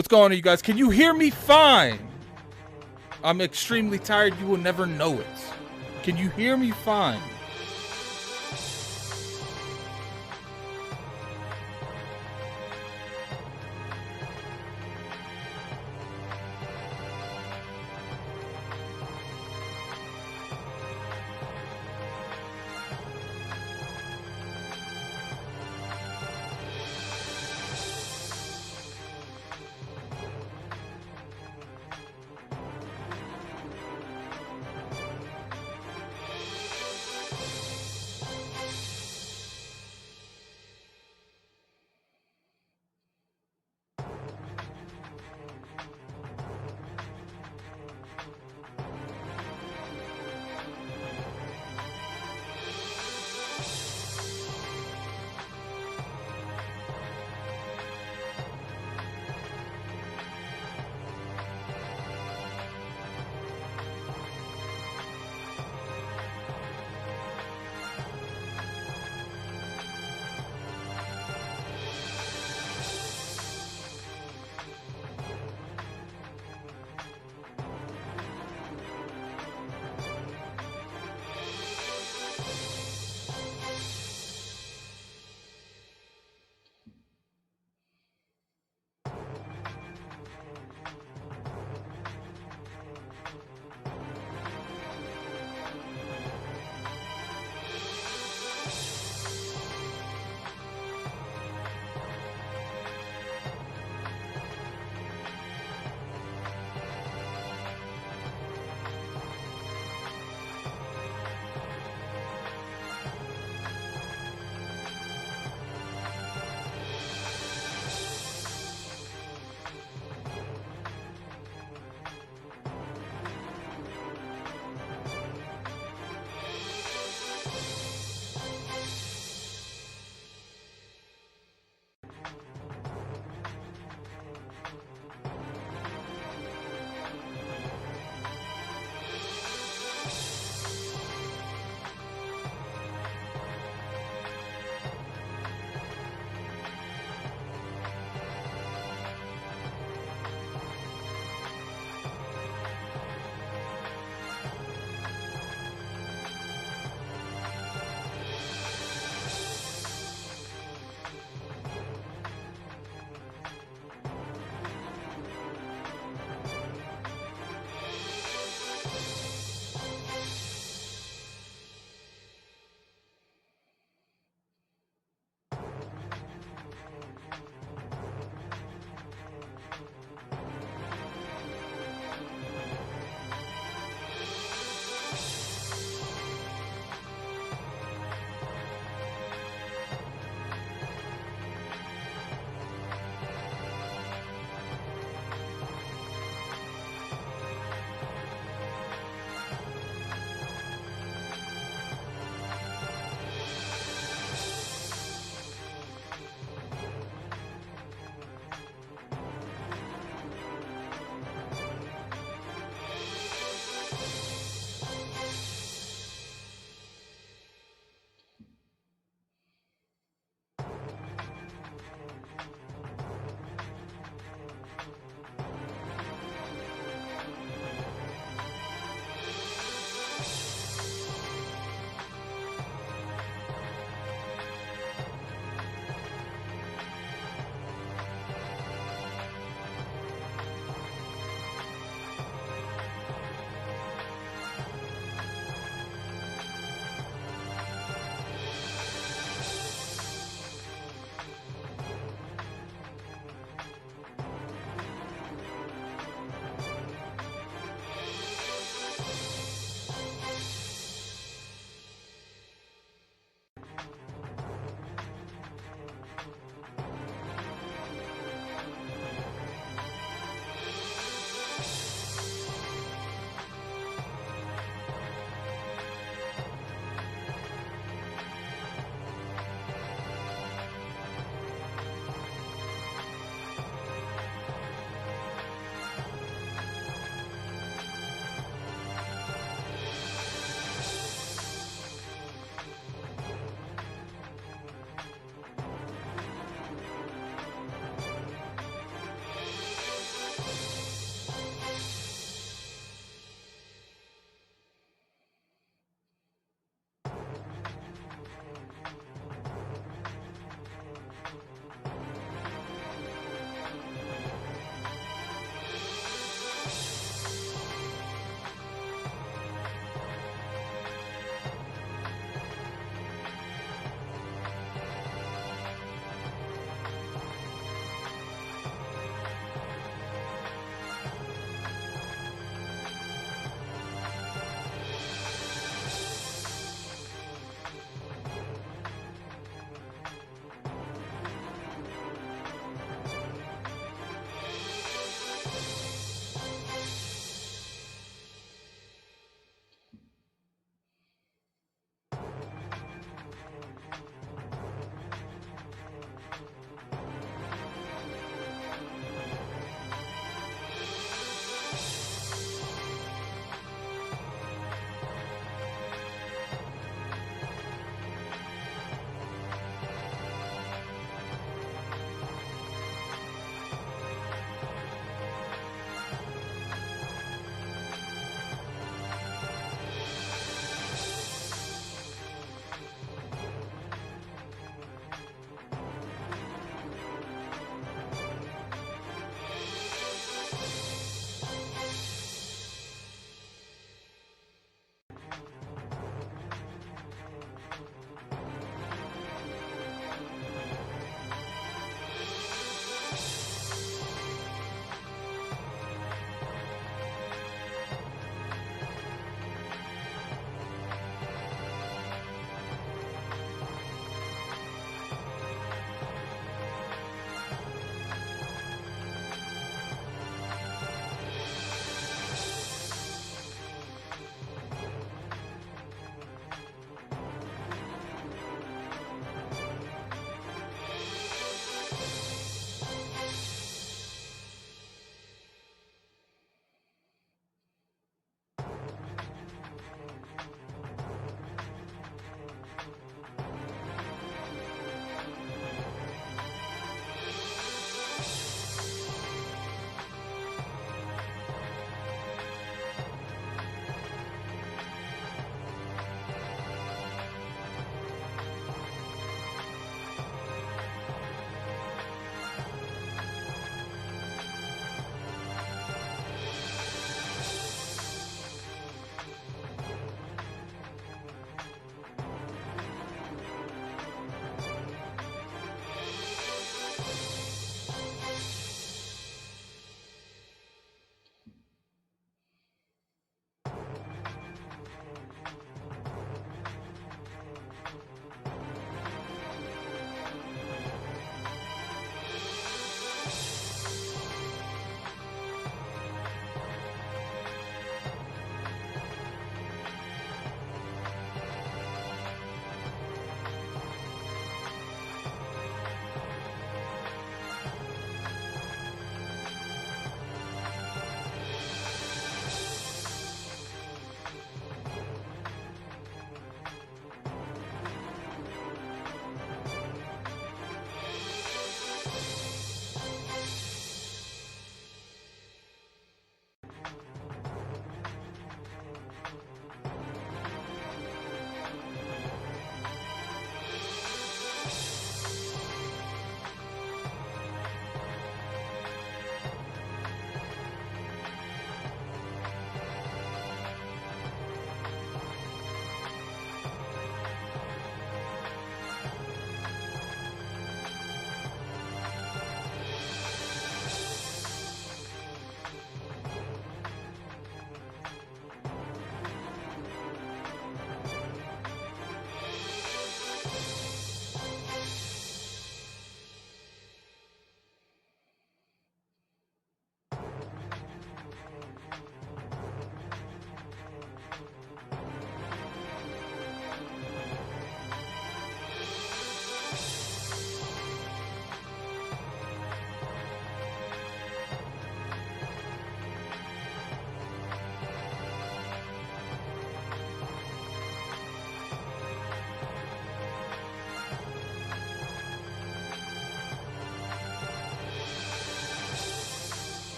What's going on, you guys? Can you hear me fine? I'm extremely tired. You will never know it. Can you hear me fine?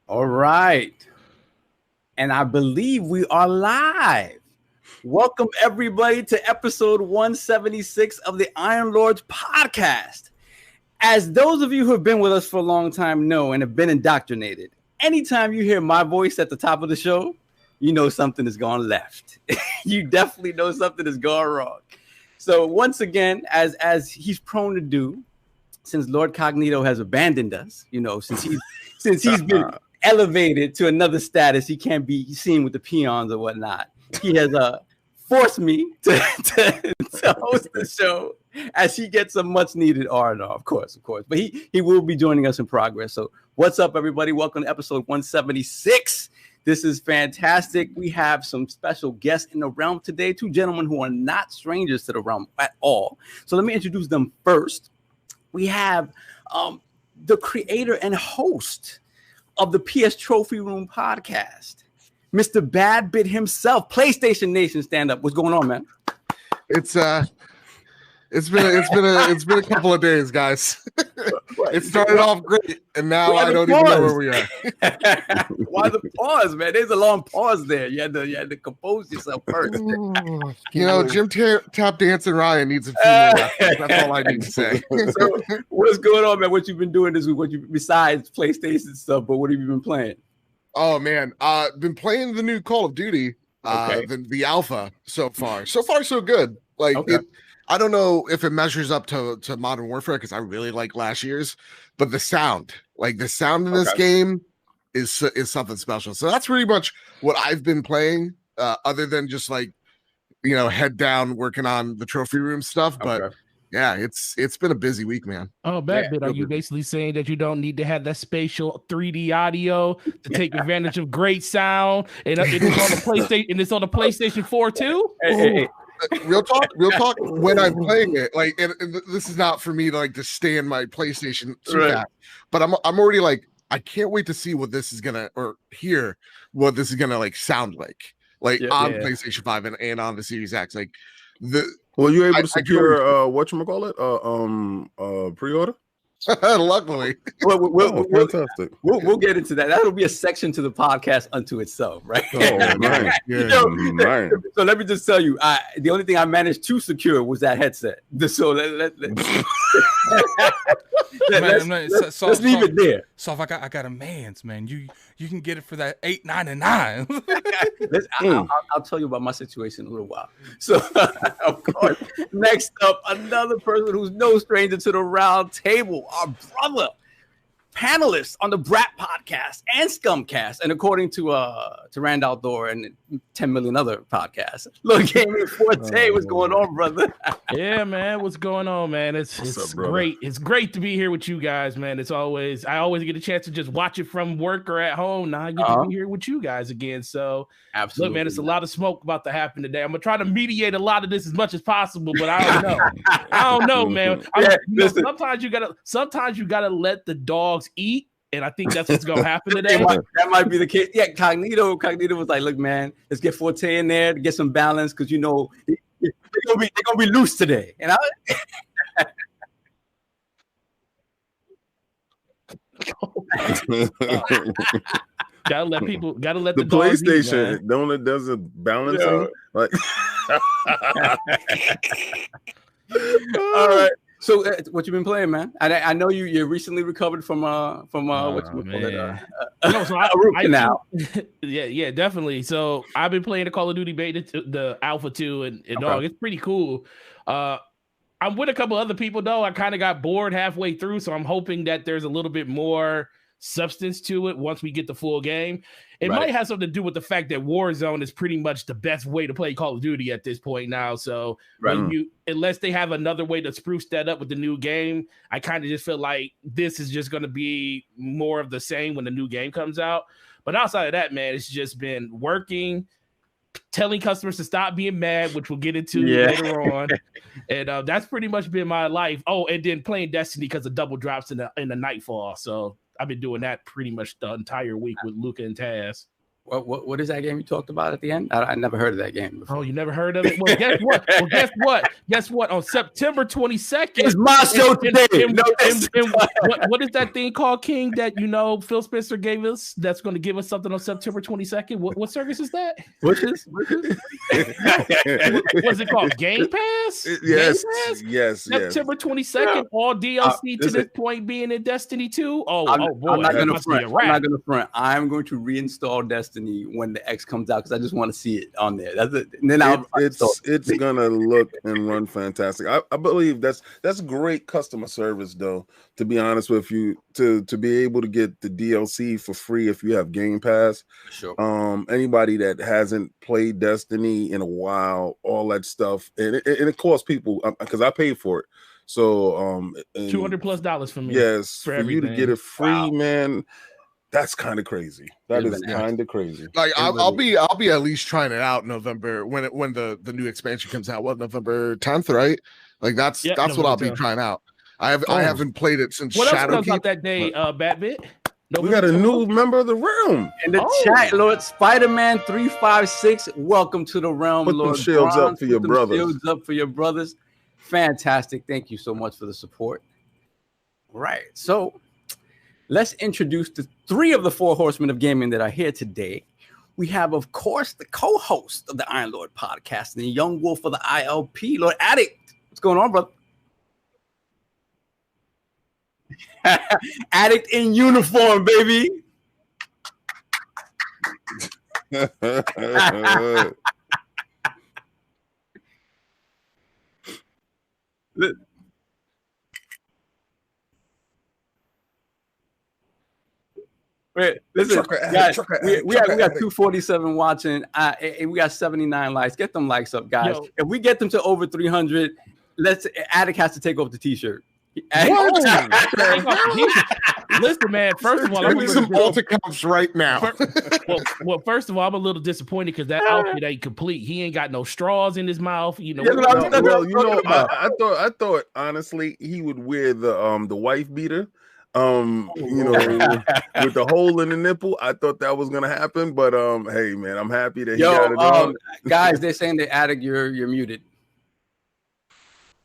All right. And I believe we are live. Welcome, everybody, to episode 176 of the Iron Lords podcast. As those of you who have been with us for a long time know and have been indoctrinated, anytime you hear my voice at the top of the show, you know something has gone left. You definitely know something has gone wrong. So once again, as he's prone to do, since LordCognito has abandoned us, since he's been elevated to another status, he can't be seen with the peons or whatnot. He has forced me to host the show as he gets some much needed R&R, of course. But he will be joining us in progress. So what's up, everybody? Welcome to episode 176. This is fantastic. We have some special guests in the realm today, two gentlemen who are not strangers to the realm at all. So let me introduce them first. We have the creator and host of the PS Trophy Room podcast, Mr. BadBit himself, PlayStation Nation stand up. What's going on, man? It's been a couple of days, guys. It started off great, and now I don't even know where we are. Why the pause, man? There's a long pause there. You had to compose yourself first. Jim Tap Dancing Ryan needs a few more lessons. That's all I need to say. So, what's going on, man? What you've been doing this week? Besides PlayStation stuff, but what have you been playing? Oh man, been playing the new Call of Duty, the alpha so far. So far, so good. I don't know if it measures up to Modern Warfare because I really like last year's, but the sound in this game is something special. So that's pretty much what I've been playing, other than just head down working on the trophy room stuff. But yeah, it's been a busy week, man. Oh, BadBit, are you basically saying that you don't need to have that spatial 3D audio to take advantage of great sound, and it's on the PlayStation, and it's on the PlayStation 4 too? Hey. Real talk. When I'm playing it, and this is not for me to stay in my PlayStation too fast, but I'm already I can't wait to see what this is gonna hear what this is gonna sound like on PlayStation 5 and on the Series X. Well, you able to secure whatchamacallit? Pre-order? Luckily. Fantastic. We'll get into that. That'll be a section to the podcast unto itself, right? Oh, nice. Nice. So let me just tell you, the only thing I managed to secure was that headset. So let's leave it there. So if I got a man's, man, you can get it for that $8.99. I'll tell you about my situation in a little while. So of course, next up, another person who's no stranger to the round table, our brother, panelist on the Brat podcast and Scumcast, and according to Rand Outdoor and 10 million other podcasts, Lord Forte. What's going on, brother? Yeah, man, what's going on, man? It's great. It's great to be here with you guys, man. I always get a chance to just watch it from work or at home. Now I get to be here with you guys again. So absolutely, look, man, it's a lot of smoke about to happen today. I'm gonna try to mediate a lot of this as much as possible, but I don't know. Man. Sometimes you gotta let the dogs eat, and I think that's what's gonna happen today. That might be the case. Yeah, Cognito was like, look, man, let's get Forte in there to get some balance because they're gonna be loose today. And gotta let the PlayStation eat, don't it does a balancing all right. So what you been playing, man? I know you recently recovered from what you call it? Now. Yeah, definitely. So I've been playing the Call of Duty beta, the Alpha 2, and dog, it's pretty cool. I'm with a couple other people though. I kind of got bored halfway through, so I'm hoping that there's a little bit more substance to it once we get the full game. It might have something to do with the fact that Warzone is pretty much the best way to play Call of Duty at this point now. So unless they have another way to spruce that up with the new game, I kind of just feel like this is just going to be more of the same when the new game comes out. But outside of that, man, it's just been working, telling customers to stop being mad, which we'll get into later on. And that's pretty much been my life. Oh, and then playing Destiny because of double drops in the Nightfall. So I've been doing that pretty much the entire week with Luca and Taz. What is that game you talked about at the end? I never heard of that game before. Oh, you never heard of it? Well, guess what? Guess what? On September 22nd, it's my show today. What is that thing called, King? That Phil Spencer gave us. That's going to give us something on September 22nd. What service is that? What's this? What's it called? Game Pass? Yes. Game Pass? Yes. September 22nd. All DLC to this point being in Destiny 2. Boy, I'm not going to front. I'm not going to front. I'm going to reinstall Destiny when the X comes out because I just want to see it on there. That's it. And then it's gonna look and run fantastic. I believe that's great customer service, though. To be honest with you, to be able to get the DLC for free if you have Game Pass. Sure. Anybody that hasn't played Destiny in a while, all that stuff, and it costs people because I paid for it. So $200+ for me. Yes, for everything. you to get it free, man. That's kind of crazy. That is kind of crazy. Like I'll be at least trying it out in November when the new expansion comes out. What, November 10th, right? Like that's November what I'll be 10th. trying out. I haven't played it since what Shadowkeep. else comes out that day, BadBit? We got a new member of the realm in the chat. Lord Spider-Man 356. Welcome to the realm. Put Lord them shields Bronze, up for your brothers. Shields up for your brothers. Fantastic. Thank you so much for the support. Right. So let's introduce the 3 of the 4 horsemen of gaming that are here today. We have, of course, the co-host of the Iron Lord podcast and the young wolf of the ILP, Lord Addict. What's going on, brother? Addict in uniform, baby. Wait, listen, guys, we got 247 watching, and we got 79 likes. Get them likes up, guys. Yo. If we get them to over 300, Addict has to take off the t-shirt. Listen, man. First of all, I need some multi-comps right now. First of all, I'm a little disappointed because that outfit ain't complete. He ain't got no straws in his mouth. I thought honestly he would wear the wife beater. With the hole in the nipple. I thought that was gonna happen, but hey, man, I'm happy that he got it on. Guys, they're saying that Addict, you're muted.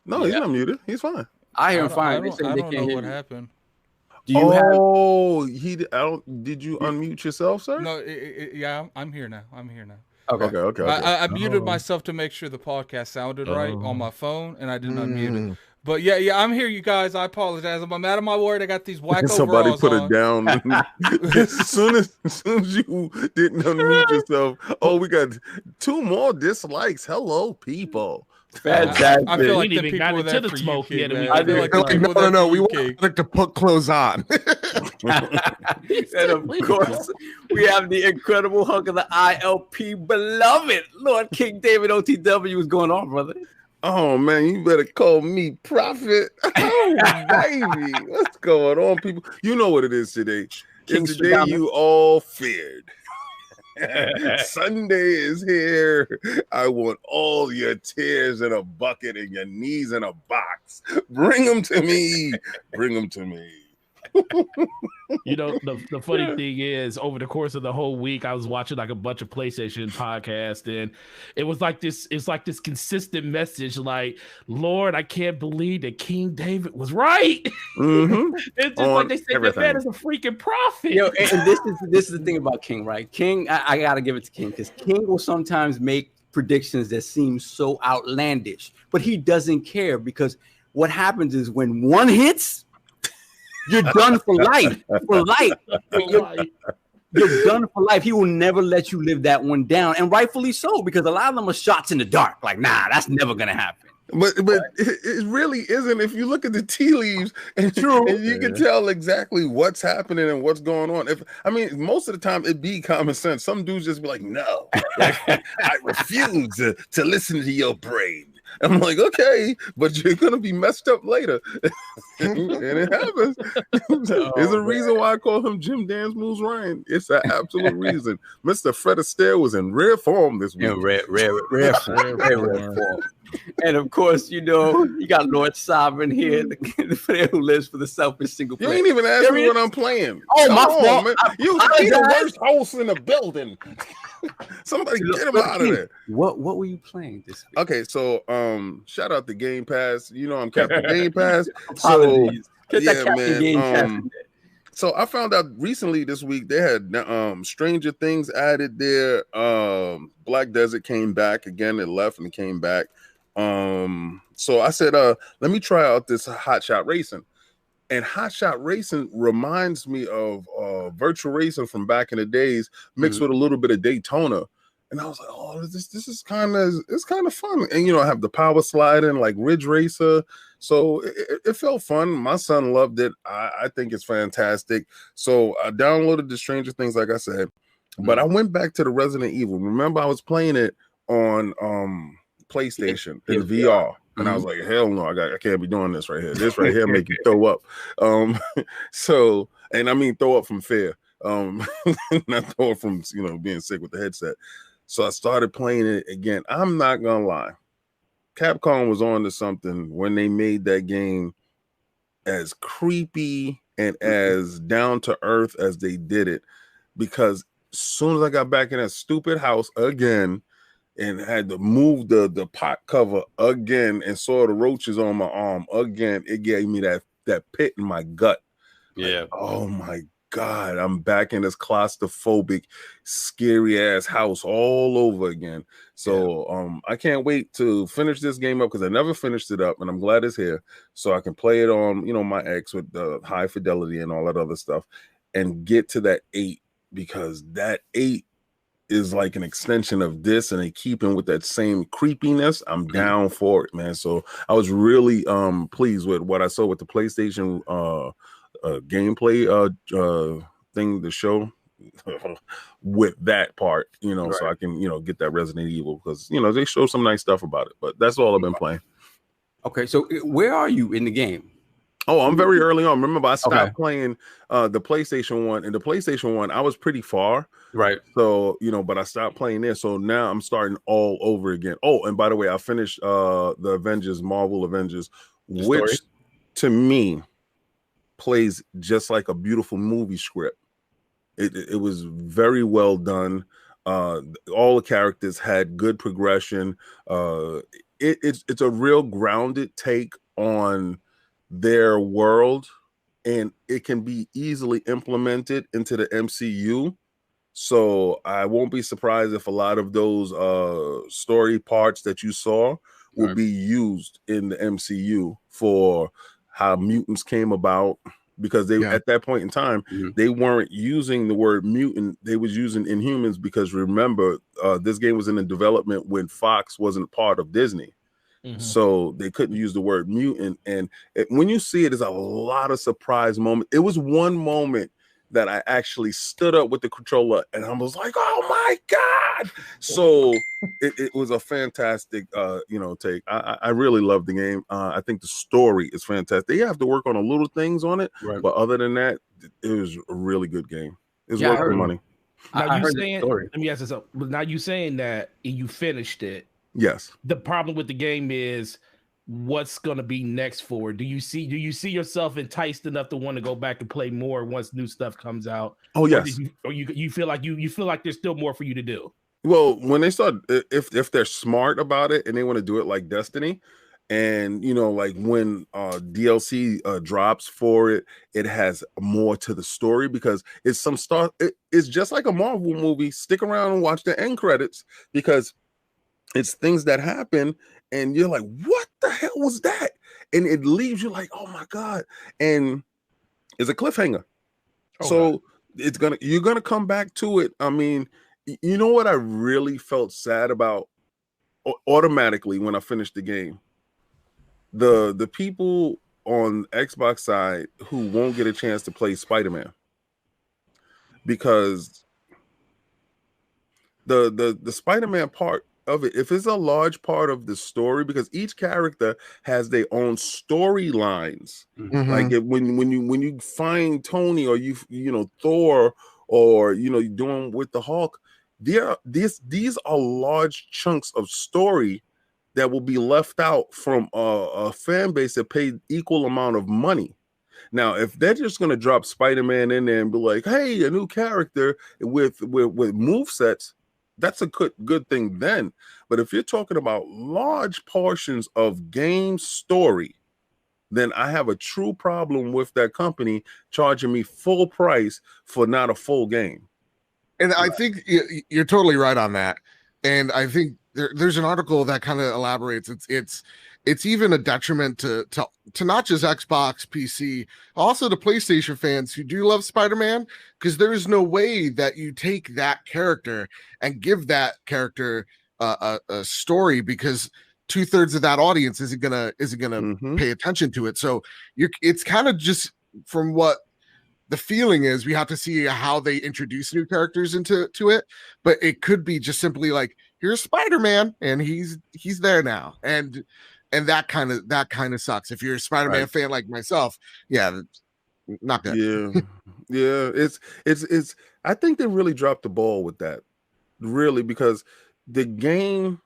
No, he's not muted. He's fine. I hear him fine. I don't know what happened. Do you have? Did you unmute yourself, sir? No, yeah, I'm here now. Okay. I muted myself to make sure the podcast sounded right on my phone, and I didn't unmute it. But yeah, I'm here, you guys. I apologize. I'm out of my word. I got these whack Somebody overalls put on. it down. as soon as you didn't unmute yourself, we got 2 more dislikes. Hello, people. Fantastic. I feel like We the didn't people even were got there into for the you, smoke King, yet, man. and I feel like the people were there No. for We you, want King. Addict to put clothes on. And of course, we have the incredible hunk of the ILP beloved Lord King David OTW. What's going on, brother? Oh man, you better call me prophet. Oh baby, what's going on, people? You know what it is today. It's the day you all feared. Sunday is here. I want all your tears in a bucket and your knees in a box. Bring them to me. Bring them to me. The funny thing is, over the course of the whole week, I was watching like a bunch of PlayStation podcasts, and it was like this. It's like this consistent message, like, "Lord, I can't believe that King David was right." Mm-hmm. It's just like they say that man is a freaking prophet. And this is the thing about King, right? King, I gotta give it to King because King will sometimes make predictions that seem so outlandish, but he doesn't care because what happens is when one hits, you're done for life. For life. You're done for life. He will never let you live that one down. And rightfully so, because a lot of them are shots in the dark. Like, nah, that's never going to happen. But it really isn't. If you look at the tea leaves and you can tell exactly what's happening and what's going on. Most of the time it'd be common sense. Some dudes just be like, no, I refuse to listen to your brain. I'm like, okay, but you're gonna be messed up later. And it happens. There's a reason why I call him Jim Dance Moves Ryan. It's an absolute reason. Mr. Fred Astaire was in rare form this week. Rare form. And of course, you got Lord Sovereign here, the player who lives for the selfish single player. You ain't even asked me what I'm playing. Oh, my fault. Man. You the worst host in the building. Somebody get him out of there. What were you playing this week? Okay, so shout out to Game Pass. I'm Captain Game Pass. So so I found out recently this week they had Stranger Things added there. Black Desert came back again. It left and it came back. So I said, let me try out this Hot Shot Racing. And Hot Shot Racing reminds me of virtual racing from back in the days, mixed with a little bit of Daytona. And I was like, oh, this is kind of fun. And I have the power sliding like Ridge Racer. So it felt fun. My son loved it. I think it's fantastic. So I downloaded the Stranger Things, like I said, but I went back to the Resident Evil. Remember, I was playing it on PlayStation in VR. And I was like, hell no, I can't be doing this right here. This right here make you throw up. So, and I mean throw up from fear. Not throw up from being sick with the headset. So I started playing it again. I'm not gonna lie. Capcom was on to something when they made that game as creepy and as down to earth as they did it. Because as soon as I got back in that stupid house again, and had to move the pot cover again and saw the roaches on my arm again, it gave me that pit in my gut. Yeah. Like, oh my God, I'm back in this claustrophobic, scary ass house all over again. So I can't wait to finish this game up because I never finished it up, and I'm glad it's here so I can play it on my X with the high fidelity and all that other stuff and get to that 8, because that 8 is like an extension of this, and they keeping with that same creepiness. I'm down for it, man. So I was really pleased with what I saw with the PlayStation gameplay thing, the show with that part, right. So I can get that Resident Evil, because they show some nice stuff about it. But that's all I've been playing. Okay, so where are you in the game? Oh, I'm very early on. Remember, I stopped playing the PlayStation 1. And the PlayStation 1, I was pretty far. Right. So, but I stopped playing there. So now I'm starting all over again. Oh, and by the way, I finished the Avengers, Marvel Avengers, which to me plays just like a beautiful movie script. It was very well done. All the characters had good progression. It's a real grounded take on their world, and it can be easily implemented into the MCU. So I won't be surprised if a lot of those story parts that you saw will be used in the MCU for how mutants came about, because they at that point in time they weren't using the word mutant, they was using Inhumans, because remember this game was in the development when Fox wasn't part of Disney. So they couldn't use the word mutant. And when you see it, there's a lot of surprise moments. It was one moment that I actually stood up with the controller and I was like, oh my God. So it was a fantastic take. I really love the game. I think the story is fantastic. They have to work on a little things on it, but other than that, it was a really good game. It's worth the money. Now you saying, let me ask this up. Now you saying that you finished it. Yes. The problem with the game is what's going to be next for it. Do you see yourself enticed enough to want to go back and play more once new stuff comes out? Oh yes. Or you feel like you feel like there's still more for you to do? Well, when they start, if they're smart about it and they want to do it like Destiny, and like when DLC drops for it, it has more to the story, because it's some stuff. It's just like a Marvel movie. Stick around and watch the end credits, because it's things that happen and you're like, what the hell was that? And it leaves you like, oh my God. And it's a cliffhanger. So you're gonna come back to it. I mean, you know what I really felt sad about automatically when I finished the game? The people on Xbox side who won't get a chance to play Spider-Man, because the Spider-Man part of it, if it's a large part of the story, because each character has their own storylines. Like when you find Tony, or you know Thor, or you know you're doing with the Hulk, these are large chunks of story that will be left out from a fan base that paid equal amount of money. Now, if they're just going to drop Spider-Man in there and be like, hey, a new character with movesets, that's a good thing then. But if you're talking about large portions of game story, then I have a true problem with that company charging me full price for not a full game. And I think you're totally right on that. And I think there's an article that kind of elaborates. It's even a detriment to not just Xbox, PC, also to PlayStation fans who do love Spider-Man, because there is no way that you take that character and give that character a story, because 2/3 of that audience isn't gonna pay attention to it. So it's kind of just from what the feeling is, we have to see how they introduce new characters into it. But it could be just simply like, here's Spider-Man and he's there now. And that kind of sucks. If you're a Spider-Man fan like myself, not good. Yeah. It's I think they really dropped the ball with that. Really, because the game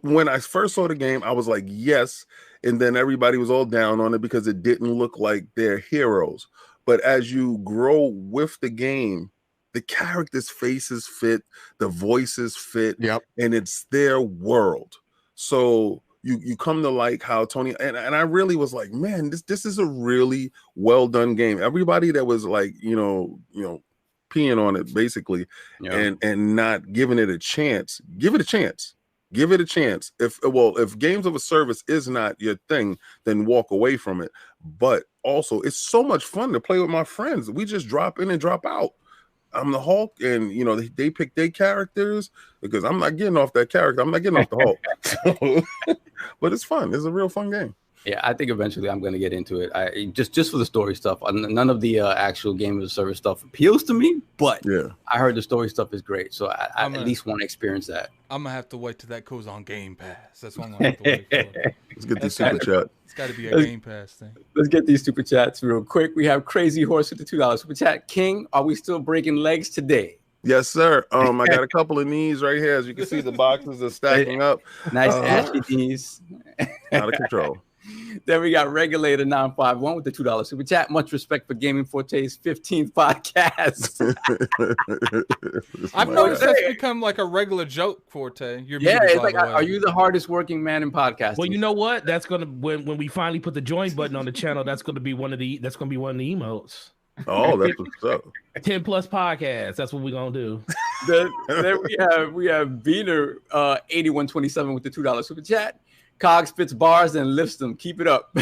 when I first saw the game, I was like, yes, and then everybody was all down on it because it didn't look like their heroes. But as you grow with the game, the characters' faces fit, the voices fit, and it's their world. So you come to like how Tony and I really was like, man, this is a really well done game. Everybody that was like, you know, peeing on it basically, and not giving it a chance, give it a chance. Give it a chance. If games of a service is not your thing, then walk away from it. But also, it's so much fun to play with my friends. We just drop in and drop out. I'm the Hulk, and you know they pick their characters, because I'm not getting off that character. I'm not getting off the Hulk. But it's fun. It's a real fun game. Yeah, I think eventually I'm going to get into it. I just for the story stuff. None of the actual game as a service stuff appeals to me, but I heard the story stuff is great, so I at least want to experience that. I'm gonna have to wait till that goes on Game Pass. That's what I'm gonna have to wait for. Let's get this super chat. It's got to be a Game Pass thing. Let's get these super chats real quick. We have Crazy Horse with the $2 super chat. King, are we still breaking legs today? Yes, sir. I got a couple of knees right here. As you can see, the boxes are stacking up. Nice ashy knees. Out of control. Then we got Regulator 951 with the $2 super chat. Much respect for Gaming Forte's 15th podcast. I've noticed that's become like a regular joke, Forte. It's like, are you the hardest working man in podcasting? Well, you know what? That's gonna when we finally put the join button on the channel. That's gonna be one of the emotes. Oh, that's what's up. 10+ podcasts. That's what we're gonna do. Then we have Veener 8127 with the $2 super chat. Cog spits bars and lifts them. Keep it up.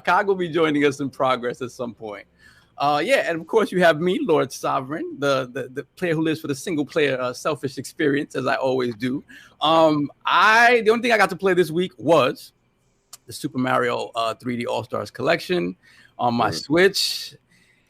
Cog will be joining us in progress at some point. And of course you have me, Lord Sovereign, the player who lives for the single player selfish experience, as I always do. The only thing I got to play this week was the Super Mario 3D All-Stars collection on my Switch.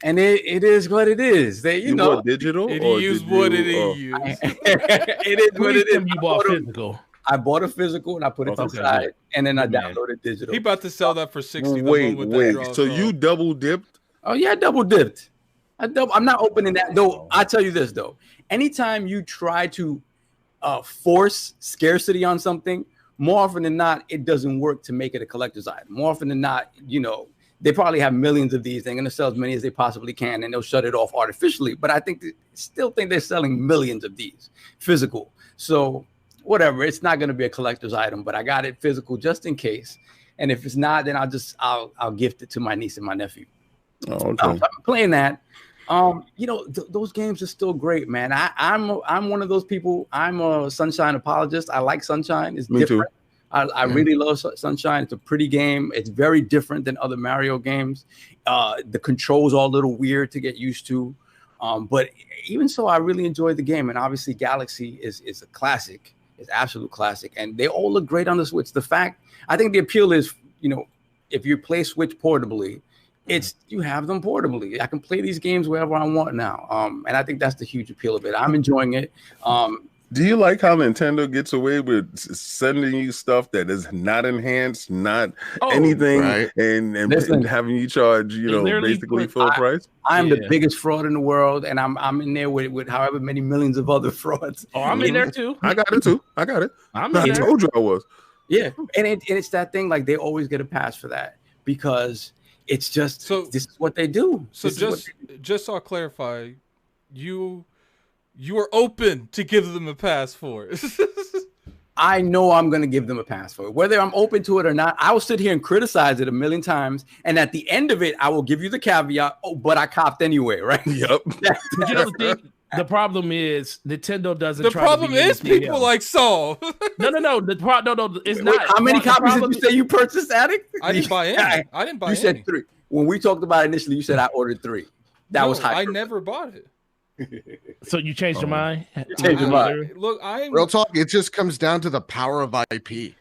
And it is what it is. You know, digital. It is what it is. It is what it is. You bought physical. I bought a physical and I put it inside, and then I downloaded digital. He about to sell that for $60. Wait. So you double dipped? Oh yeah, I double dipped. I'm not opening that though. I tell you this though, anytime you try to force scarcity on something, more often than not, it doesn't work to make it a collector's item. More often than not, you know, they probably have millions of these. They're going to sell as many as they possibly can, and they'll shut it off artificially. But I still think they're selling millions of these physical. So whatever, it's not going to be a collector's item, but I got it physical just in case. And if it's not, then I'll gift it to my niece and my nephew. Oh, okay. So I'm playing that. You know, those games are still great, man. I'm one of those people. I'm a Sunshine apologist. I like Sunshine. It's different. I really love Sunshine. It's a pretty game. It's very different than other Mario games. The controls are a little weird to get used to. But even so, I really enjoyed the game. And obviously Galaxy is a classic. It's absolute classic. And they all look great on the Switch. I think the appeal is, you know, if you play Switch portably, you have them portably. I can play these games wherever I want now. And I think that's the huge appeal of it. I'm enjoying it. Do you like how Nintendo gets away with sending you stuff that is not enhanced, not anything, right. and having you charge, basically full price? I'm the biggest fraud in the world, and I'm in there with however many millions of other frauds. Oh, I'm in there too. I got it too. I got it. I told you I was. Yeah, and it's that thing, like they always get a pass for that because it's just this is what they do. So just so I clarify, you are open to give them a pass for it. I know I'm going to give them a pass for it. Whether I'm open to it or not, I will sit here and criticize it a million times. And at the end of it, I will give you the caveat, but I copped anyway, right? Yep. The problem is Nintendo doesn't. The problem is people like Saul. No. It's not. How many copies did you say you purchased, Addict? I didn't buy any. I didn't buy any. You said 3. When we talked about it initially, you said I ordered 3. That was high. I never bought it. So you changed your mind? Look, real talk. It just comes down to the power of IP.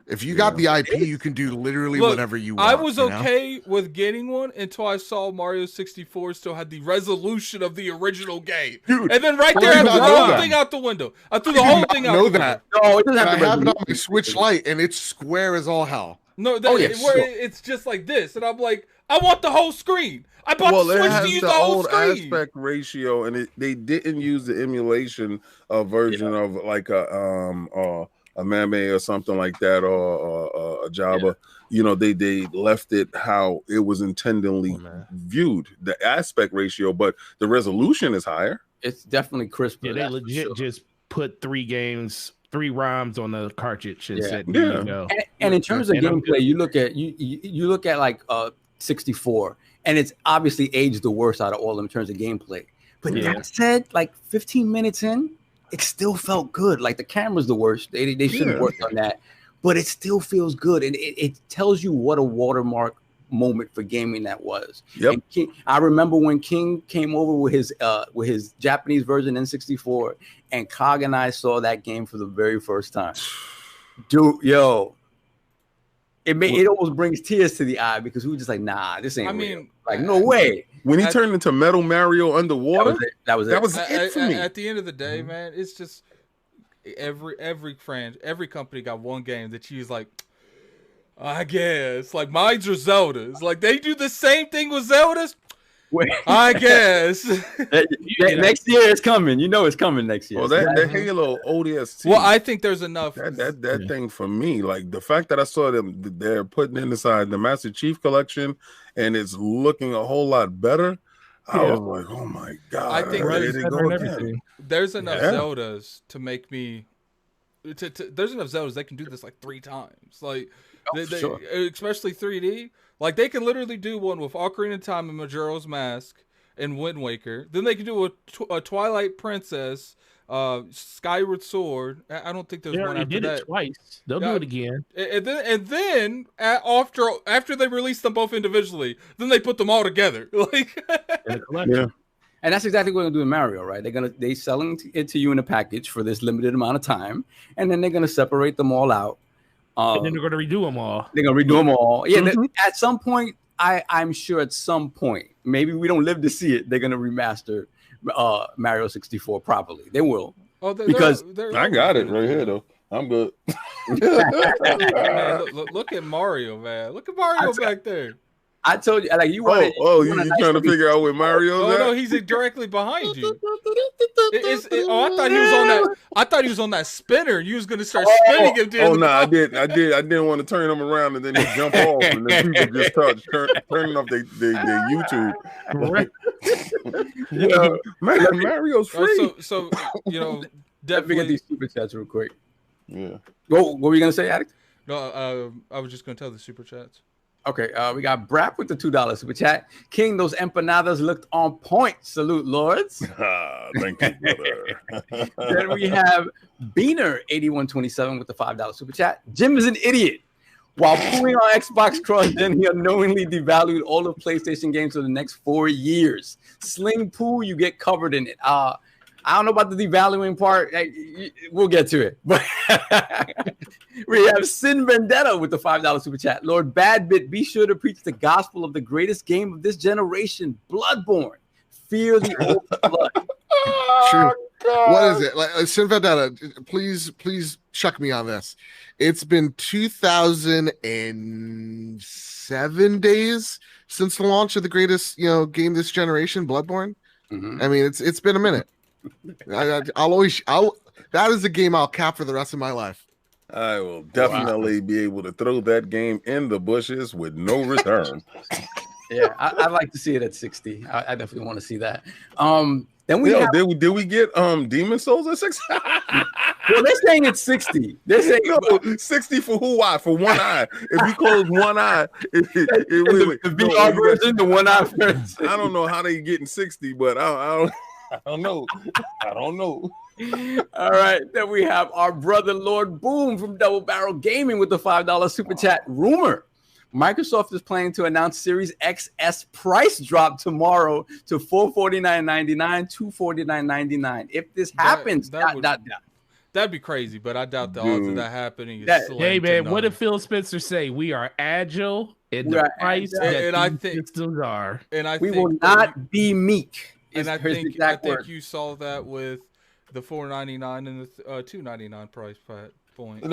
If you got the IP, you can do literally whatever you want. I was okay with getting one until I saw Mario 64 still had the resolution of the original game. Dude, and then right there, I threw the whole thing out the window. I threw the whole thing out the window. No, it doesn't have to. I have it on my Switch Lite, and it's square as all hell. No, it's just like this. And I'm like, I want the whole screen. I bought the Switch to use the whole screen. Aspect ratio, and they didn't use the emulation version of like a Mame or something like that, or a Java. They left it how it was intendedly viewed, the aspect ratio, but the resolution is higher. It's definitely crisper. Yeah, they legit just put 3 ROMs on the cartridge and said, "There you go." And in terms of gameplay, you look at like 64, and it's obviously aged the worst out of all of them in terms of gameplay. But that said, like 15 minutes in, it still felt good. Like the camera's the worst. They should have worked on that, but it still feels good, and it tells you what a watermark moment for gaming that was. Yep. I remember when King came over with his Japanese version N64, and Cog and I saw that game for the very first time. Dude, yo. It almost brings tears to the eye because we were just like, nah, this ain't real. Like, no way. When he turned into Metal Mario underwater, that was it for me. At the end of the day, man, it's just every company got one game that you was like, I guess. Like, mine's are Zeldas. Like, they do the same thing with Zeldas. I guess. Next year it's coming. You know it's coming next year. Well, that Halo ODST. Well, I think there's enough. That thing for me, like the fact that I saw them, they're putting inside the Master Chief Collection, and it's looking a whole lot better. I was like, oh my god! I think there's enough Yeah. Zeldas to make me. There's enough Zeldas they can do this like 3 times, like sure. Especially 3D. Like they can literally do one with Ocarina of Time and Majora's Mask and Wind Waker. Then they can do a Twilight Princess, Skyward Sword. I don't think there's one after did that. it twice. They'll do it again. And then after they release them both individually, then they put them all together. Like Yeah. And that's exactly what they're gonna do in Mario, right? They selling it to you in a package for this limited amount of time, and then they're gonna separate them all out. And then they're going to redo them all. They're going to redo them all. Yeah, at some point, I'm sure at some point, maybe we don't live to see it, they're going to remaster Mario 64 properly. They will. Oh, because I got it right here, though. I'm good. Man, look at Mario, man. Look at Mario back there. I told you, like you want. You trying to figure out where Mario's at? No, he's directly behind you. I thought he was on that. I thought he was on that spinner. You was gonna start spinning him. Oh no, I didn't want to turn him around and then he jump off, and then people just start turning off their YouTube. Mario's free. So definitely get these super chats real quick. Yeah. What were you gonna say, Addict? No, I was just gonna tell the super chats. Okay, we got Brap with the $2 super chat. King, those empanadas looked on point. Salute, Lords. Thank you, brother. Then we have Beaner8127 with the $5 super chat. Jim is an idiot. While pulling on Xbox cross-gen, he unknowingly devalued all of PlayStation games for the next 4 years. Sling Poo, you get covered in it. I don't know about the devaluing part. We'll get to it. But we have Sin Vendetta with the $5 super chat. Lord BadBit, be sure to preach the gospel of the greatest game of this generation, Bloodborne. Fear the old blood. True. God. What is it? Like, Sin Vendetta, please check me on this. It's been 2007 days since the launch of the greatest, game this generation, Bloodborne. I mean, it's been a minute. That is a game I'll cap for the rest of my life. I will definitely be able to throw that game in the bushes with no return. Yeah, I'd like to see it at 60. I definitely want to see that. Then we did we get Demon Souls at 60? Well, they're saying it's 60. They're saying 60 for who? Eye for one eye. If you close one eye, the VR version, the one eye version. I don't know how they getting 60, but I don't know. I don't know. All right, then we have our brother Lord Boom from Double Barrel Gaming with the $5 super chat. Rumor: Microsoft is planning to announce Series XS price drop tomorrow to $449.99, $249.99. If this happens, that'd be crazy, but I doubt the odds of that happening. Hey man, what did Phil Spencer say? We are agile in the price that I think systems are, and we will not be meek. And I think you saw that with the $499 and the $299 price point.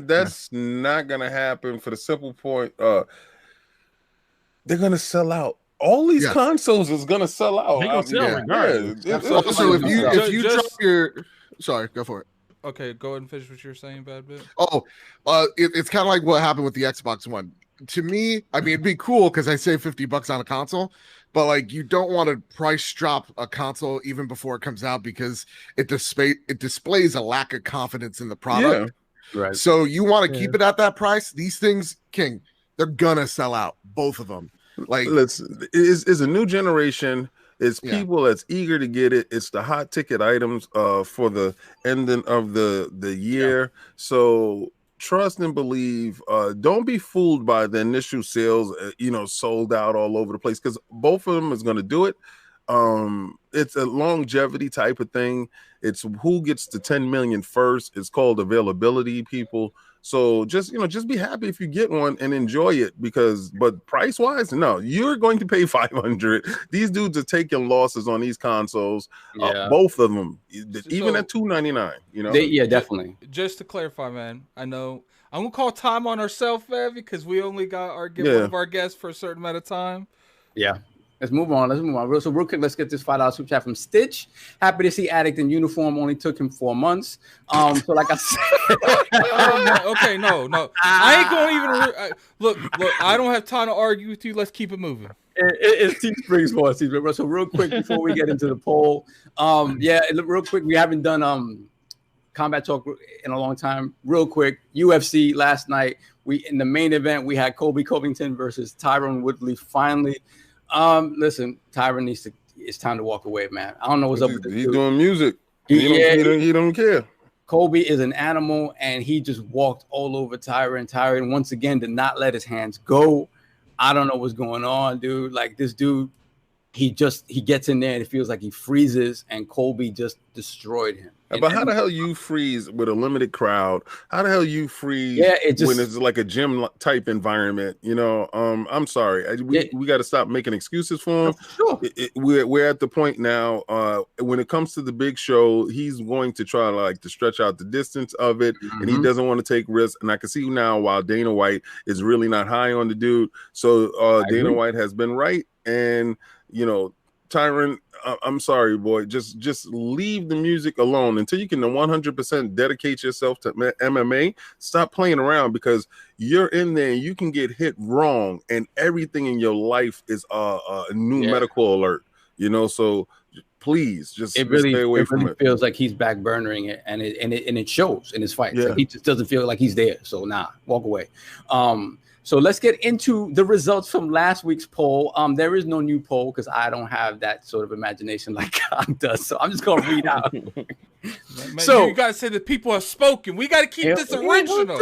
That's not gonna happen for the simple point. They're gonna sell out. All these consoles is gonna sell out. They're gonna sell regardless. So if you drop your, sorry, go for it. Okay, go ahead and finish what you're saying, BadBit. Oh, it's kind of like what happened with the Xbox One. To me, I mean, it'd be cool because I save $50 on a console, but like you don't want to price drop a console even before it comes out because it displays a lack of confidence in the product. Yeah. Right. So you want to keep it at that price. These things, King, they're gonna sell out, both of them. Like, it's a new generation. It's people that's eager to get it. It's the hot ticket items for the ending of the year. Yeah. So trust and believe. Don't be fooled by the initial sales, sold out all over the place, because both of them is going to do it. It's a longevity type of thing. It's who gets to 10 million first. It's called availability, people. So just be happy if you get one and enjoy it, but price wise, no, you're going to pay $500. These dudes are taking losses on these consoles, both of them, even at $299. Definitely. Just to clarify, man, I know I'm gonna call time on ourselves, man, because we only got one of our guests for a certain amount of time. Yeah. Let's move on. So real quick, let's get this $5 super chat from Stitch. Happy to see Addict in uniform. Only took him 4 months. So like I said, okay, no. I ain't gonna even look. I don't have time to argue with you. Let's keep it moving. It's Teesprings for us. So real quick before we get into the poll, real quick, we haven't done Combat Talk in a long time. Real quick, UFC last night. In the main event we had Colby Covington versus Tyron Woodley. Finally. Listen, Tyron it's time to walk away, man. I don't know what's up with this He's dude. doing music. He don't care. Colby is an animal, and he just walked all over Tyron. Tyron, once again, did not let his hands go. I don't know what's going on, dude. Like, this dude, he gets in there and it feels like he freezes, and Colby just destroyed him. But how the hell you freeze with a limited crowd? How the hell you freeze when it's like a gym type environment? I'm sorry. We got to stop making excuses for him. Sure. We're at the point now. When it comes to the big show, he's going to try to stretch out the distance of it, and he doesn't want to take risks. And I can see now why Dana White is really not high on the dude. So Dana White has been right, and Tyron, I'm sorry, boy. Just leave the music alone until you can 100% dedicate yourself to MMA. Stop playing around, because you're in there and you can get hit wrong, and everything in your life is a new medical alert. So please just stay away from it. It really feels like he's back burnering it, and it shows in his fights. Yeah. Like, he just doesn't feel like he's there. So walk away. So let's get into the results from last week's poll. There is no new poll because I don't have that sort of imagination like Cog does. So I'm just going to read out. Man, so you got to say that people have spoken. We got to keep this original.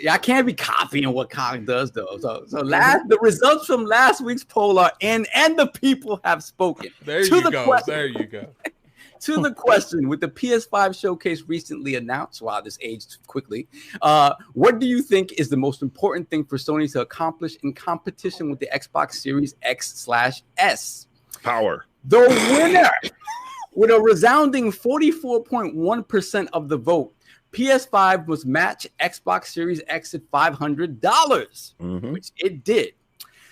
I can't be copying what Cog does, though. So the results from last week's poll are in, and the people have spoken. There you go. To the question, with the PS5 showcase recently announced, wow, this aged quickly, what do you think is the most important thing for Sony to accomplish in competition with the Xbox Series X/S? Power. The winner With a resounding 44.1% of the vote, PS5 must match Xbox Series X at $500, which it did.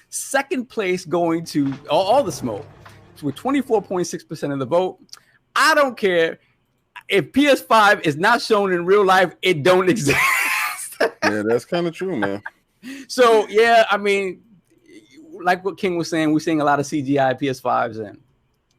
Second place going to all the smoke with 24.6% of the vote. I don't care if PS5 is not shown in real life; it don't exist. Yeah, that's kind of true, man. So yeah, I mean, like what King was saying, we're seeing a lot of CGI PS5s, and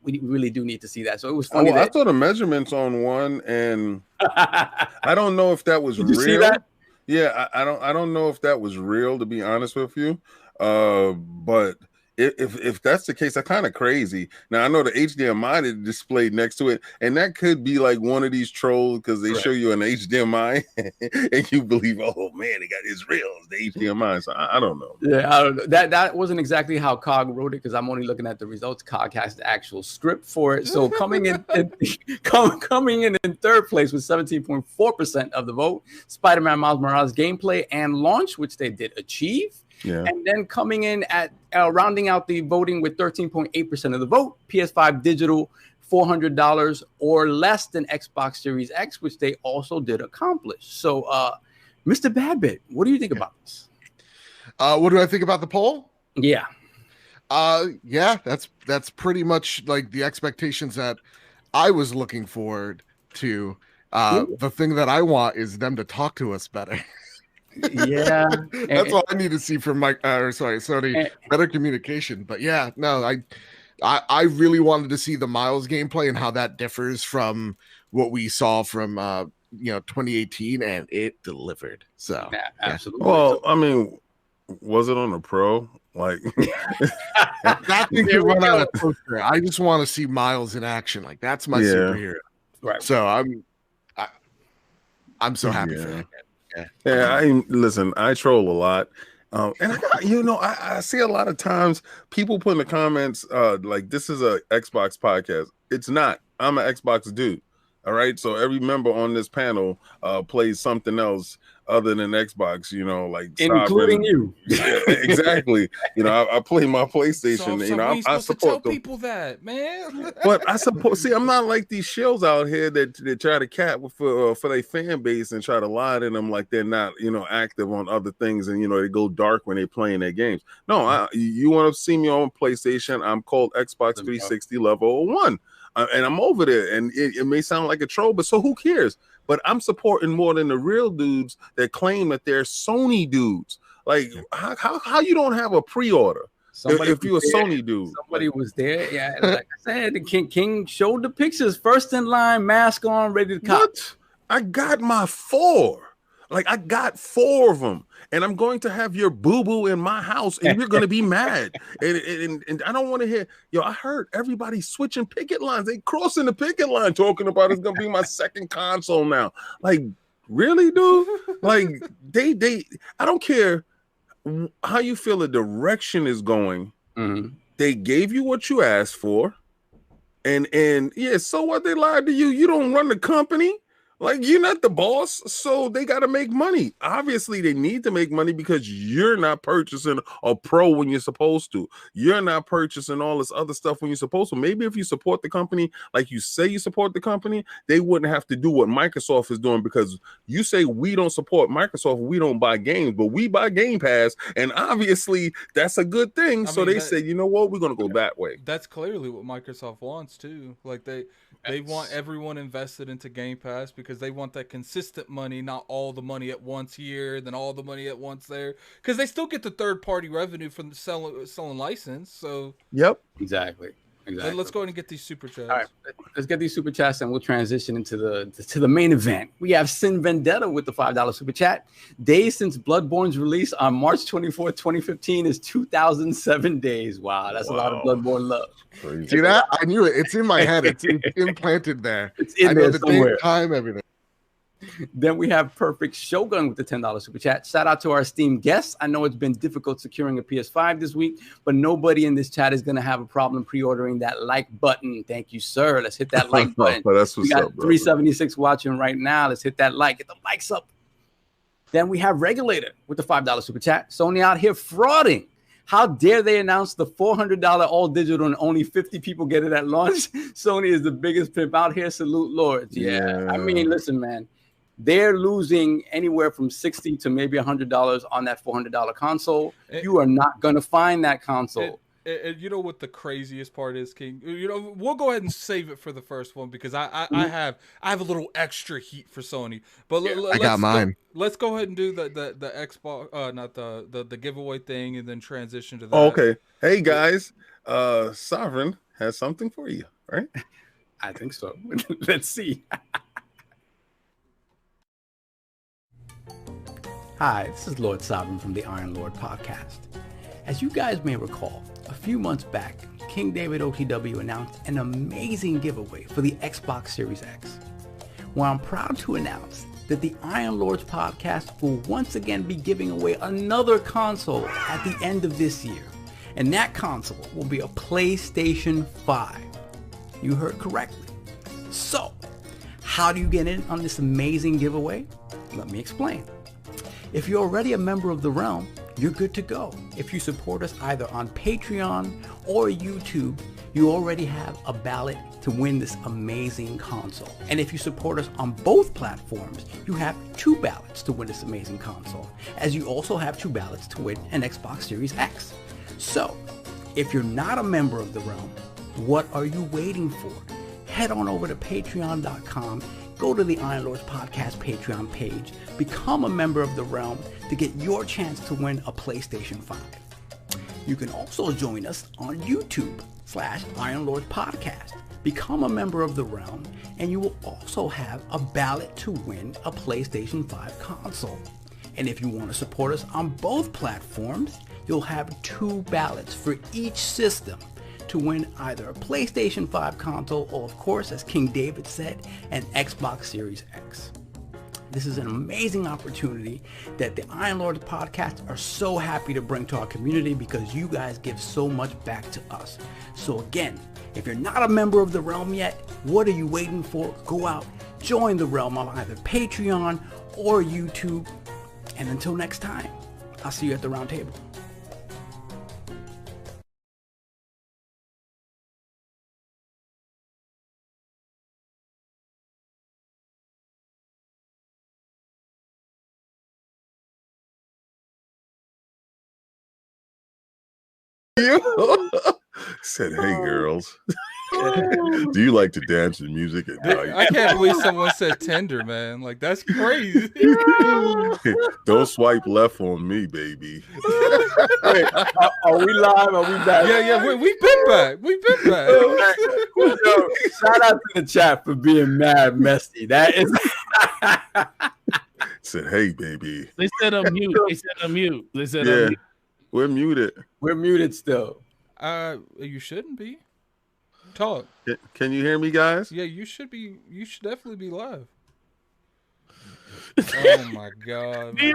we really do need to see that. So it was funny. I saw the measurements on one, and I don't know if that was Did you real. see that? Yeah, I don't know if that was real, to be honest with you. But if that's the case, that's kind of crazy. Now I know the HDMI that displayed next to it, and that could be like one of these trolls because they show you an HDMI and you believe, oh man, it's real, it's the HDMI. So I don't know. Yeah, I don't know. That wasn't exactly how COG wrote it because I'm only looking at the results. COG has the actual script for it. So coming in third place with 17.4% of the vote, Spider-Man Miles Morales gameplay and launch, which they did achieve. Yeah. And then coming in at rounding out the voting with 13.8% of the vote, PS5 digital, $400 or less than Xbox Series X, which they also did accomplish. So, Mr. BadBit, what do you think about this? What do I think about the poll? Yeah. Yeah, that's pretty much like the expectations that I was looking forward to. The thing that I want is them to talk to us better. Yeah, that's all I need to see from Sony. Better communication. But yeah, no, I really wanted to see the Miles gameplay and how that differs from what we saw from 2018, and it delivered. So yeah, absolutely. Well, I mean, was it on a Pro? Like that thing can run out of poster. I just want to see Miles in action. Like that's my superhero. Right. So I'm so happy for that. Yeah, listen, I troll a lot. And I see a lot of times people put in the comments like this is a Xbox podcast. It's not. I'm an Xbox dude. All right. So every member on this panel plays something else other than Xbox, like including you. Yeah, exactly. I play my PlayStation. So I support tell people that, man. But I support. See, I'm not like these shills out here that try to cap for their fan base and try to lie to them like they're not, active on other things and they go dark when they're playing their games. No, you want to see me on PlayStation? I'm called Xbox 360 level 1. And I'm over there, and it may sound like a troll, but so who cares? But I'm supporting more than the real dudes that claim that they're Sony dudes. Like, how you don't have a pre-order if you're a Sony dude? Somebody was there. Yeah, like I said, the King showed the pictures. First in line, mask on, ready to cop. What? I got my 4. Like, I got 4 of them, and I'm going to have your boo-boo in my house, and you're going to be mad. And I don't want to hear, I heard everybody switching picket lines. They crossing the picket line talking about it's going to be my second console now. Like, really, dude? Like, I don't care how you feel the direction is going. Mm-hmm. They gave you what you asked for, and yeah, so what? They lied to you. You don't run the company. Like, you're not the boss, so they got to make money. Obviously, they need to make money because you're not purchasing a Pro when you're supposed to. You're not purchasing all this other stuff when you're supposed to. Maybe if you support the company, like you say you support the company, they wouldn't have to do what Microsoft is doing because you say we don't support Microsoft, we don't buy games, but we buy Game Pass, and obviously that's a good thing. They said, you know what, we're going to go that way. That's clearly what Microsoft wants, too. Like, they want everyone invested into Game Pass because they want that consistent money, not all the money at once here, then all the money at once there. Because they still get the third-party revenue from selling license. So yep, exactly. Let's go ahead and get these super chats. All right, let's get these super chats, and we'll transition into the main event. We have Sin Vendetta with the $5 super chat. Days since Bloodborne's release on March 24th, 2015 is 2007 days. Wow, that's a lot of Bloodborne love. Crazy. See that? I knew it. It's in my head. It's implanted there. It's in there somewhere. Date, time, everything. Then we have Perfect Shogun with the $10 super chat. Shout out to our esteemed guests. I know it's been difficult securing a PS5 this week, but nobody in this chat is going to have a problem pre-ordering that like button. Thank you, sir. Let's hit that like button. That's what's we got up, 376 watching right now. Let's hit that like. Get the likes up. Then we have Regulator with the $5 super chat. Sony out here frauding. How dare they announce the $400 all digital and only 50 people get it at launch? Sony is the biggest pimp out here. Salute Lords. Yeah. I mean, listen, man, they're losing anywhere from $60 to maybe $100 on that $400 console. You are not going to find that console. And you know what the craziest part is, King? You know, we'll go ahead and save it for the first one because I have a little extra heat for Sony. But I got mine. Let's go ahead and do the Xbox, not the giveaway thing, and then transition to that. Oh, okay. Hey guys, Sovereign has something for you, right? I think so. Let's see. Hi, this is Lord Sovereign from the Iron Lord podcast. As you guys may recall, a few months back, King David OTW announced an amazing giveaway for the Xbox Series X. Well, I'm proud to announce that the Iron Lords podcast will once again be giving away another console at the end of this year. And that console will be a PlayStation 5. You heard correctly. So, how do you get in on this amazing giveaway? Let me explain. If you're already a member of the realm, you're good to go. If you support us either on Patreon or YouTube, you already have a ballot to win this amazing console. And if you support us on both platforms, you have 2 ballots to win this amazing console, as you also have 2 ballots to win an Xbox Series X. So, if you're not a member of the realm, what are you waiting for? Head on over to patreon.com, go to the Iron Lords Podcast Patreon page, become a member of the realm to get your chance to win a PlayStation 5. You can also join us on YouTube/Iron Lords Podcast. Become a member of the realm, and you will also have a ballot to win a PlayStation 5 console. And if you want to support us on both platforms, you'll have 2 ballots for each system to win either a PlayStation 5 console or, of course, as King David said, an Xbox Series X. This is an amazing opportunity that the Iron Lords podcast are so happy to bring to our community because you guys give so much back to us. So again, if you're not a member of the realm yet, what are you waiting for? Go out, join the realm on either Patreon or YouTube. And until next time, I'll see you at the round table. Said, hey girls, do you like to dance to music at night? I can't believe someone said Tinder, man. Like, that's crazy. Don't swipe left on me, baby. Wait, are we live? Are we back? Yeah, we've been back. We've been back. Yo, shout out to the chat for being mad messy. That is. Said, hey, baby. They said unmute. They said unmute. We're muted. We're muted still. You shouldn't be. Talk. Can you hear me, guys? Yeah, you should be. You should definitely be live. Oh my god, man.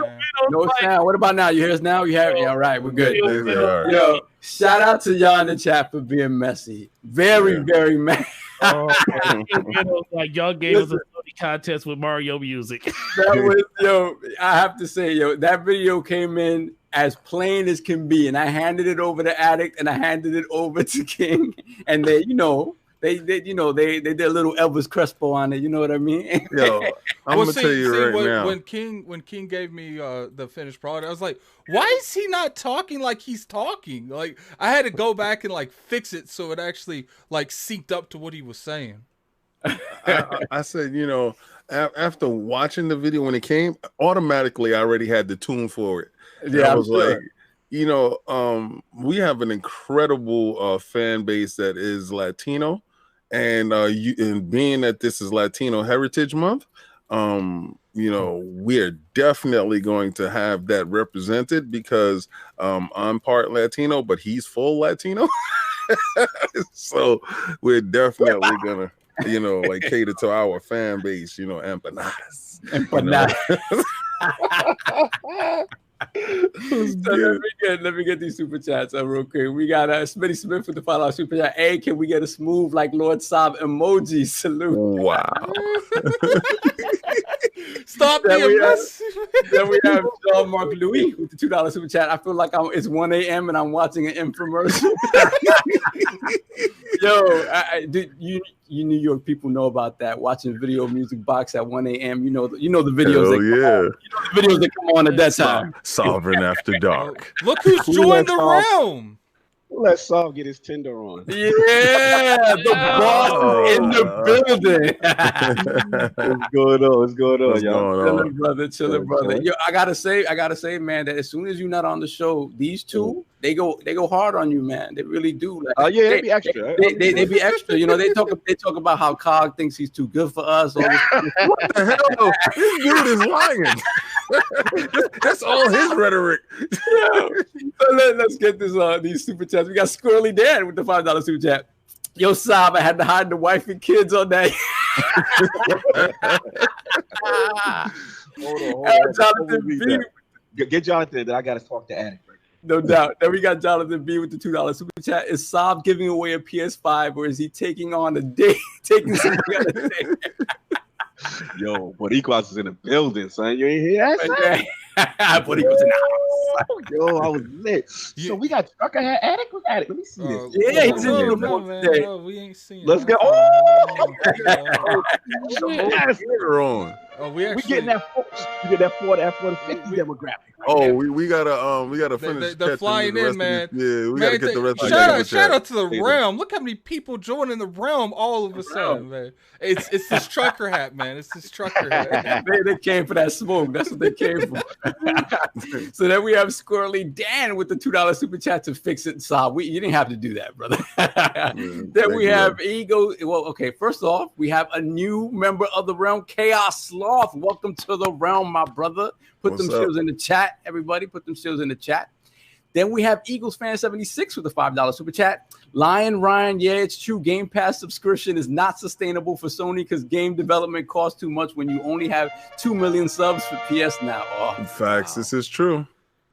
No sound. What about now? You hear us now? You have me. All right, we're good. Yo, shout out to y'all in the chat for being messy. Very messy. Like y'all gave us a Sony contest with Mario music. That was, I have to say, that video came in as plain as can be, and I handed it over to Addict and I handed it over to King, and they did a little Elvis Crespo on it. You know what I mean? Yo, I'm gonna tell you right now. When King gave me the finished product, I was like, why is he not talking like he's talking? Like, I had to go back and like fix it so it actually like synced up to what he was saying. I said, after watching the video when it came, automatically I already had the tune for it. Yeah, I was like, we have an incredible fan base that is Latino, and being that this is Latino Heritage Month, we are definitely going to have that represented because I'm part Latino, but he's full Latino, so we're definitely gonna, cater to our fan base, empanadas. So let me get these super chats up real quick. We got Smitty Smith with the $5 super chat. Hey, can we get a smooth like Lord Sob emoji? Salute. Wow. Stop being messy. Then we have Jean-Marc Louis with the $2 super chat. I feel like it's 1 a.m. and I'm watching an infomercial. Yo, you New York people know about that. Watching Video Music Box at 1 a.m. You know the videos. The videos that come on at that time. Sovereign After Dark. Look who's joined the realm. Let Saul get his Tinder on. Yeah, the boss in the building. What's going on, y'all? Chilling, brother. Yo, I gotta say, man, that as soon as you're not on the show, these two, they go hard on you, man. They really do. Like, they be extra. They be extra. You know, they talk about how Cog thinks he's too good for us. All this what the hell? This dude is lying. That's all his rhetoric. So let's get these super chats. We got Squirrely Dan with the $5 super chat. Yo, Saab, I had to hide the wife and kids all day. Hold on. Jonathan B. Get Jonathan. I got to talk to Attic. No doubt. Then we got Jonathan B with the $2 super chat. Is Saab giving away a PS5 or is he taking on a date? Taking somebody on a date? Yo, Boricuas is in the building, son. You ain't hear that? Boricuas in the house. Yo, I was lit. So we got Trucker had Attic with Attic. Let me see this. Yeah, he's in uniform today. No, we ain't seen. Let's go. We getting that 40-50 demographic. Oh, we gotta finish. They're flying in, man. We gotta get the rest of the shout out to the realm. Look how many people joining the realm all of a sudden, man. It's this trucker hat, man. It's this trucker hat. They came for that smoke. That's what they came for. So then we have Squirrely Dan with the $2 super chat to fix it. Saab, you didn't have to do that, brother. Then we have Ego. Well, okay. First off, we have a new member of the realm, Chaos Sloth. Welcome to the realm, my brother. Put them shills in the chat, everybody. Put them shills in the chat. Then we have Eagles Fan 76 with a $5 super chat. Lion Ryan, yeah, it's true. Game Pass subscription is not sustainable for Sony because game development costs too much when you only have 2 million subs for PS now. Oh, facts, this is true.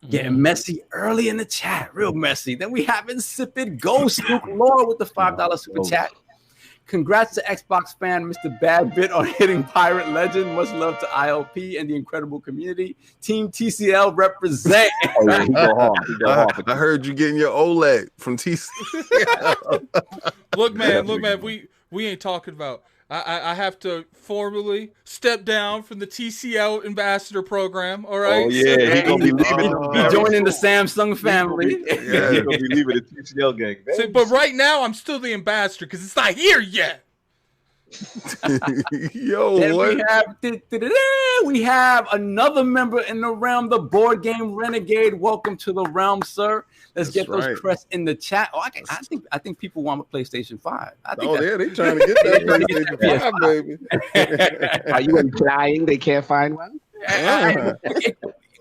Getting messy early in the chat, real messy. Then we have Insipid Ghost Luke Law with the $5 super chat. Congrats to Xbox fan Mr. BadBit on hitting Pirate Legend. Much love to ILP and the incredible community. Team TCL represent. I heard you getting your OLED from TCL. Look, man, we ain't talking about. I have to formally step down from the TCL ambassador program. All right. Oh yeah, he's gonna be leaving. Joining the Samsung family. He's gonna be leaving the TCL gang. So, but right now, I'm still the ambassador because it's not here yet. Yo, then what? We have another member in the realm, the board game renegade. Welcome to the realm, sir. Let's get those crests in the chat. Oh, I think people want a PlayStation 5. They trying to get that PlayStation 5, baby. Are you implying they can't find one?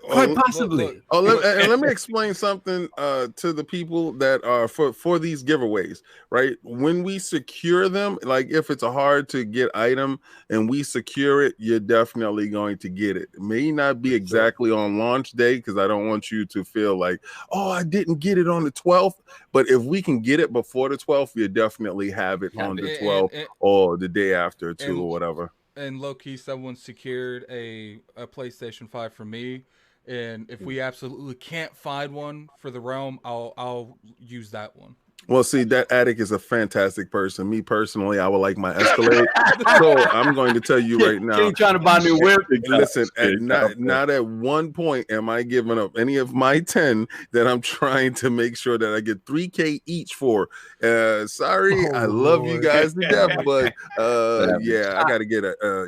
Quite possibly. Let me explain something to the people that are for these giveaways, right? When we secure them, like if it's a hard to get item and we secure it, you're definitely going to get it. It may not be exactly on launch day because I don't want you to feel like, oh, I didn't get it on the 12th. But if we can get it before the 12th, you definitely have it on the 12th or the day after too, or whatever. And low key, someone secured a PlayStation 5 for me. And if we absolutely can't find one for the realm, I'll use that one. Well, see, that Attic is a fantastic person. Me personally, I would like my Escalade. So I'm going to tell you right now. Keep trying to buy a new whip. Listen, not at one point am I giving up any of my 10 that I'm trying to make sure that I get 3K each for. Sorry, I love you guys to death, but I gotta get I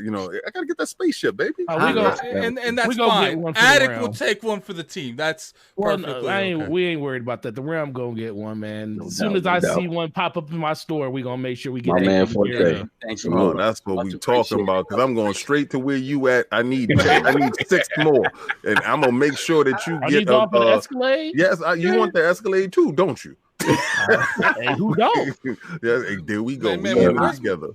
gotta get that spaceship, baby. And that's fine. Attic will take one for the team. That's perfectly we ain't worried about that. The realm gonna get one, man. As soon as I see one pop up in my store, we're gonna make sure we get man Forte. Oh, that's what we talking about. Because I'm going straight to where you at. I need 6 more, and I'm gonna make sure that you get an Escalade. Yes, you want the Escalade too, don't you? Hey, who don't? Yes, there we go. Man, we together.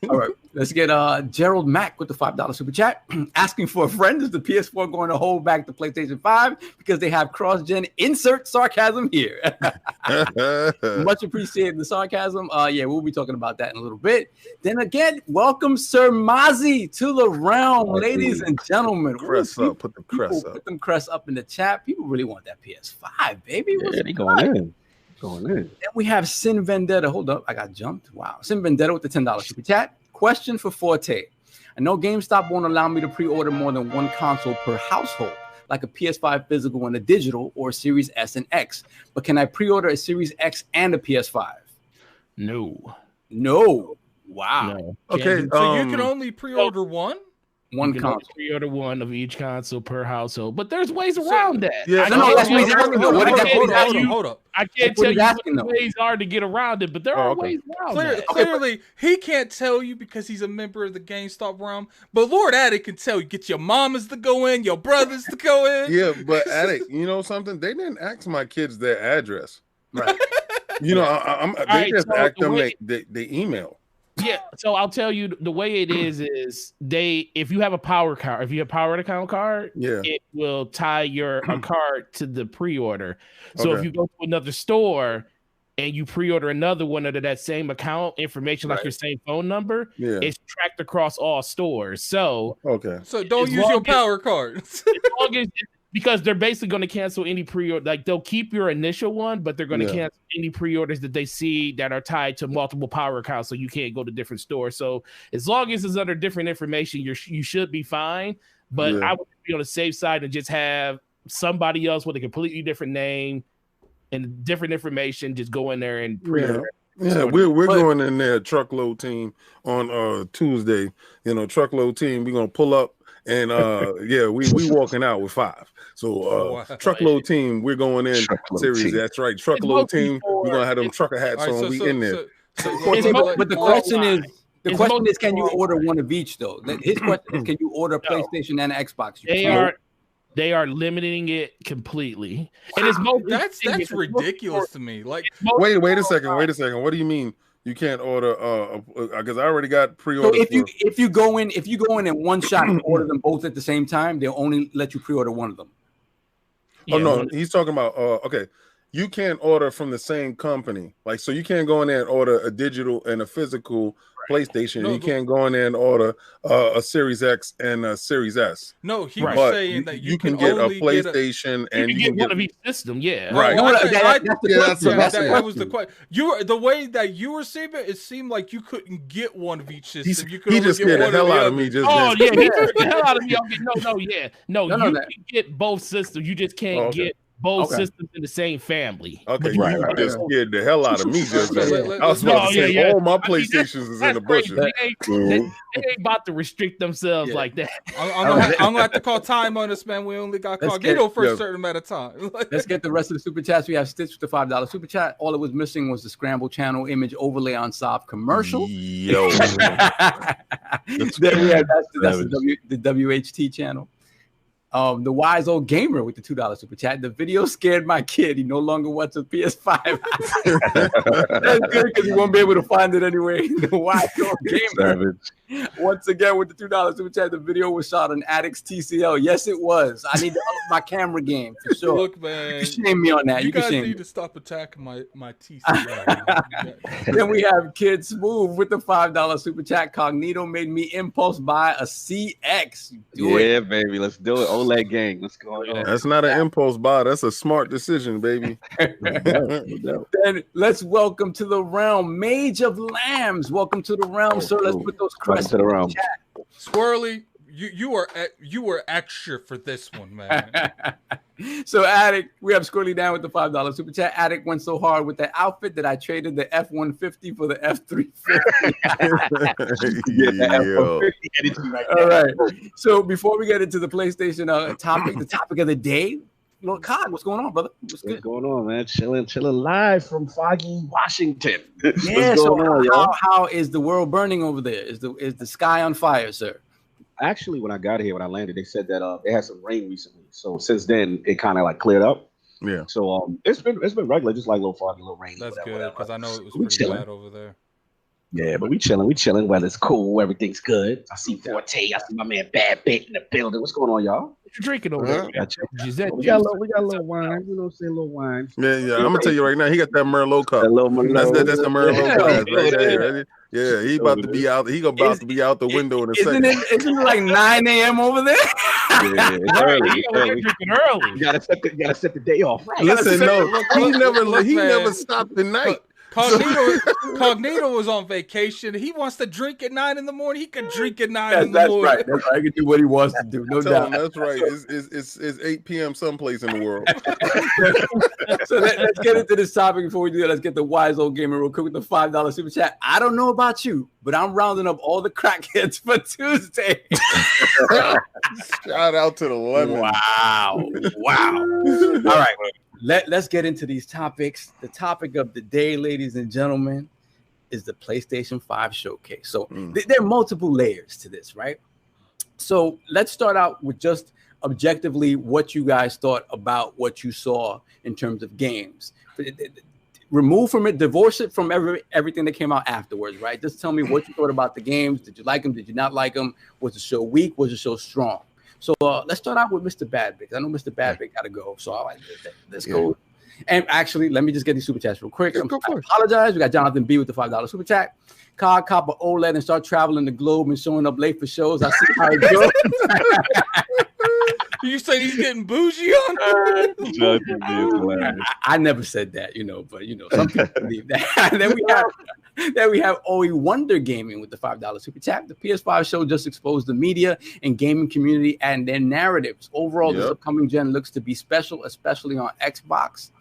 All right, let's get Gerald Mack with the $5 super chat. Asking for a friend. Is the PS4 going to hold back the PlayStation 5 because they have cross-gen? Insert sarcasm here. Much appreciated the sarcasm. Yeah, we'll be talking about that in a little bit. Then again, welcome Sir Mozzie to the realm, ladies and gentlemen. Crest up, put the crest up. Put them crests up in the chat. People really want that PS5, baby. Yeah, they going in. Then we have Sin Vendetta. Hold up, I got jumped. Wow. Sin Vendetta with the $10 super chat. Question for Forte. I know GameStop won't allow me to pre-order more than one console per household, like a PS5 physical and a digital, or Series S and X. But can I pre-order a Series X and a PS5? No. Wow. No. Okay. So you can only pre-order one? One console. Pre-order one of each console per household, but there's ways around that. Yeah, Hold up. I can't tell you what ways are to get around it, but there are ways around that. Clearly, he can't tell you because he's a member of the GameStop realm, but Lord Addict can tell you. Get your mamas to go in, your brothers to go in. Yeah, but Addict, you know something? They didn't ask my kids their address. Right. You know, they just asked them they email. Yeah, so I'll tell you the way it is if you have a power card, if you have power account card, it will tie your card to the pre-order. So if you go to another store and you pre-order another one under that same account information, like your same phone number, it's tracked across all stores. So so don't use your power cards. As long as because they're basically going to cancel any pre-order. Like they'll keep your initial one, but they're going to cancel any pre-orders that they see that are tied to multiple power accounts, so you can't go to different stores. So as long as it's under different information, you should be fine. But I would be on the safe side and just have somebody else with a completely different name and different information just go in there and pre-order. Yeah, we're going in there, truckload team on Tuesday. You know, truckload team, we're gonna pull up. And we walking out with 5. So truckload team, we're going in series. Team. That's right. Truckload team, we're gonna have them trucker hats on. We in there. But the question is, can you order one of each though? His question is, can you order PlayStation and Xbox? They are limiting it completely. And it's that's ridiculous to me. Like wait a second. What do you mean? You can't order because I already got pre-order. So if you go in in one shot and order them both at the same time, they'll only let you pre-order one of them. Oh no, he's talking about okay. You can't order from the same company. Like so you can't go in there and order a digital and a physical PlayStation. You can't go in there and order a Series X and a Series S. No, he was saying that you can get a PlayStation and you can get one of each system. Yeah, right. That was the question. The way that you were saying it seemed like you couldn't get one of each system. He just scared the hell out of me. Just he scared the hell out of me. No, you can get both systems. You just can't get both systems in the same family. Okay, you just scared the hell out of me. I was about to say all my PlayStations is in the bushes. They ain't about to restrict themselves like that. I'm gonna have to call time on this, man. We only got Cognito for a certain amount of time. Let's get the rest of the super chats. We have Stitch with the $5 super chat. All it was missing was the scramble channel image overlay on soft commercial. Yo, then we have that's the WHT channel. The wise old gamer with the $2 super chat. The video scared my kid. He no longer wants a PS5. That's good because he won't be able to find it anyway. The wise old gamer. Once again with the $2 super chat. The video was shot on Addict's TCL. Yes, it was. I need to up my camera game for sure. Look, man, you can shame me on that. You guys need to stop attacking my TCL. Then we have Kid Smooth with the $5 super chat. Cognito made me impulse buy a CX. Yeah, baby, let's do it. OLED gang, let's go. That's not an impulse buy. That's a smart decision, baby. Then let's welcome to the realm, Mage of Lambs. Welcome to the realm, sir. Let's put those crests to the realm. Squirrely, you were extra for this one, man. So Addict, we have Squirrely down with the $5 super chat. Addict went so hard with the outfit that I traded the F-150 for the F-350. All right. So before we get into the PlayStation topic, the topic of the day, Lord Cog, what's going on, brother? What's going on, man? Chilling live from foggy Washington. Yeah. So how is the world burning over there? Is the sky on fire, sir? Actually, when I got here, when I landed, they said that they had some rain recently. So since then, it kind of like cleared up. Yeah. So it's been regular, just like a little foggy, little rainy. That's good because I know it was pretty bad over there. Yeah, but we chilling. Weather's cool, everything's good. I see Forte, I see my man BadBit in the building. What's going on, y'all? What you drinking over there? We got a little wine. You know, say a little wine. Yeah. I'm gonna tell you right now, he got that Merlot cup. That's the Merlot glass right there. Yeah, he about to be out. He about to be out the window in a second. Isn't it like 9 a.m. over there? Yeah, it's early. You gotta set the day off. Right. Listen, he never stopped the night. Cognito was on vacation. He wants to drink at 9 in the morning. He can drink at 9 in the morning. Right. That's right. He can do what he wants to do. No doubt. That's right. It's 8 p.m. someplace in the world. So let's get into this topic. Before we do that, let's get the wise old gamer real quick with the $5 super chat. I don't know about you, but I'm rounding up all the crackheads for Tuesday. Shout out to the lemon. Wow. All right. Let's get into these topics. The topic of the day, ladies and gentlemen, is the PlayStation 5 showcase. So there are multiple layers to this, right? So let's start out with just objectively what you guys thought about what you saw in terms of games. Remove from it, divorce it from everything that came out afterwards, right? Just tell me what you thought about the games. Did you like them? Did you not like them? Was the show weak? Was the show strong? So let's start out with Mr. BadBit. I know Mr. BadBit got to go, so let's go. And actually, let me just get these super chats real quick. I apologize. We got Jonathan B with the $5 super chat. Cog cop an OLED and start traveling the globe and showing up late for shows. I see how it goes. You say he's getting bougie on? I never said that, but some people believe that. Then we have OE Wonder Gaming with the $5 super chat. The PS5 show just exposed the media and gaming community and their narratives. Overall, this upcoming gen looks to be special, especially on Xbox.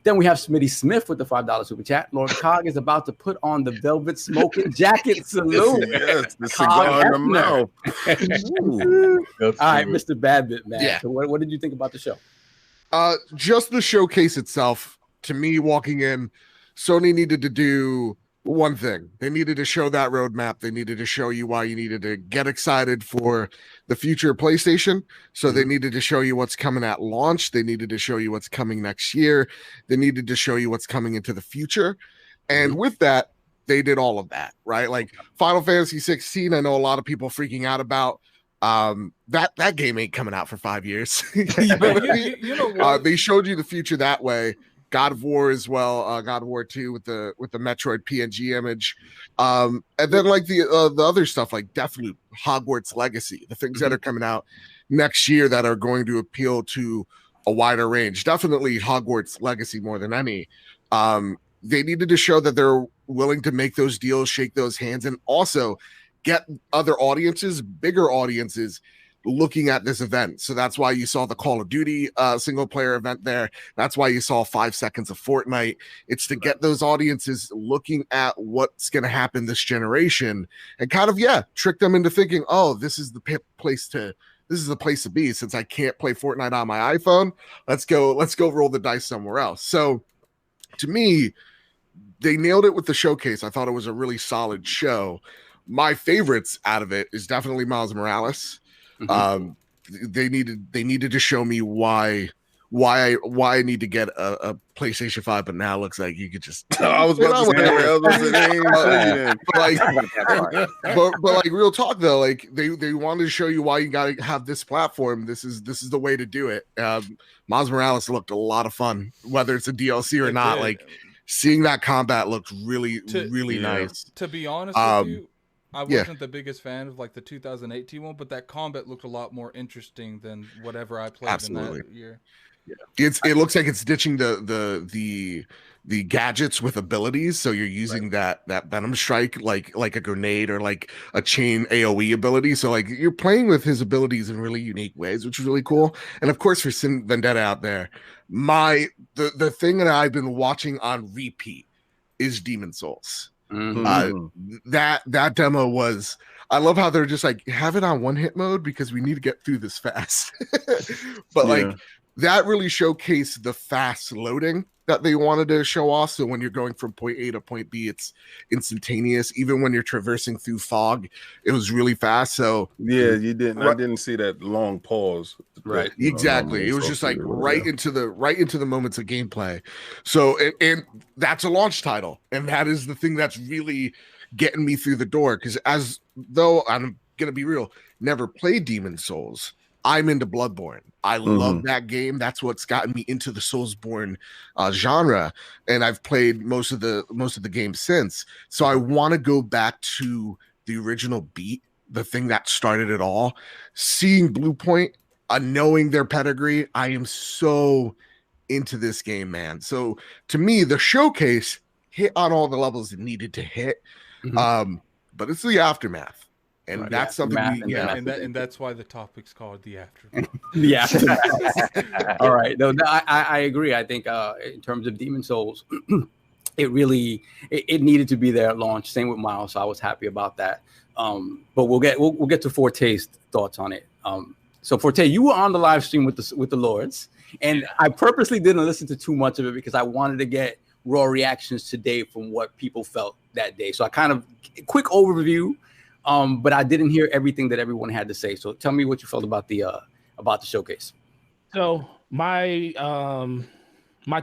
Then we have Smitty Smith with the $5 super chat. Lord Cog is about to put on the velvet smoking jacket. Salute. Yes, the cigar in the mouth. All right, Mr. BadBit, man. Yeah. So what did you think about the show? Just the showcase itself, to me, walking in, Sony needed to do one thing. They needed to show that roadmap. They needed to show you why you needed to get excited for the future of PlayStation. So they needed to show you what's coming at launch. They needed to show you what's coming next year. They needed to show you what's coming into the future. And with that, they did all of that, right? Like Final Fantasy 16, I know a lot of people freaking out about. That game ain't coming out for 5 years. You know what? They showed you the future that way. God of War as well, God of War 2 with the Metroid PNG image, and then like the other stuff like Deathloop, Hogwarts Legacy, the things that are coming out next year that are going to appeal to a wider range. Definitely Hogwarts Legacy more than any. They needed to show that they're willing to make those deals, shake those hands, and also get other audiences, bigger audiences, looking at this event. So that's why you saw the Call of Duty single player event there. That's why you saw 5 seconds of Fortnite. It's to get those audiences looking at what's going to happen this generation and kind of, trick them into thinking, oh, this is the place to be. Since I can't play Fortnite on my iPhone, let's go roll the dice somewhere else. So to me, they nailed it with the showcase. I thought it was a really solid show. My favorites out of it is definitely Miles Morales. They needed to show me why I need to get a PlayStation 5, but now it looks like you could just. I was about to say, but like real talk though, like they wanted to show you why you got to have this platform. This is the way to do it. Miles Morales looked a lot of fun, whether it's a DLC or not. Like seeing that combat looked really nice. To be honest with you, I wasn't the biggest fan of like the 2018 one, but that combat looked a lot more interesting than whatever I played in that year. Yeah. It looks like it's ditching the gadgets with abilities. So you're using that Venom Strike like a grenade or like a chain AoE ability. So like you're playing with his abilities in really unique ways, which is really cool. And of course for Sin Vendetta out there, the thing that I've been watching on repeat is Demon Souls. That demo was, I love how they're just like, have it on one hit mode because we need to get through this fast. But like that really showcased the fast loading that they wanted to show off. So when you're going from point A to point B, it's instantaneous. Even when you're traversing through fog, it was really fast. So I didn't see that long pause. Right. Exactly. It was just like right into the moments of gameplay. So and that's a launch title. And that is the thing that's really getting me through the door. Because as though I'm gonna be real, never played Demon Souls. I'm into Bloodborne. I love that game. That's what's gotten me into the Soulsborne genre, and I've played most of the games since. So I want to go back to the original beat, the thing that started it all. Seeing Blue Point, knowing their pedigree, I am so into this game, man. So to me, the showcase hit on all the levels it needed to hit, but it's the aftermath. And that's something and that's why the topic's called the aftermath. The aftermath. All right. No, I agree. I think in terms of Demon Souls, it really it needed to be there at launch. Same with Miles. So I was happy about that. But we'll get to Forte's thoughts on it. So Forte, you were on the live stream with the Lords, and I purposely didn't listen to too much of it because I wanted to get raw reactions today from what people felt that day. So I kind of quick overview. But I didn't hear everything that everyone had to say. So tell me what you felt about the showcase. So my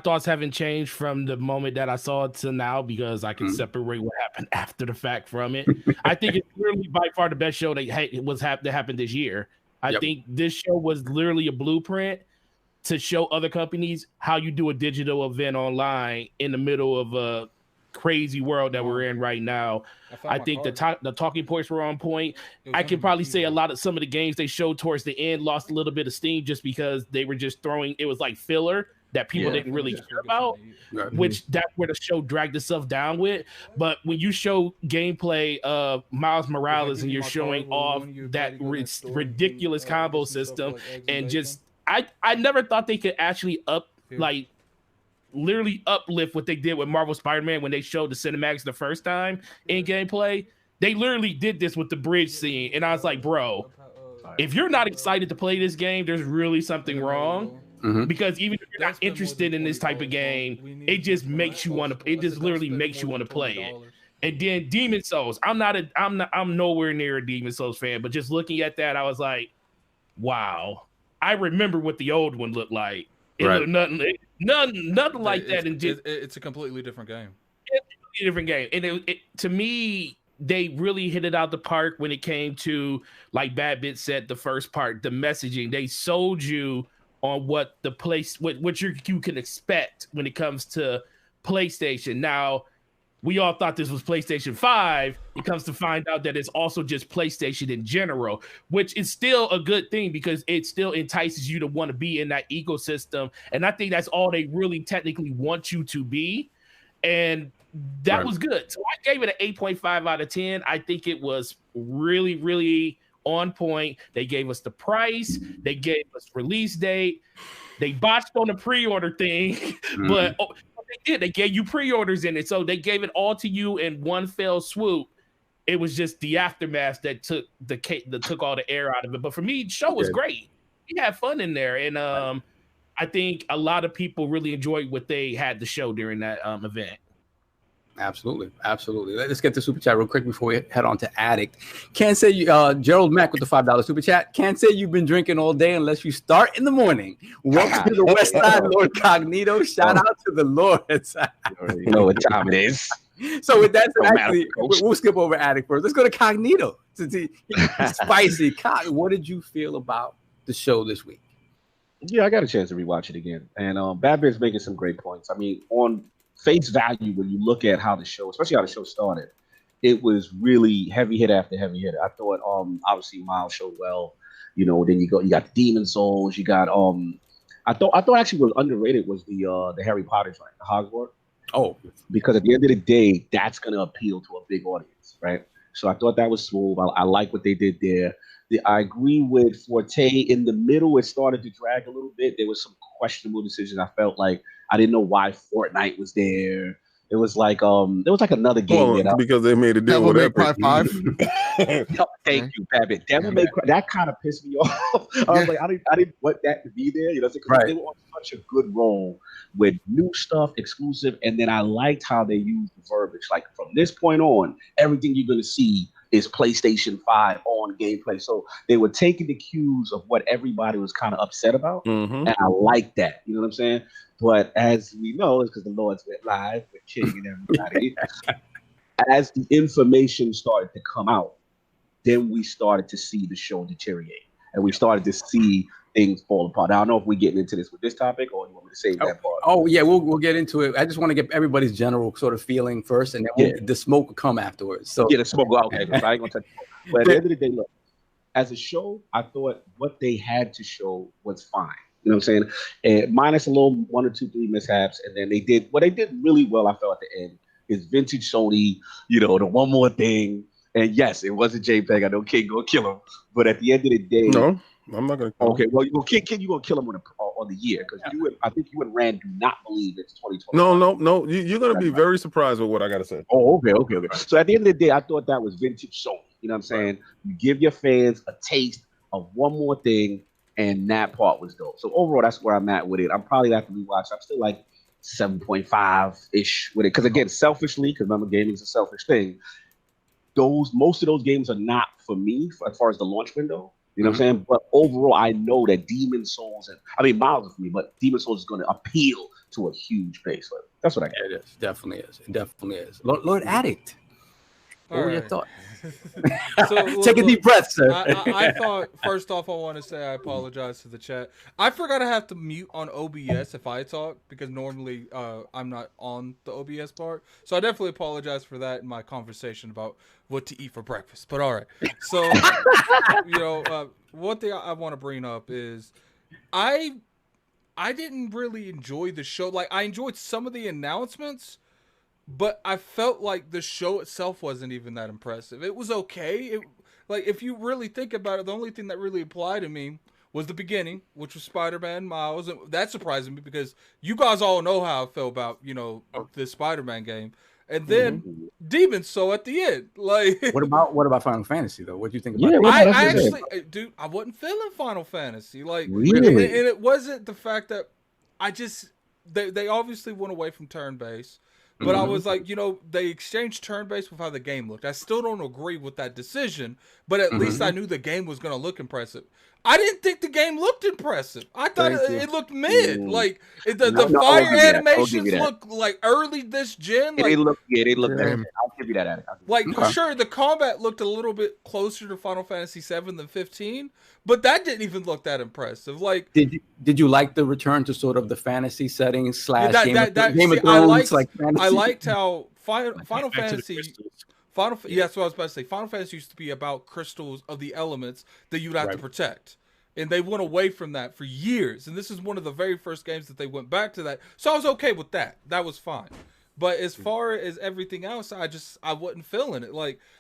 thoughts haven't changed from the moment that I saw it to now because I can separate what happened after the fact from it. I think it's really by far the best show that happened this year. I think this show was literally a blueprint to show other companies how you do a digital event online in the middle of a crazy world that we're in right now. I think the talking points were on point. I can probably say some of the games they showed towards the end lost a little bit of steam just because they were just throwing, it was like filler that people didn't really care about, which that's where the show dragged itself down with. But when you show gameplay of Miles Morales and you're showing off that ridiculous combo system and just, I never thought they could actually literally uplift what they did with Marvel Spider-Man when they showed the cinematics the first time in gameplay. They literally did this with the bridge scene, and I was like, bro, if you're not excited to play this game, there's really something wrong. Because even if you're not interested in this type of game, it just makes you want to. It just literally makes you want to play it. And then Demon Souls, I'm nowhere near a Demon Souls fan, but just looking at that, I was like, wow, I remember what the old one looked like. It looked nothing like that. And it's a completely different game. It's a different game. And to me, they really hit it out the park when it came to, like BadBit said, the first part, the messaging. They sold you on what you can expect when it comes to PlayStation. Now, we all thought this was PlayStation 5. It comes to find out that it's also just PlayStation in general, which is still a good thing because it still entices you to want to be in that ecosystem. And I think that's all they really technically want you to be. And that was good. So I gave it an 8.5 out of 10. I think it was really, really on point. They gave us the price. They gave us release date. They botched on the pre-order thing, but they did. They gave you pre-orders in it, so they gave it all to you in one fell swoop. It was just the aftermath that took all the air out of it. But for me, the show was great. We had fun in there, and I think a lot of people really enjoyed what they had to show during that event. Absolutely. Let's get to super chat real quick before we head on to Addict. Can't say you, Gerald Mack with the $5 super chat. Can't say you've been drinking all day unless you start in the morning. Welcome to the West Side, LordCognito. Shout out to the Lords. You know what time it is. So with that, actually, we'll skip over Addict first. Let's go to Cognito. Spicy. What did you feel about the show this week? Yeah, I got a chance to rewatch it again, and BadBit's making some great points. I mean, on face value, when you look at how the show, especially how the show started, it was really heavy hit after heavy hit. I thought obviously Miles showed well, then you got the Demon Souls, you got I thought actually was underrated was the Harry Potter joint, the Hogwarts. Oh, because at the end of the day, that's gonna appeal to a big audience, right? So I thought that was smooth. I like what they did there. I agree with Forte. In the middle, it started to drag a little bit. There was some questionable decisions. I felt like I didn't know why Fortnite was there. It was like there was like another game because they made a deal with Epic. Thank you, BadBit. Devil May Cry, that kind of pissed me off. I was like, I didn't want that to be there. Because they were on such a good roll with new stuff, exclusive, and then I liked how they used the verbiage. Like from this point on, everything you're gonna see is PlayStation 5 on gameplay. So they were taking the cues of what everybody was kind of upset about, and I like that. You know what I'm saying? But as we know, it's because the Lords went live with Ching and everybody. as the information started to come out, then we started to see the show deteriorate, and we started to see things fall apart. I don't know if we're getting into this with this topic, or you want me to save that part. Oh yeah, we'll get into it. I just want to get everybody's general sort of feeling first, and then the smoke will come afterwards. So the smoke will okay. So I ain't gonna touch it. But at the end of the day, look, as a show, I thought what they had to show was fine. You know what I'm saying? And minus a little 1 or 2, 3 mishaps, and then they did really well. I felt at the end is vintage Sony. You know, the one more thing. And yes, it was a JPEG. I know King gonna kill him, but at the end of the day, no, I'm not gonna. Okay, well, King, you gonna kill him on the year because I think you and Rand do not believe it's 2020. No, you're gonna be very surprised with what I gotta say. Oh, okay. So at the end of the day, I thought that was vintage Sony. You know what I'm saying? You give your fans a taste of one more thing, and that part was dope. So overall, that's where I'm at with it. I'm probably after rewatch. I'm still like 7.5-ish with it because again, selfishly, because remember, gaming is a selfish thing. Most of those games are not for me as far as the launch window. You know what I'm saying? But overall, I know that Demon Souls Miles is for me, but Demon Souls is going to appeal to a huge base. So that's what I get. It is. It definitely is. Lord Addict. What were your thoughts? Take a deep breath, sir. I thought, first off, I want to say I apologize to the chat. I forgot I have to mute on OBS if I talk because normally I'm not on the OBS part. So I definitely apologize for that in my conversation about what to eat for breakfast. But all right. So, one thing I want to bring up is I didn't really enjoy the show. Like, I enjoyed some of the announcements, but I felt like the show itself wasn't even that impressive. It was okay. If you really think about it, the only thing that really applied to me was the beginning, which was Spider-Man Miles. And that surprised me because you guys all know how I feel about, this Spider-Man game. And then Demon Soul at the end. What about Final Fantasy though? What do you think about that? I wasn't feeling Final Fantasy. Really? And it wasn't the fact that they obviously went away from turn-based. But I was like, they exchanged turn-based with how the game looked. I still don't agree with that decision, but at least I knew the game was going to look impressive. I didn't think the game looked impressive. I thought it looked mid. The fire animations look like early this gen. They look. I'll give you that. Sure, the combat looked a little bit closer to Final Fantasy 7 than 15, but that didn't even look that impressive. Did you like the return to sort of the fantasy setting / Game of Thrones? I liked how Final Fantasy. That's what I was about to say. Final Fantasy used to be about crystals of the elements that you'd have to protect. And they went away from that for years. And this is one of the very first games that they went back to that. So I was okay with that. That was fine. But as far as everything else, I wasn't feeling it.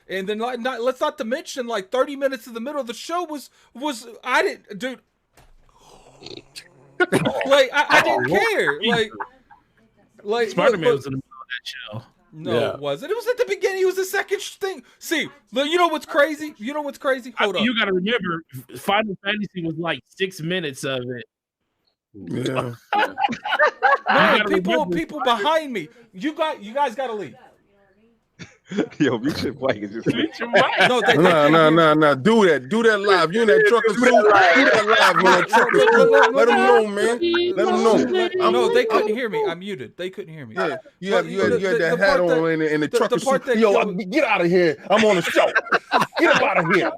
And then let's not to mention 30 minutes in the middle of the show was I didn't, dude. I didn't care. Spider-Man was in the middle of that show. No, it wasn't. It was at the beginning. It was the second thing. See, you know what's crazy? Hold on. You got to remember, Final Fantasy was 6 minutes of it. Yeah. Man, people behind me. You guys got to leave. Yo, mute your mic. Mute your mic. No. Do that live. You in that trucker suit. Do that live in that trucker suit. Let them know, man. Let them know. No, they couldn't hear me. I'm muted. They couldn't hear me. Yeah, you had that hat on in the trucker suit. Get out of here. I'm on the show. Get up out of here.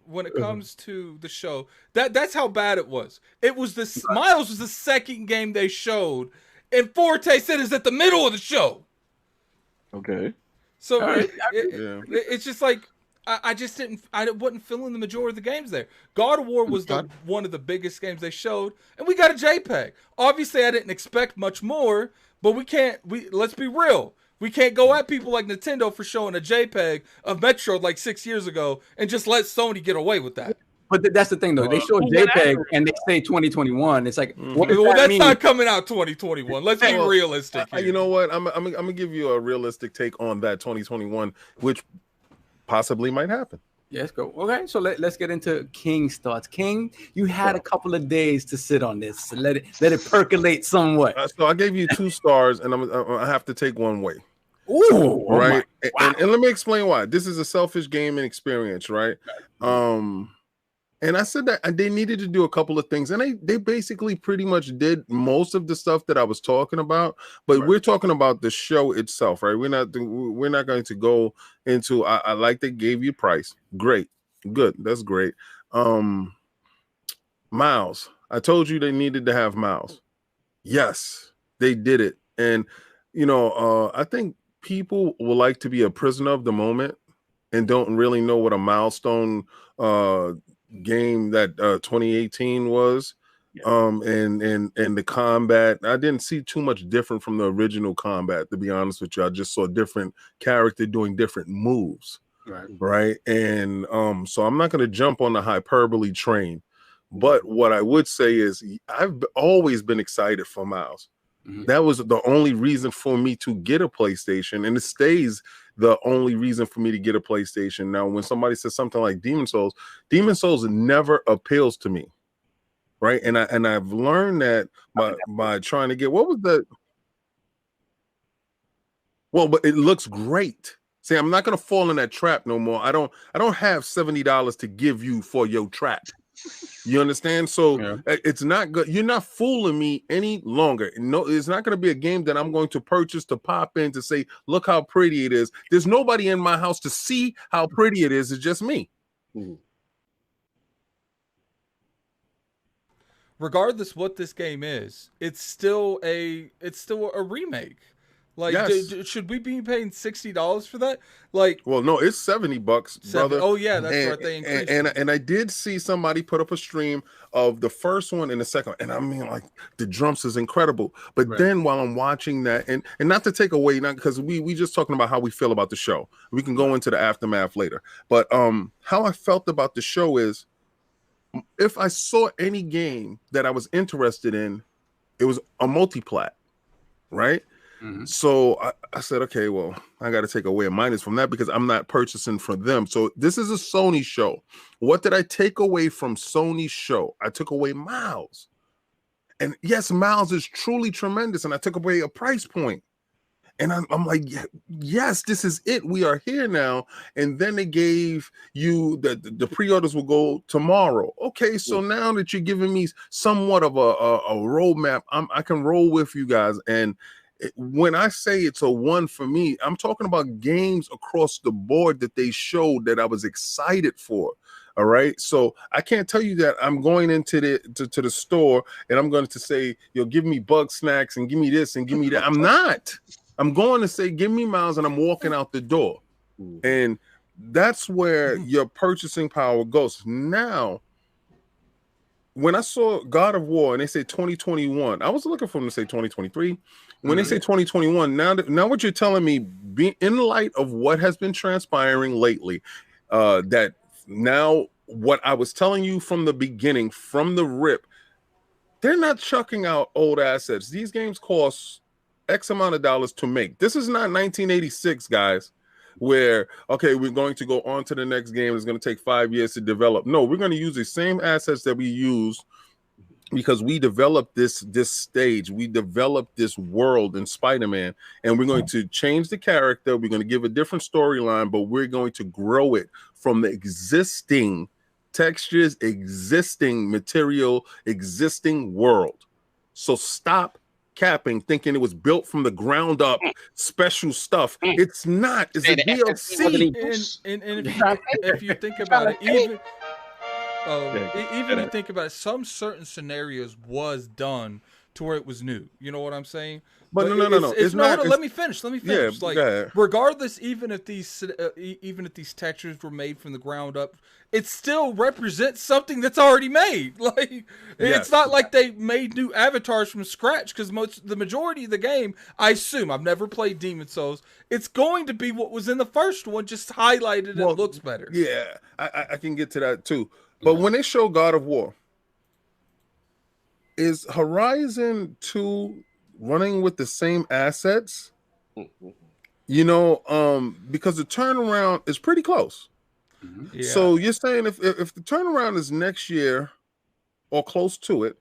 When it comes to the show, that's how bad it was. It was Miles was the second game they showed. And Forte said it's at the middle of the show. Okay. So it's just I wasn't feeling the majority of the games there. God of War was one of the biggest games they showed, and we got a JPEG. Obviously, I didn't expect much more, but let's be real. We can't go at people like Nintendo for showing a JPEG of Metroid 6 years ago and just let Sony get away with that. But that's the thing, though. They show JPEG and they say 2021. It's like, that's not coming out 2021. Let's be realistic. You know what? I'm gonna give you a realistic take on that 2021, which possibly might happen. Yes, go. Okay, so let's get into King's thoughts. King, you had a couple of days to sit on this. Let it percolate somewhat. So I gave you 2 stars, and I have to take one away. Ooh, right. And let me explain why. This is a selfish gaming experience, right? And I said that they needed to do a couple of things, and they basically pretty much did most of the stuff that I was talking about. But we're talking about the show itself, right? We're not going to go into. I like they gave you price, great, good, that's great. Miles, I told you they needed to have miles. Yes, they did it, and I think people will like to be a prisoner of the moment and don't really know what a milestone game that 2018 was. And the combat, I didn't see too much different from the original combat, to be honest with you. I just saw a different character doing different moves, right? And so I'm not going to jump on the hyperbole train, but what I would say is I've always been excited for Miles. That was the only reason for me to get a PlayStation, and it stays the only reason for me to get a PlayStation. Now, when somebody says something like Demon Souls never appeals to me, right? And I've learned that by trying to get, what was the, well, but it looks great. See, I'm not gonna fall in that trap no more. I don't have $70 to give you for your trap. You understand? So it's not good. You're not fooling me any longer. No, it's not going to be a game that I'm going to purchase to pop in to say, look how pretty it is. There's nobody in my house to see how pretty it is. It's just me. Regardless what this game is, it's still a remake. Like, yes. Should we be paying $60 for that? Like, well, no, it's $70, brother. Oh yeah, that's right. They increased and I did see somebody put up a stream of the first one and the second, and I mean, like, the drums is incredible. But then while I'm watching that, and not to take away, not because we just talking about how we feel about the show. We can go into the aftermath later. But how I felt about the show is, if I saw any game that I was interested in, it was a multi-plat, right? So I said, okay, well, I got to take away a minus from that because I'm not purchasing for them. So this is a Sony show. What did I take away from Sony's show? I took away Miles. And yes, Miles is truly tremendous. And I took away a price point. And I'm like, yes, this is it. We are here now. And then they gave you the pre-orders will go tomorrow. Okay, so now that you're giving me somewhat of a roadmap, I can roll with you guys. And when I say it's a one for me, I'm talking about games across the board that they showed that I was excited for. All right. So I can't tell you that I'm going into the store and I'm going to say, give me bug snacks and give me this and give me that. I'm not. I'm going to say, give me Miles, and I'm walking out the door. And that's where your purchasing power goes. Now, when I saw God of War and they say 2021, I was looking for them to say 2023. When they say 2021, now what you're telling me, in light of what has been transpiring lately, that now what I was telling you from the beginning, from the rip, they're not chucking out old assets. These games cost X amount of dollars to make. This is not 1986, guys, where, okay, we're going to go on to the next game. It's going to take 5 years to develop. No, we're going to use the same assets that we use because we developed this stage. We developed this world in Spider-Man, and we're going to change the character. We're going to give a different storyline, but we're going to grow it from the existing textures, existing material, existing world. So stop capping, thinking it was built from the ground up, special stuff. It's not. It's a DLC. And if you think about it, even you think about it, some certain scenarios was done to where it was new. You know what I'm saying? But no. It's not. Let me finish. Yeah, like, regardless, even if these textures were made from the ground up, it still represents something that's already made. Like, it's not like they made new avatars from scratch, because the majority of the game, I assume, I've never played Demon Souls, it's going to be what was in the first one, just highlighted and looks better. Yeah, I can get to that too. But when they show God of War, is Horizon 2 running with the same assets? You know, because the turnaround is pretty close. Yeah. So you're saying if the turnaround is next year or close to it,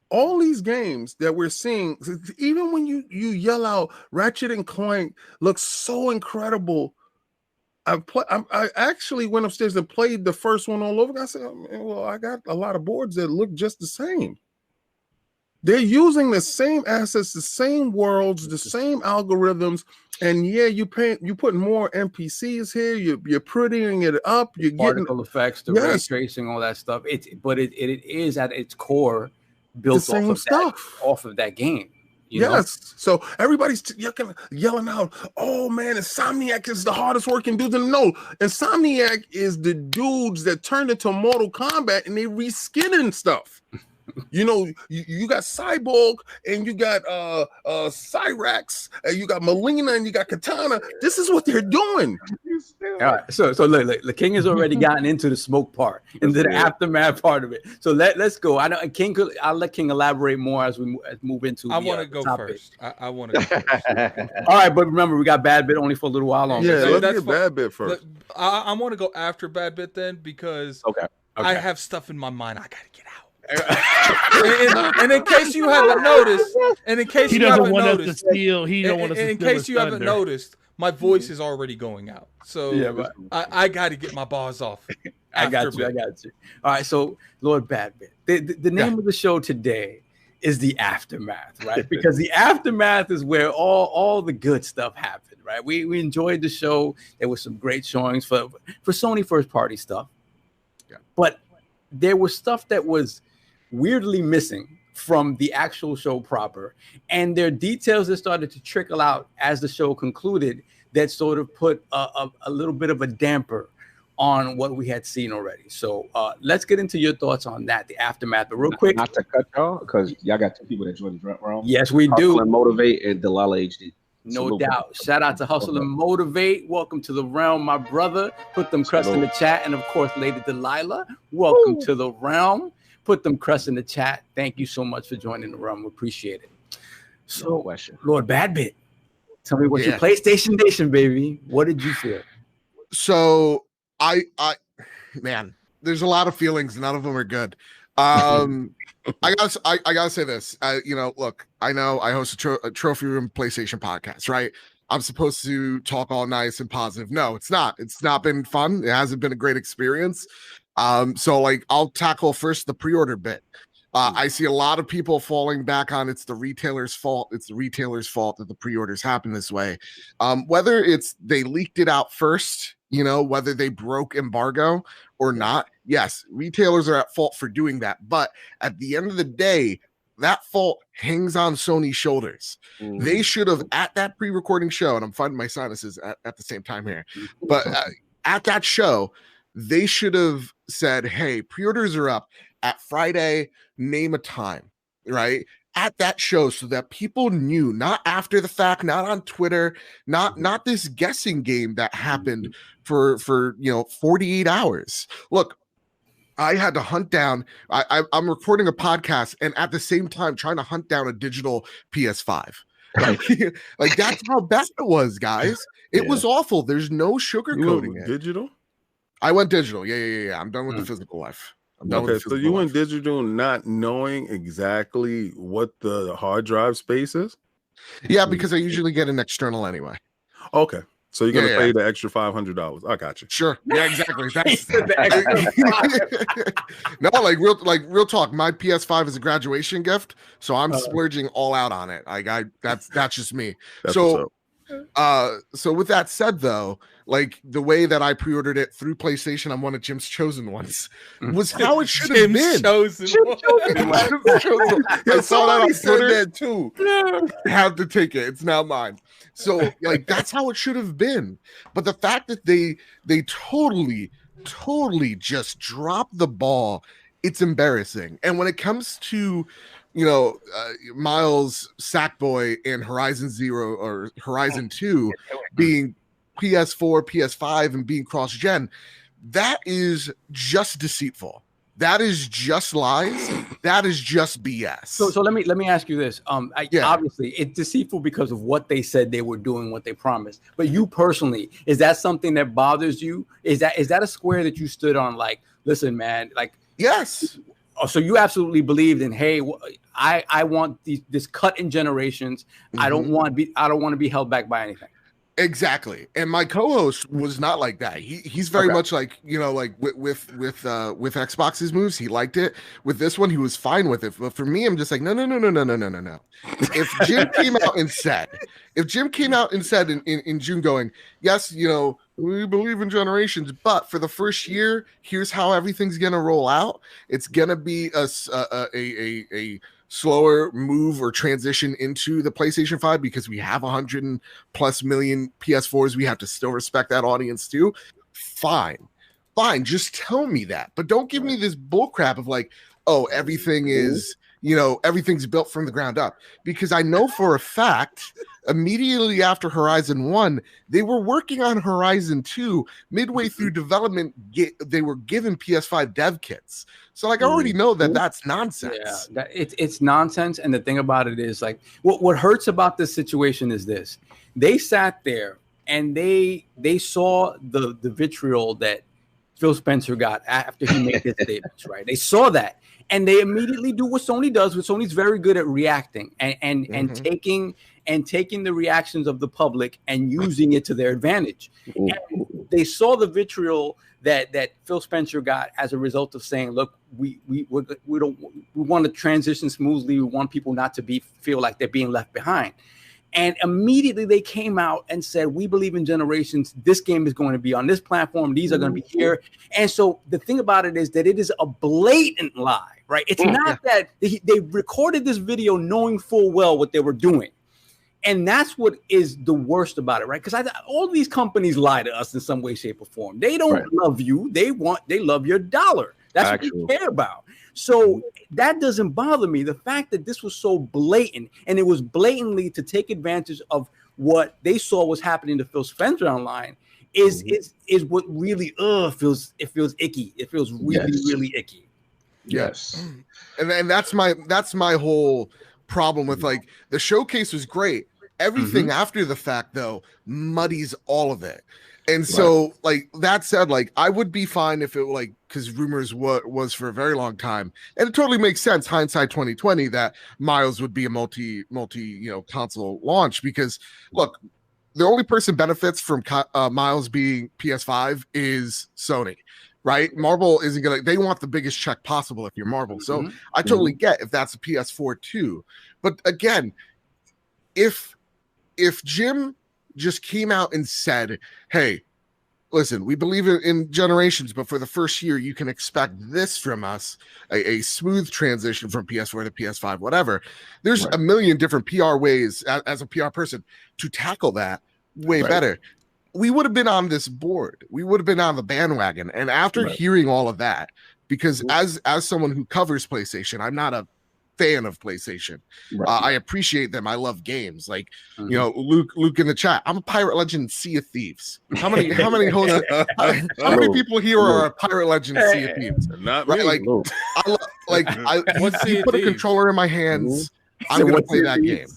all these games that we're seeing, even when you yell out Ratchet and Clank looks so incredible, I actually went upstairs and played the first one all over. I said, well, I got a lot of boards that look just the same. They're using the same assets, the same worlds, the same algorithms, and yeah, you putting more NPCs here. You're prettying it up. You're particle getting effects, the ray tracing, all that stuff. It is at its core built off of that game. You know? So everybody's yelling out, "Oh man, Insomniac is the hardest working dudes." And no, Insomniac is the dudes that turned into Mortal Kombat and they reskinning stuff. You know, you got Cyborg and you got Cyrax and you got Melina and you got Katana. This is what they're doing. All right, so look, the King has already gotten into the smoke part, into the aftermath part of it. So let's go. I know King. I'll let King elaborate more as we move into. I want to go first. I want to go first. All right, but remember, we got BadBit only for a little while longer. Yeah, let's get BadBit first. I want to go after BadBit then because I have stuff in my mind I gotta get out. and in case you haven't noticed, and in case you haven't noticed, in case you haven't noticed, my voice is already going out. So I got to get my bars off. I got you. All right, so Lord BadBit, the name of the show today is the aftermath, right? Because the aftermath is where all the good stuff happened, right? We enjoyed the show. There was some great showings for Sony first party stuff, but there was stuff that was weirdly missing from the actual show proper, and there are details that started to trickle out as the show concluded that sort of put a little bit of a damper on what we had seen already. So let's get into your thoughts on that, the aftermath. But real quick, not to cut y'all, because y'all got two people that joined the realm. Yes, we do. And Motivate and Delilah HD. No doubt. Shout out to Hustle and Motivate. Welcome to the realm, my brother. Put them crests in the chat, and of course, Lady Delilah. Welcome to the realm. Put them crests in the chat. Thank you so much for joining the realm. We appreciate it. So, Lord BadBit, tell me what your PlayStation Nation, baby. What did you feel? So I man, there's a lot of feelings. None of them are good. I gotta say this. You know, look, I know I host a Trophy Room PlayStation podcast, right? I'm supposed to talk all nice and positive. No, it's not. It's not been fun. It hasn't been a great experience. So like I'll tackle first the pre-order bit. I see a lot of people falling back on it's the retailer's fault. It's the retailer's fault that the pre-orders happen this way. Whether it's they leaked it out first, you know, whether they broke embargo or not. Yes, retailers are at fault for doing that. But at the end of the day, that fault hangs on Sony's shoulders. They should have, at that pre-recording show, and I'm fighting my sinuses at the same time here, but at that show, they should have said, hey, pre-orders are up at Friday, name a time, right? At that show, so that people knew, not after the fact, not on Twitter, not this guessing game that happened for 48 hours. Look, I had to hunt down, I'm recording a podcast and at the same time trying to hunt down a digital PS5. Like that's how bad it was, guys. It was awful. There's no sugarcoating it. Digital? I went digital. Yeah. I'm done with the physical life. Okay, so you went digital not knowing exactly what the hard drive space is? Yeah, because I usually get an external anyway. Okay. So you're gonna pay the extra $500. I got you. Sure. Yeah, exactly. That's no, real talk. My PS5 is a graduation gift, so I'm splurging all out on it. That's just me. So with that said, though, like the way that I pre-ordered it through PlayStation, I'm one of Jim's chosen ones. Was how it should have been. Chosen. I saw that on Twitter too. Have to take it. It's now mine. So like that's how it should have been. But the fact that they totally just dropped the ball, it's embarrassing. And when it comes to Miles Sackboy and Horizon 0 or Horizon 2 being PS4, PS5 and being cross-gen, that is just deceitful. That is just lies. That is just BS. So let me ask you this. Obviously, it's deceitful because of what they said they were doing, what they promised. But you personally, is that something that bothers you? Is that a square that you stood on? Like, listen, man. Like, yes. So you absolutely believed in, hey, I want this cut in generations. I don't want to be held back by anything. Exactly. And my co-host was not like that. He's very much like, you know, like with Xbox's moves, he liked it. With this one, he was fine with it. But for me, I'm just like, no. If Jim came out and said in June going, yes, you know, we believe in generations, but for the first year, here's how everything's gonna roll out. It's gonna be a slower move or transition into the PlayStation 5 because we have 100+ million PS4s. We have to still respect that audience too. Fine. Just tell me that, but don't give me this bullcrap of like, oh, everything is, you know, everything's built from the ground up, because I know for a fact immediately after Horizon 1, they were working on Horizon 2 midway through development. They were given PS5 dev kits. So like, I already know that that's nonsense. Yeah, it's nonsense. And the thing about it is like, what hurts about this situation is this: they sat there and they saw the vitriol that Phil Spencer got after he made his statements, right? They saw that, and they immediately do what Sony does, what Sony's very good at, reacting and taking the reactions of the public and using it to their advantage. And they saw the vitriol that Phil Spencer got as a result of saying, look, we want to transition smoothly. We want people not to feel like they're being left behind. And immediately they came out and said, we believe in generations. This game is going to be on this platform. These are going to be here. And so the thing about it is that it is a blatant lie, right? It's not that they recorded this video knowing full well what they were doing. And that's what is the worst about it, right? Because all these companies lie to us in some way, shape, or form. They don't love you. They love your dollar. That's what they care about. So that doesn't bother me. The fact that this was so blatant, and it was blatantly to take advantage of what they saw was happening to Phil Spencer online, is what really feels icky. It feels really icky. Yes. And that's my whole problem with, like, the showcase was great. Everything after the fact, though, muddies all of it. And so, like, that said, like, I would be fine if it, like, because rumors was for a very long time, and it totally makes sense, hindsight 2020, that Miles would be a multi console launch, because look, the only person benefits from Miles being PS5 is Sony, right? Marvel isn't gonna, they want the biggest check possible if you're Marvel. So I totally get if that's a PS4 too. But again, if Jim just came out and said, hey, listen, we believe in generations, but for the first year, you can expect this from us, a smooth transition from PS4 to PS5, whatever. There's a million different PR ways as a PR person to tackle that way better. We would have been on this board. We would have been on the bandwagon. And after hearing all of that, because as someone who covers PlayStation, I'm not a fan of PlayStation. I appreciate them. I love games. Like, you know, Luke in the chat, I'm a Pirate Legend in Sea of Thieves. How many hosts, how many people here are a Pirate Legend in Sea of Thieves? Not me. Once you put a controller in my hands, I'm gonna play that game.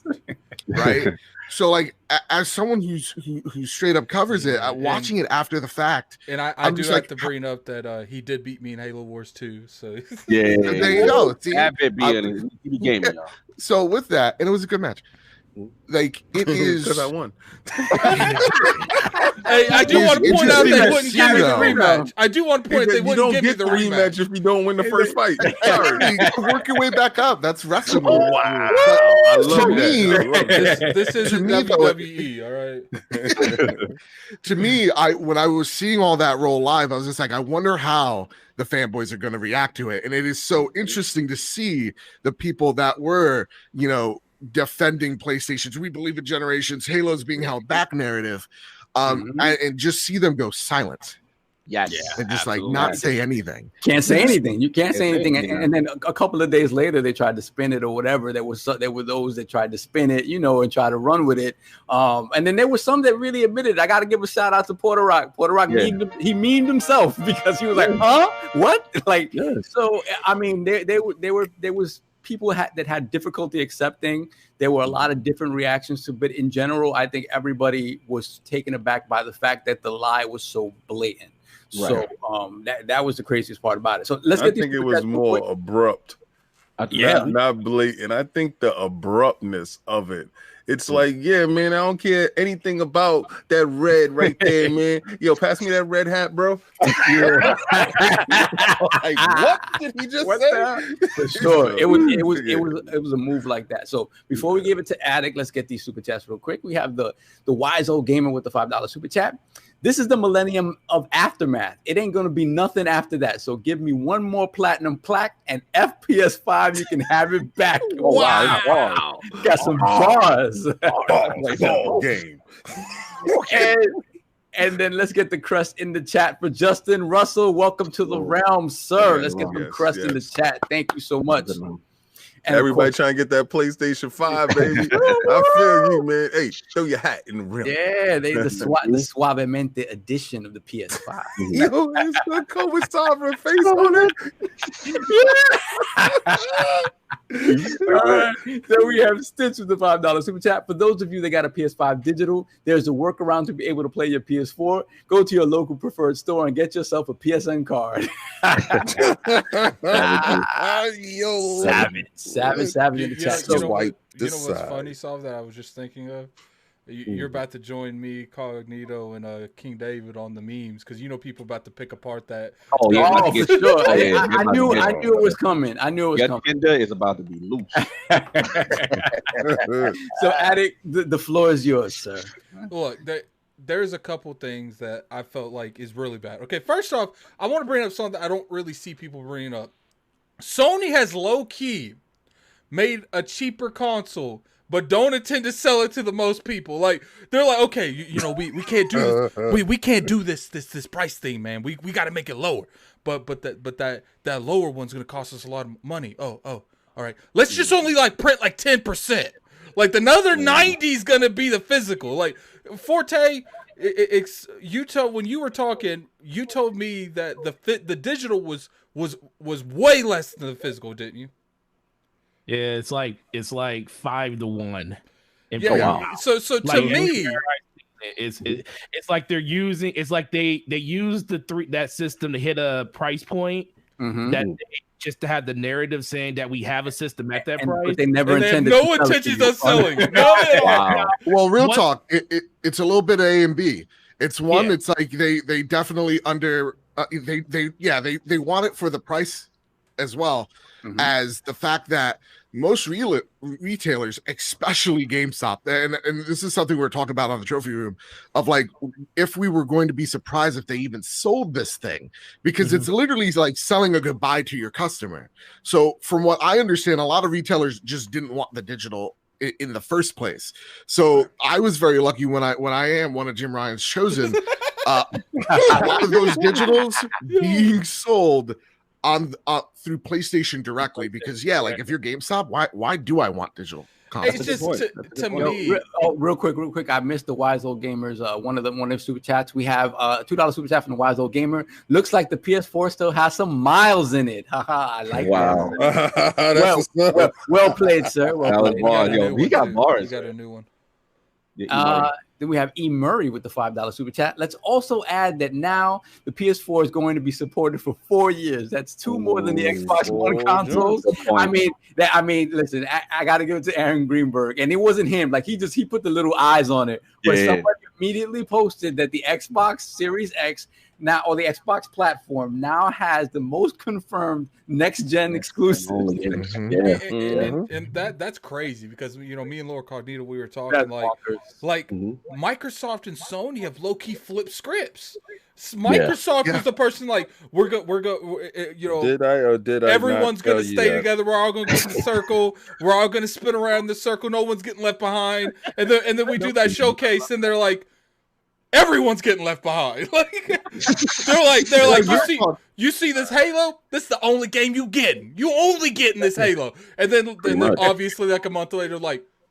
Right? So, like, as someone who straight up covers it, watching it after the fact, and I do like to bring up that he did beat me in Halo Wars 2. So there you go. See, game, so with that, and it was a good match. Like, it is because I won. Hey, I do want to point out they wouldn't give me the rematch. I do want to point out they wouldn't give me the rematch if you don't win the first fight. Work your way back up. That's wrestling. Oh, wow. I love that. This isn't WWE, all right? To me, when I was seeing all that roll live, I was just like, I wonder how the fanboys are going to react to it. And it is so interesting to see the people that were, you know, defending PlayStation's "we believe in generations, Halo's being held back" narrative, and just see them go silent. Yes, and just like not say anything. Can't say anything. You can't say anything. And then a couple of days later, they tried to spin it or whatever. There were those that tried to spin it, you know, and try to run with it. And then there were some that really admitted. I got to give a shout out to Porter Rock. Porter Rock, he memed himself because he was like, "Huh? What?" Like, so I mean, there was people that had difficulty accepting. There were a lot of different reactions to, but in general, I think everybody was taken aback by the fact that the lie was so blatant. So that was the craziest part about it. So let's get. I think it was more abrupt. not blatant. I think the abruptness of it. It's like, yeah, man, I don't care anything about that red right there, man. Yo, pass me that red hat, bro. Yeah. Like, what did he just say? For sure. It was a move like that. So before we give it to Attic, let's get these super chats real quick. We have the wise old gamer with the $5 super chat. This is the millennium of aftermath. It ain't gonna be nothing after that. So give me one more platinum plaque and FPS5, you can have it back. Wow. Got some bars. Ball game. And then let's get the crust in the chat for Justin Russell. Welcome to the realm, sir. Let's get some crust in the chat. Thank you so much. And everybody trying to get that PlayStation 5, baby. I feel you, man. Hey, show your hat in the rim. Yeah, the Suavemente edition of the PS5. Yo, it's the COVID sovereign face on it. So we have Stitch with the $5 super chat. For those of you that got a PS5 digital, there's a workaround to be able to play your PS4. Go to your local preferred store and get yourself a PSN card. Yo, savage in the chat. You know what's funny, Solve, that I was just thinking of? You're about to join me, Cognito, and King David on the memes because people about to pick apart that. Oh, yeah, for sure. I knew it was coming. Gender is about to be loose. So, Attic, the floor is yours, sir. Look, there's a couple things that I felt like is really bad. Okay, first off, I want to bring up something I don't really see people bringing up. Sony has low-key made a cheaper console, but don't intend to sell it to the most people. Like, they're like, okay, we can't do this. We can't do this price thing, man. We got to make it lower. But that lower one's gonna cost us a lot of money. Oh, all right. Let's just only print 10%. Like the other 90 is gonna be the physical. Like Forte, when you were talking, you told me that the digital was way less than the physical, didn't you? Yeah, it's like 5-1. Yeah. So to me, it's like they're using. It's like they use that system to hit a price point that just to have the narrative saying that we have a system at that price. But they never intended. No intentions of selling. No. Wow. Well, real talk. It's a little bit of A and B. It's one. Yeah. It's like they definitely they want it for the price as well as the fact that most retailers, especially GameStop, and this is something we were talking about on the trophy room, of if we were going to be surprised if they even sold this thing, because it's literally like selling a goodbye to your customer. So from what I understand, a lot of retailers just didn't want the digital in the first place. So I was very lucky when I am one of Jim Ryan's chosen. A lot of those digitals being sold on through PlayStation directly, because if you're GameStop, why do I want digital content? It's just to me. Real quick, I missed the Wise Old Gamers. One of the super chats. We have $2 super chat from the Wise Old Gamer. Looks like the PS4 still has some miles in it. Haha, I like that. Well played, sir. We got bars. You got a new one. Then we have E. Murray with the $5 super chat. Let's also add that now the PS4 is going to be supported for 4 years. That's 2 more than the Xbox One consoles. I mean, listen, I got to give it to Aaron Greenberg, and it wasn't him. Like he put the little eyes on it, but somebody immediately posted that the Xbox Series X now, or the Xbox platform now has the most confirmed next gen exclusives. And that's crazy, because me and LordCognito, we were talking Microsoft and Sony have low key flipped scripts. Microsoft was the person we're go everyone's gonna stay together. We're all gonna get in the circle. We're all gonna spin around the circle. No one's getting left behind. And then we do that showcase, and they're like, everyone's getting left behind. They're like, you see this Halo? This is the only game you getting. You only getting this Halo. And then obviously a month later,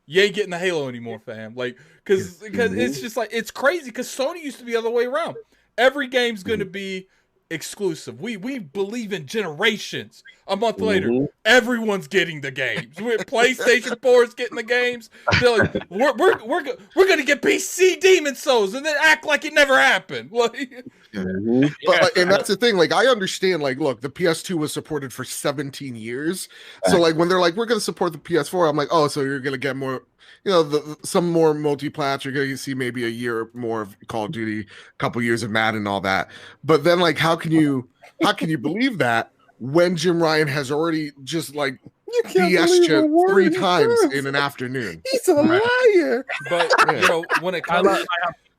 you ain't getting the Halo anymore, fam. Because it's just it's crazy, because Sony used to be the other way around. Every game's gonna be exclusive. We believe in generations. A month later, everyone's getting the games. PlayStation 4 is getting the games. They're like, we're gonna get PC Demon Souls and then act like it never happened. Like, but and that's the thing. Like, I understand. Like, look, the PS2 was supported for 17 years. So like when they're like, we're gonna support the PS4, I'm like, oh, so you're gonna get more. You know, some more multi-plats. You're going to see maybe a year more of Call of Duty, a couple years of Madden and all that. But then, like, how can you believe that when Jim Ryan has already just like BS'd you 3 times in an afternoon? He's a liar. But you know, when it comes,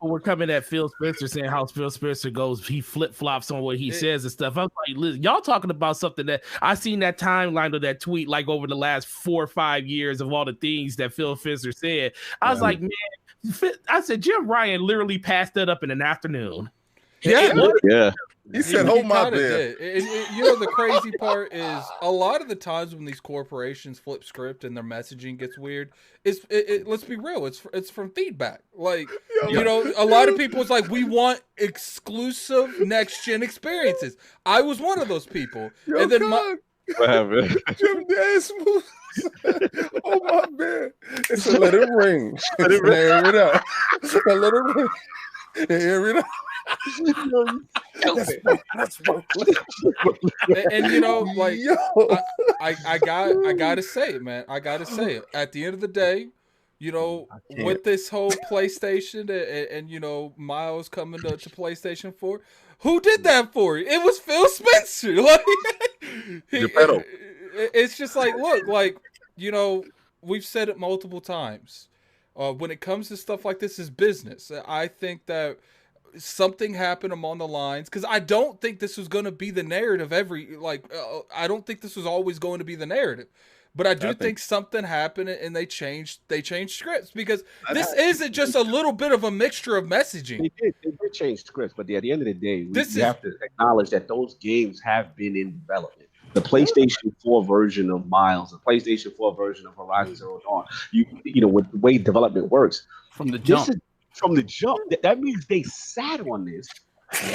we're coming at Phil Spencer saying how Phil Spencer goes, he flip-flops on what he says and stuff. I'm like, listen, y'all talking about something that I seen that timeline of that tweet like over the last 4 or 5 years of all the things that Phil Spencer said. I was like, man, I said Jim Ryan literally passed that up in an afternoon. Yeah. He said, "Hold my beer." You know, the crazy part is a lot of the times when these corporations flip script and their messaging gets weird, let's be real, it's from feedback. Like, you know, a lot of people is like, we want exclusive next gen experiences. I was one of those people, and then what happened? Jim Dance moves. Oh my man! It's a let it ring. Let it air it out. Let it ring. Air it out. And you know, like, I gotta say it, man. I gotta say it. At the end of the day, you know, with this whole PlayStation and you know, Miles coming to PlayStation 4, who did that for you? It was Phil Spencer. Like, it's just like, look, like, you know, we've said it multiple times. When it comes to stuff like this, is business. I think that something happened along the lines, because I don't think this was going to be the narrative I don't think this was always going to be the narrative, but I think something happened and they changed scripts, because this isn't just a little bit of a mixture of messaging. They did change scripts, but at the end of the day, we have to acknowledge that those games have been in development. The PlayStation 4 version of Miles, the PlayStation 4 version of Horizon Zero Dawn, you know, with the way development works from the jump. From the jump, that means they sat on this,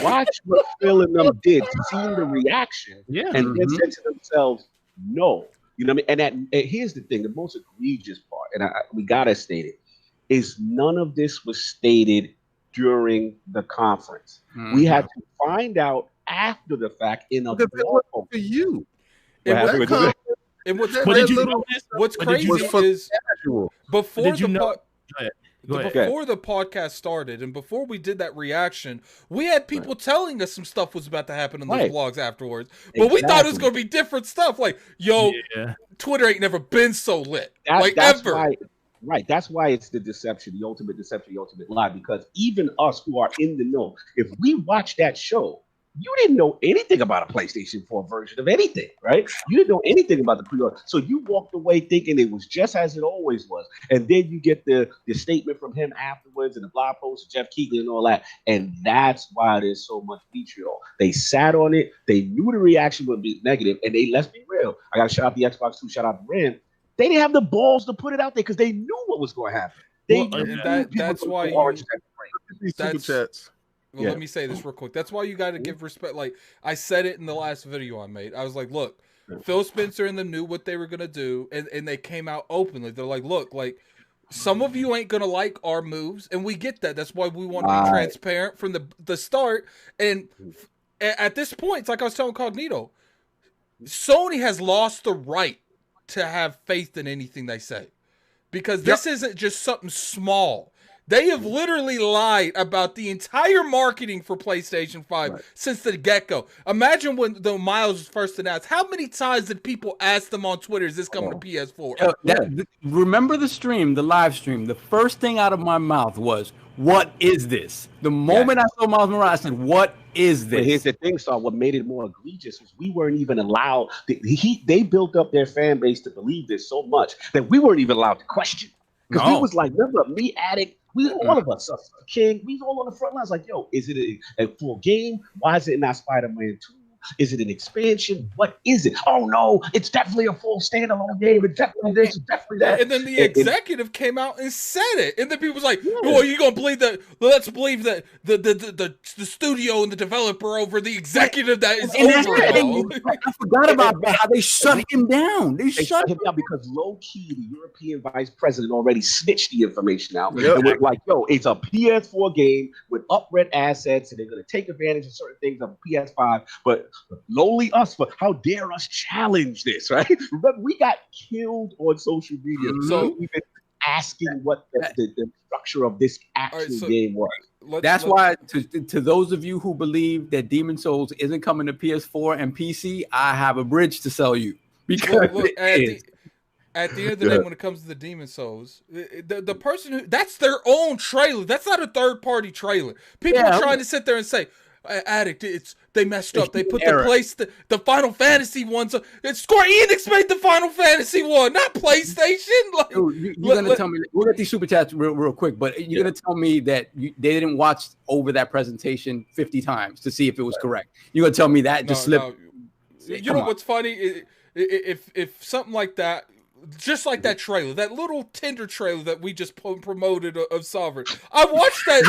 watched what Phil and them did, seen the reaction, and then said to themselves, no. You know what I mean? And here's the thing, the most egregious part, and we gotta state it, is none of this was stated during the conference. We had to find out after the fact in a blog post. For you. And what's crazy is before the podcast started and before we did that reaction, we had people telling us some stuff was about to happen in those vlogs afterwards. But we thought it was going to be different stuff. Like, Twitter ain't never been so lit. That's ever. That's why it's the deception, the ultimate lie. Because even us who are in the know, if we watch that show, you didn't know anything about a PlayStation 4 version of anything, right? You didn't know anything about the pre-order. So you walked away thinking it was just as it always was. And then you get the statement from him afterwards and the blog post of Jeff Keighley and all that. And that's why there's so much vitriol. They sat on it. They knew the reaction would be negative. And let's be real. I got to shout out the Xbox 2, shout out to Rand. They didn't have the balls to put it out there because they knew what was going to happen. That's why let me say this real quick. That's why you got to give respect. Like, I said it in the last video I made. I was like, look, Phil Spencer and them knew what they were going to do, and they came out openly. They're like, look, like, some of you ain't going to like our moves, and we get that. That's why we want to be transparent from the start. And at this point, it's like I was telling Cognito, Sony has lost the right to have faith in anything they say, because this isn't just something small. They have literally lied about the entire marketing for PlayStation 5 since the get-go. Imagine when the Miles was first announced. How many times did people ask them on Twitter, is this coming to PS4? Remember the live stream. The first thing out of my mouth was, what is this? The moment I saw Miles Morales, I said, what is this? But here's the thing, Saul. What made it more egregious was we weren't even allowed. They built up their fan base to believe this so much that we weren't even allowed to question. Because we was like, remember, me, Addict, all of us, King, we all on the front lines like, yo, is it a full game? Why is it not Spider-Man 2? Is it an expansion? What is it? Oh no, it's definitely a full standalone game. It's definitely this, it's definitely that. And then the executive came out and said it. And then people was like, "Oh, you gonna believe that? Let's believe that the studio and the developer over the executive that is over." I forgot about that. How they shut him down. They shut him down because low key the European vice president already snitched the information out. Yep. And was like, "Yo, it's a PS4 game with upred assets, and they're gonna take advantage of certain things of PS5." But lowly us, for how dare us challenge this, right? Remember, we got killed on social media. So we've been asking what the structure of this actual game was. That's why, to those of you who believe that Demon Souls isn't coming to PS4 and PC, I have a bridge to sell you. Because at the end of the day, when it comes to the Demon Souls, the person who, that's their own trailer. That's not a third-party trailer. People are trying to sit there and say, Addict, they messed up. They put the Final Fantasy ones. Square Enix made the Final Fantasy one, not PlayStation. Like, dude, you're gonna tell me? We'll get these super chats real quick, but you're gonna tell me that they didn't watch over that presentation 50 times to see if it was correct. You're gonna tell me that just slipped? No. You know what's funny? If something like that. Just like that trailer, that little Tinder trailer that we just promoted of Sovereign. I watched that.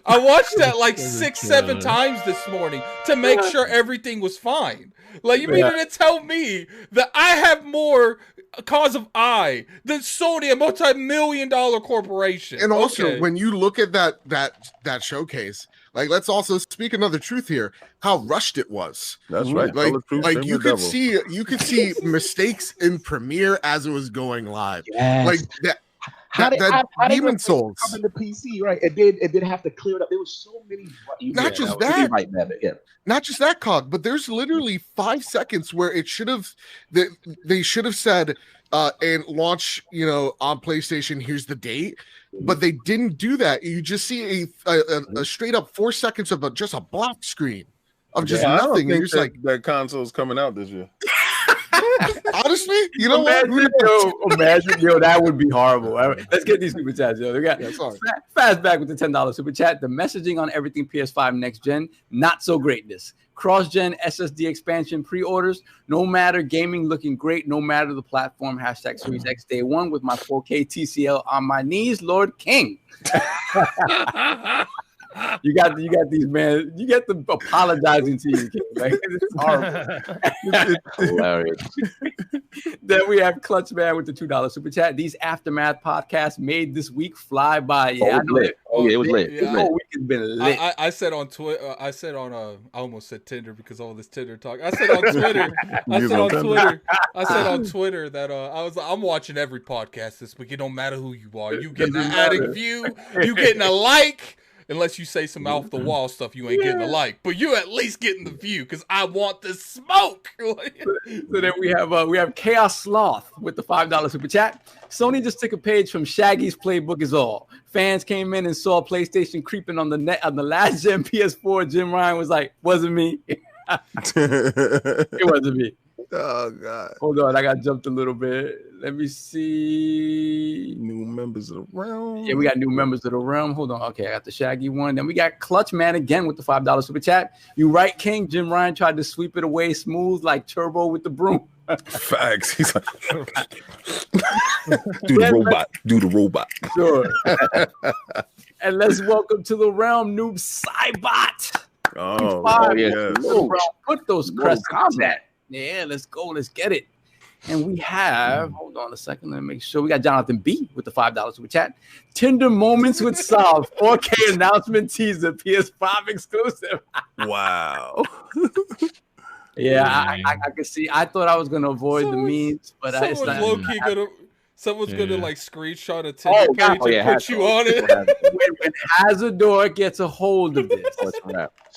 I watched that like 6-7 times this morning to make sure everything was fine. Like, you mean to tell me that I have more cause of I than Sony, a multi-million-dollar corporation? And also, when you look at that showcase, like, let's also speak another truth here. How rushed it was. That's right. Like you could see mistakes in Premiere as it was going live. Yes. Like that Demon Souls coming to PC, right? And then have to clear it up. There was so many. Not just that, Cog, but there's literally 5 seconds where it should have. They should have said, and launch, on PlayStation. Here's the date. But they didn't do that. You just see a straight up 4 seconds of just a black screen of just nothing. I don't think and you're just like, that console's coming out this year. Honestly, you know imagine, that would be horrible. Let's get these super chats, yo. They got fast back with the $10 super chat. The messaging on everything PS5 next gen, not so greatness. Cross-gen SSD expansion pre-orders, no matter gaming looking great, no matter the platform, # Series X day one with my 4K TCL on my knees, Lord King. You got these, man. You get them apologizing to you, King. Like, it's horrible. Hilarious. Then we have Clutch Man with the $2 super chat. These aftermath podcasts made this week fly by. Yeah, I know it. It was lit. This whole week has been lit. I said on Twitter. I said on. I almost said Tinder because all this Tinder talk. I said on Twitter. I said on Twitter that I'm watching every podcast this week. It don't matter who you are. You getting an addict view. You getting a like. Unless you say some off the wall stuff, you ain't getting a like, but you at least getting the view because I want the smoke. So then we have Chaos Sloth with the $5 super chat. Sony just took a page from Shaggy's playbook is all. Fans came in and saw PlayStation creeping on the net on the last gen PS4. Jim Ryan was like, "Wasn't me." It wasn't me. Oh God! Hold on, I got jumped a little bit. Let me see. New members of the realm. Yeah, we got new members of the realm. Hold on. Okay, I got the Shaggy one. Then we got Clutch Man again with the $5 super chat. You right, King? Jim Ryan tried to sweep it away smooth like Turbo with the broom. Facts. He's like, do the robot. Sure. And let's welcome to the realm, Noob Cybot. Oh yeah. Put those crests on that. Yeah, let's go. Let's get it. And we have, hold on a second, let me make sure. We got Jonathan B with the $5 super chat. Tender Moments with Sol, 4K announcement teaser, PS5 exclusive. Wow. Yeah, I can see. I thought I was going to avoid the memes, but it's not. Someone's gonna like screenshot a Tinder page and put you on it. When Hazardor gets a hold of this,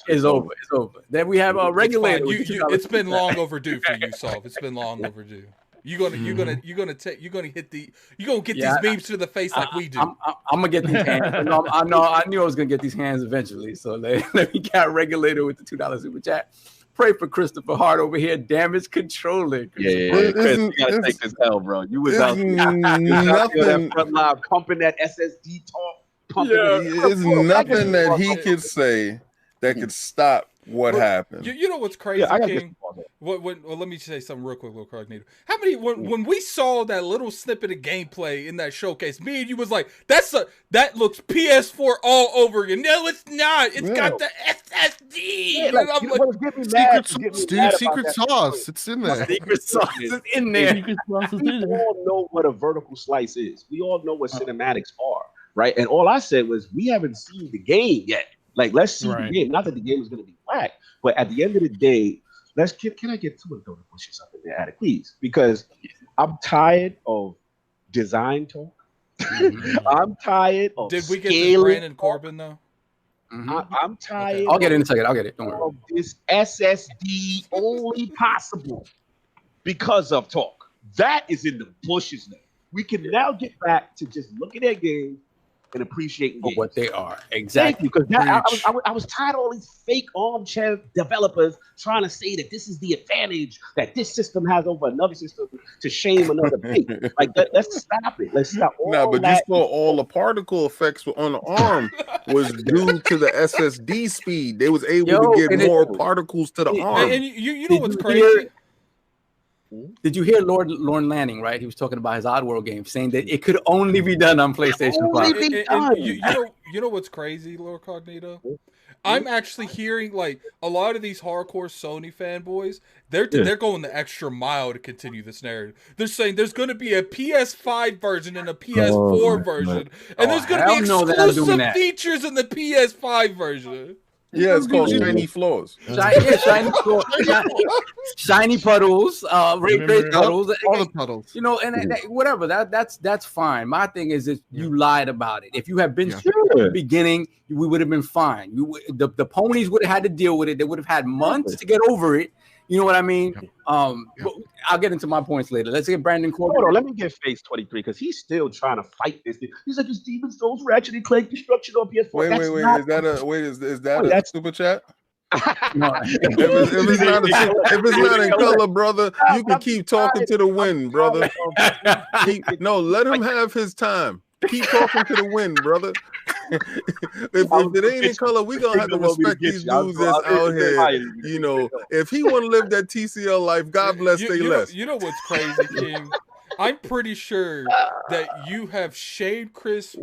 it's over. It's over. Then we have a regulator. It's been long overdue for you, Solve. It's been long overdue. You're gonna get these memes to the face like we do. I'm gonna get these hands. I knew I was gonna get these hands eventually. So let me get regulator with the $2 super chat. Pray for Christopher Hart over here. Damage controlling. Yeah. Chris, you gotta take this hell, bro. You was out there that front line pumping that SSD talk. There's nothing that he could say that could stop What happened? You know what's crazy, King? Well, let me say something real quick, LordCognito. How many when we saw that little snippet of gameplay in that showcase, me and you was like, that looks PS4 all over again. No, it's not. It's got the SSD. Yeah, like, I'm like, secret sauce. It's in there. Secret sauce is in there. We all know what a vertical slice is. We all know what cinematics are, right? And all I said was, we haven't seen the game yet. Like, let's see the game. Not that the game is going to be whack, but at the end of the day, can I get 2 of those bushes up in the attic, please? Because I'm tired of design talk. I'm tired of Did we get this Brandon Corbin, though? I'm tired. Okay. I'll get it in a second. I'll get it. Don't worry. Of this SSD only possible because of talk. That is in the bushes now. We can now get back to just looking at games and appreciating games. What they are. Exactly. Because I was tired of all these fake armchair developers trying to say that this is the advantage that this system has over another system to shame another thing. Like, let's stop it. Let's stop all No, but that. you saw all the particle effects on the arm was due to the SSD speed. They was able to get more particles to the arm. And you know what's crazy? Did you hear Lord Lanning, right? He was talking about his Oddworld game, saying that it could only be done on PlayStation 5. You know what's crazy, LordCognito? I'm actually hearing like a lot of these hardcore Sony fanboys, they're going the extra mile to continue this narrative. They're saying there's going to be a PS5 version and a PS4 version, and there's going to be exclusive features in the PS5 version. Yeah, it's called shiny floors. Shiny puddles, ray puddles, all the puddles. You know, and whatever. That's fine. My thing is that you lied about it. If you had been straight from the beginning, we would have been fine. The ponies would have had to deal with it. They would have had months to get over it. You know what I mean? But I'll get into my points later. Let's get Brandon Corbin. Hold on, let me get Face 23 because he's still trying to fight this thing. He's like, it's Demon Souls, Ratchet and Clank Destruction on PS4. Wait. Is that a super chat? No. if it's not in color, brother, you can keep talking to the wind, brother. Let him have his time. Keep talking to the wind, brother. if it ain't in color, we gonna have to respect these dudes that's out here. You know, if he want to live that TCL life, God bless they less. You know what's crazy, King? I'm pretty sure that you have shaved Chris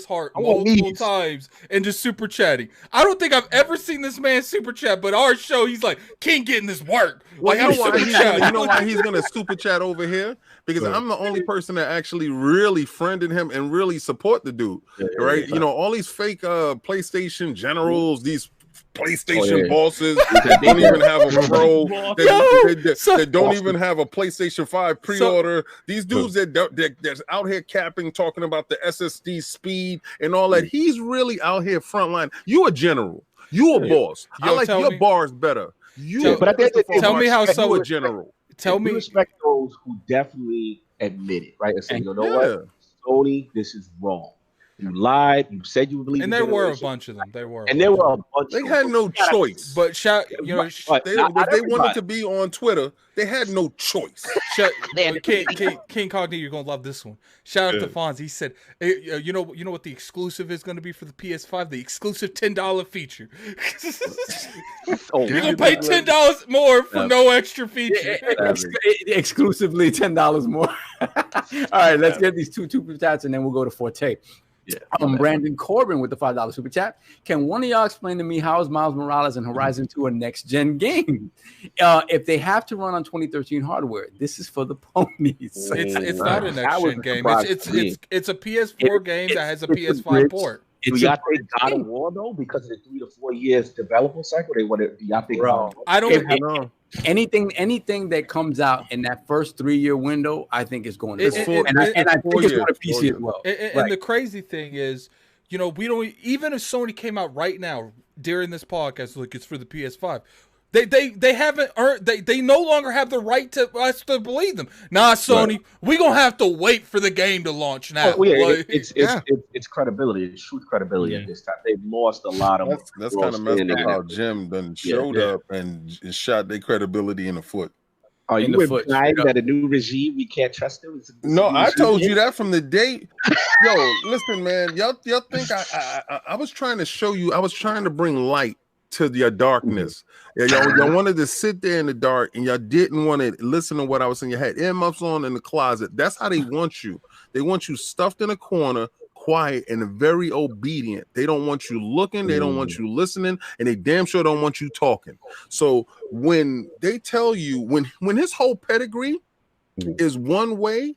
Hart multiple times and just super chatting. I don't think I've ever seen this man super chat, but our show, he's like, King getting this work. Well, you know why he's gonna super chat over here? Because I'm the only person that actually really friended him and really support the dude, right? You know, all these fake PlayStation generals, these PlayStation bosses that don't even have a pro, that don't even have a PlayStation 5 pre-order. These dudes that's out here capping, talking about the SSD speed and all that. He's really out here frontline. You a general. You a boss. I like your bars better. Tell me how so a general. Tell me, respect those who definitely admit it, right? And say, you know what, Sony, this is wrong. You lied. You said you believed. And there were a bunch of them. They had no choice. But if they wanted to be on Twitter, they had no choice. King Cognito, you're gonna love this one. Shout out to Fonz. He said, "You know what the exclusive is going to be for the PS5? The exclusive $10 feature. You're gonna pay $10 more for no extra feature. Exclusively $10 more. All right, let's get these two super chats and then we'll go to Forte. Brandon Corbin with the $5 super chat. Can one of y'all explain to me how is Miles Morales and Horizon 2 a next gen game? If they have to run on 2013 hardware, this is for the ponies. It's not a next gen game. It's a PS4 game that has a PS5 port. Do y'all think God of War though, because of the 3 to 4 years development cycle? They want to. Do y'all think? I don't know. Anything that comes out in that first 3-year window, I think is going to. And I think it's going to PC as well. And the crazy thing is, you know, we don't even if Sony came out right now during this podcast, like it's for the PS5. They haven't earned. They no longer have the right to us to believe them. Nah, Sony, we gonna have to wait for the game to launch now. It's credibility. It's truth credibility at this time. They've lost a lot of. That's kind of messed up how Jim done showed up and shot their credibility in the foot. Are you implying that a new regime we can't trust them? No, I told you that from the day. Yo, listen, man. Y'all think I was trying to show you. I was trying to bring light to your darkness. Y'all wanted to sit there in the dark, and y'all didn't want to listen to what I was saying. You had earmuffs on in the closet. That's how they want you. They want you stuffed in a corner, quiet and very obedient. They don't want you looking, they don't want you listening, and they damn sure don't want you talking. So when they tell you, when his whole pedigree is one way,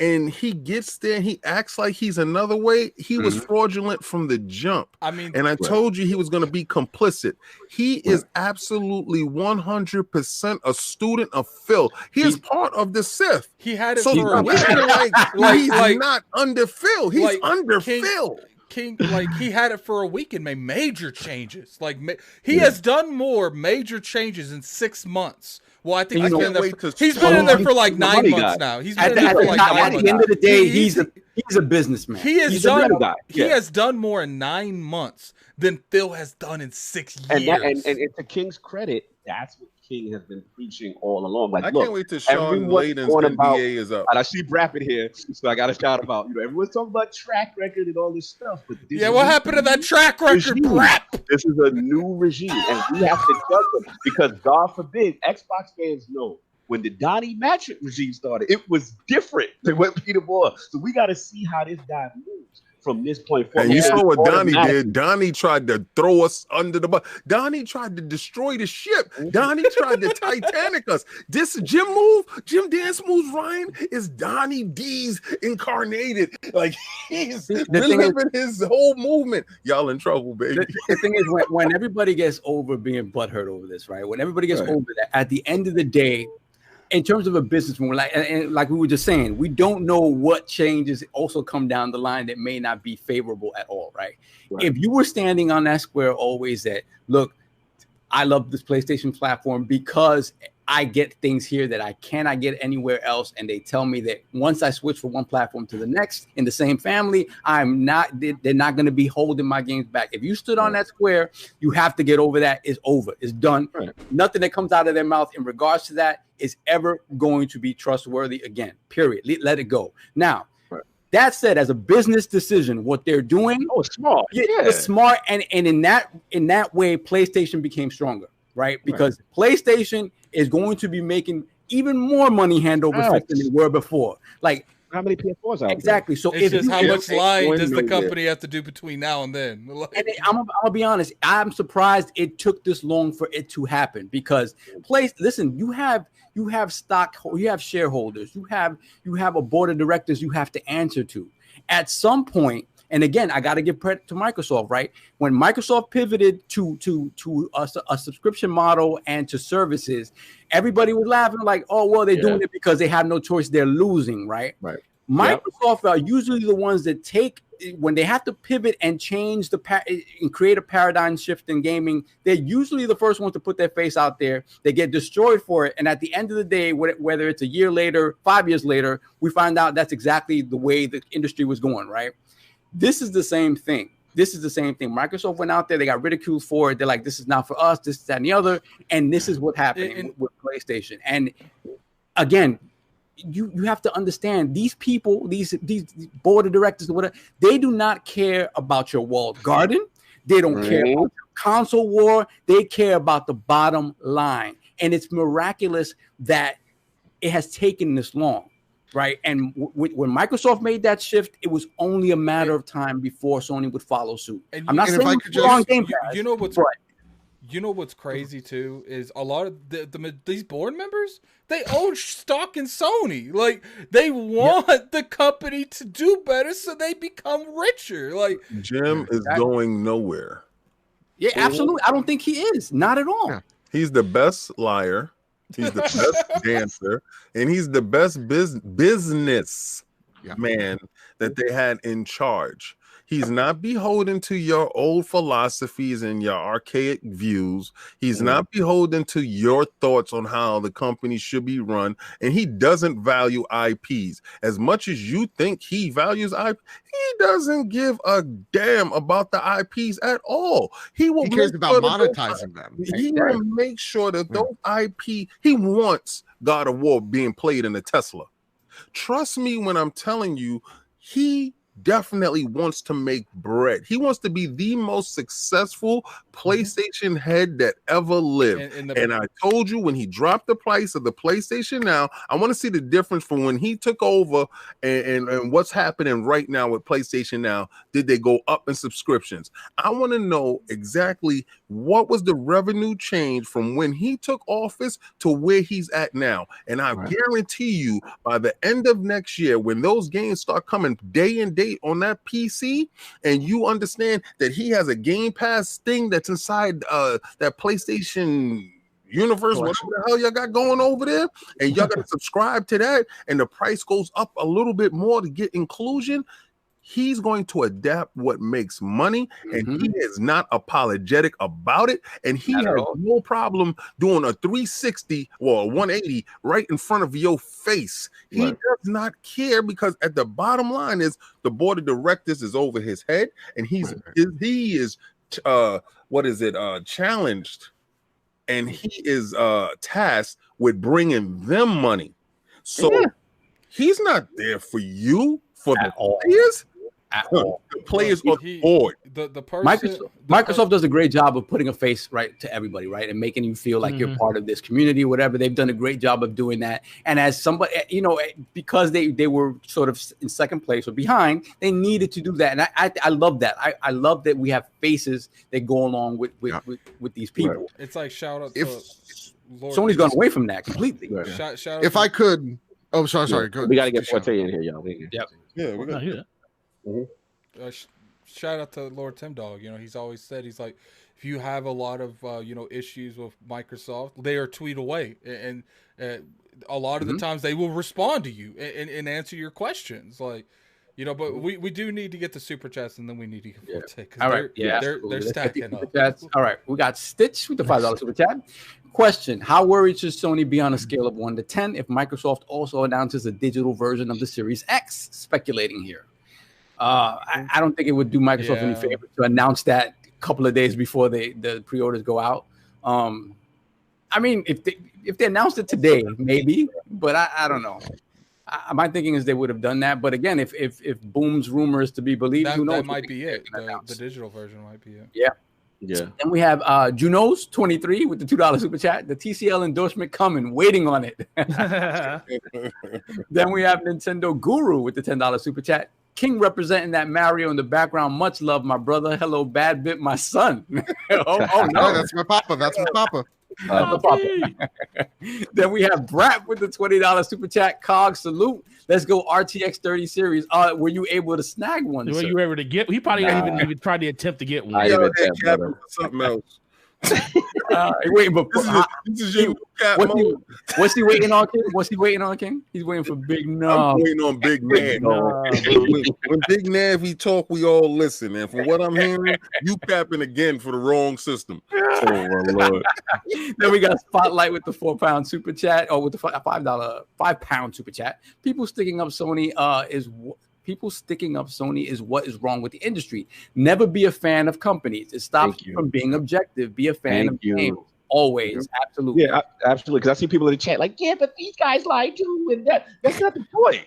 and he gets there and he acts like he's another way, he was fraudulent from the jump. I mean, and I told you he was going to be complicit. He is absolutely 100% a student of Phil. He is part of the sift. He had it for a week. He's not under Phil. He's under Phil. King, like, he had it for a week and made major changes. Like, he has done more major changes in 6 months. Well, I think he's been in there for like 9 months now. He's been in there for like 9 months. At the end of the day, he's a businessman. He has done more in 9 months than Phil has done in 6 years. And to King's credit, that's what King has been preaching all along. Like, I can't wait till Sean Layden's NBA is up. And I see BradBit here, so I got to shout about. Everyone's talking about track record and all this stuff. But what happened to that track record? This is a new regime, and we have to judge them because, God forbid, Xbox fans know when the Donnie Matchett regime started, it was different than what Peter Moore. So we got to see how this guy moves from this point forward. And you saw what Donnie did. Donnie tried to throw us under the bus. Donnie tried to destroy the ship. Donnie tried to Titanic us. This Jim Dance Moves Ryan is Donnie D's incarnated. Like, he's reliving his whole movement. Y'all in trouble, baby. The thing is, when everybody gets over being butthurt over this, right? When everybody gets over that, at the end of the day, in terms of a business, like we were just saying, we don't know what changes also come down the line that may not be favorable at all, right? If you were standing on that square always that, look, I love this PlayStation platform because I get things here that I cannot get anywhere else, and they tell me that once I switch from one platform to the next in the same family, they're not going to be holding my games back. If you stood on that square, you have to get over that. It's over. It's done. Nothing that comes out of their mouth in regards to that is ever going to be trustworthy again, period. Let it go. Now, that said, as a business decision, what they're doing, it's smart. It's smart, and in that way, PlayStation became stronger, right? Because PlayStation is going to be making even more money hand over fist than they were before. Like, how many PS4s out exactly? So it's just how much lying does the company have to do between now and then? And I'm gonna be honest. I'm surprised it took this long for it to happen because listen, you have stock, you have shareholders, you have a board of directors you have to answer to. At some point, and again, I got to give credit to Microsoft, right? When Microsoft pivoted to a subscription model and to services, everybody was laughing like, oh, well, they're doing it because they have no choice. They're losing, right? Microsoft are usually the ones that take, when they have to pivot and change and create a paradigm shift in gaming, they're usually the first ones to put their face out there. They get destroyed for it. And at the end of the day, whether it's a year later, 5 years later, we find out that's exactly the way the industry was going, right? This is the same thing. Microsoft went out there. They got ridiculed for it. They're like, this is not for us. This, that, and the other. And this is what happened with PlayStation. And again, you have to understand these people, these board of directors or whatever, they do not care about your walled garden. They don't care about your console war. They care about the bottom line. And it's miraculous that it has taken this long. Right. And when Microsoft made that shift, it was only a matter of time before Sony would follow suit. I'm not saying on Game Pass, you know what's crazy too is a lot of these board members, they own stock in Sony. Like, they want the company to do better so they become richer. Like, Jim is going nowhere. Yeah, absolutely. I don't think he is. Not at all. He's the best liar. He's the best dancer, and he's the best business man that they had in charge. He's not beholden to your old philosophies and your archaic views. He's not beholden to your thoughts on how the company should be run. And he doesn't value IPs. As much as you think he values IP, he doesn't give a damn about the IPs at all. He cares about monetizing them. He will make sure that those IP, he wants God of War being played in a Tesla. Trust me when I'm telling you, he definitely wants to make bread. He wants to be the most successful PlayStation head that ever lived. And I told you, when he dropped the price of the PlayStation Now, I want to see the difference from when he took over and what's happening right now with PlayStation Now. Did they go up in subscriptions? I want to know exactly what was the revenue change from when he took office to where he's at now. And I guarantee you, by the end of next year, when those games start coming day and date on that PC, and you understand that he has a Game Pass thing that's inside that PlayStation universe, whatever the hell y'all got going over there, and y'all got to subscribe to that, and the price goes up a little bit more to get inclusion, he's going to adapt what makes money, and he is not apologetic about it, and he has no problem doing a 360 or a 180 right in front of your face. He does not care, because at the bottom line is the board of directors is over his head, and he is challenged, and he is tasked with bringing them money. So he's not there for you, for the players. The players on the board. Microsoft does a great job of putting a face right to everybody, right, and making you feel like you're part of this community, whatever. They've done a great job of doing that. And as somebody, because they were sort of in second place or behind, they needed to do that. And I love that. I love that we have faces that go along with these people. Right. It's like shout out to Lord. Sony's gone away from that completely. Right. Shout if I could, sorry. Yeah. We got to get Forte in here, y'all. Yeah, we got to. Shout out to Lord Tim Dog. He's always said, he's like, if you have a lot of issues with Microsoft, they are tweet away, and a lot of the times they will respond to you and answer your questions, like. But we do need to get the super chats, and then we need to get Forte. All right, they're stacking up. All right, we got Stitch with the $5 super chat. Question: how worried should Sony be on a scale of 1 to 10 if Microsoft also announces a digital version of the Series X? Speculating here. I don't think it would do Microsoft any favor to announce that a couple of days before the pre-orders go out. I mean, if they announced it today, maybe, but I don't know. My thinking is they would have done that. But again, if Boom's rumor is to be believed, who knows? That might be it. The digital version might be it. Yeah. And we have Junos 23 with the $2 super chat. The TCL endorsement coming, waiting on it. Then we have Nintendo Guru with the $10 super chat. King representing that Mario in the background. Much love, my brother. Hello, BadBit, my son. oh no, that's my papa. Then we have Brat with the $20 super chat. Cog salute. Let's go RTX 30 series. Were you able to snag one? Were you able to get? He probably didn't even tried to attempt to get one. Something else. Wait, but what's he waiting on, King? What's he waiting on, King? He's waiting for Big Nav. I'm waiting on Big Nav. When Big Nav he talk, we all listen. And from what I'm hearing, you capping again for the wrong system. Oh my Lord. Then we got Spotlight with the £4 super chat, or with the £5 super chat. People sticking up Sony is what is wrong with the industry. Never be a fan of companies. It stops you from being objective. Be a fan of games. Always. Absolutely. Yeah, absolutely. Because I see people in the chat like, yeah, but these guys lied too. And that's not the point.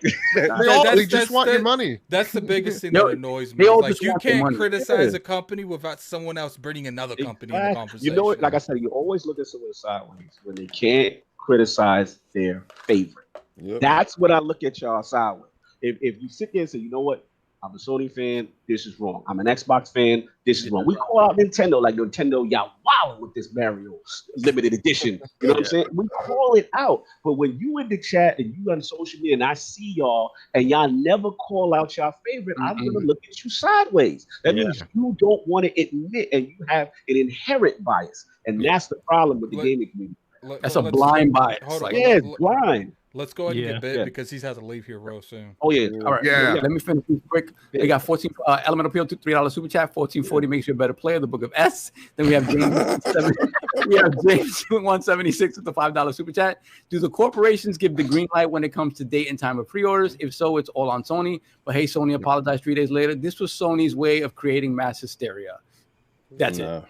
They just want your money. That's the biggest thing that annoys me. Like, you can't criticize a company without someone else bringing another company in the conversation. Like I said, you always look at someone sideways when they can't criticize their favorite. Yep. That's what I look at y'all sideways. If you sit there and say, you know what, I'm a Sony fan, this is wrong. I'm an Xbox fan, this is wrong. We call out Nintendo like Nintendo, y'all wilding with this Mario limited edition. You know what I'm saying? We call it out. But when you in the chat and you on social media and I see y'all and y'all never call out your favorite, I'm going to look at you sideways. That means you don't want to admit, and you have an inherent bias. And that's the problem with the gaming community. That's a blind bias. It's blind. Let's go ahead and get Bit because he's had to leave here real soon. Oh, yeah. All right. Yeah. Let me finish this quick. They got 14 Element Appeal, $3 super chat. 1440 makes you a better player. The Book of S. Then we have James. We have James 176 with the $5 super chat. Do the corporations give the green light when it comes to date and time of pre-orders? If so, it's all on Sony. But hey, Sony apologized 3 days later. This was Sony's way of creating mass hysteria. That's it. I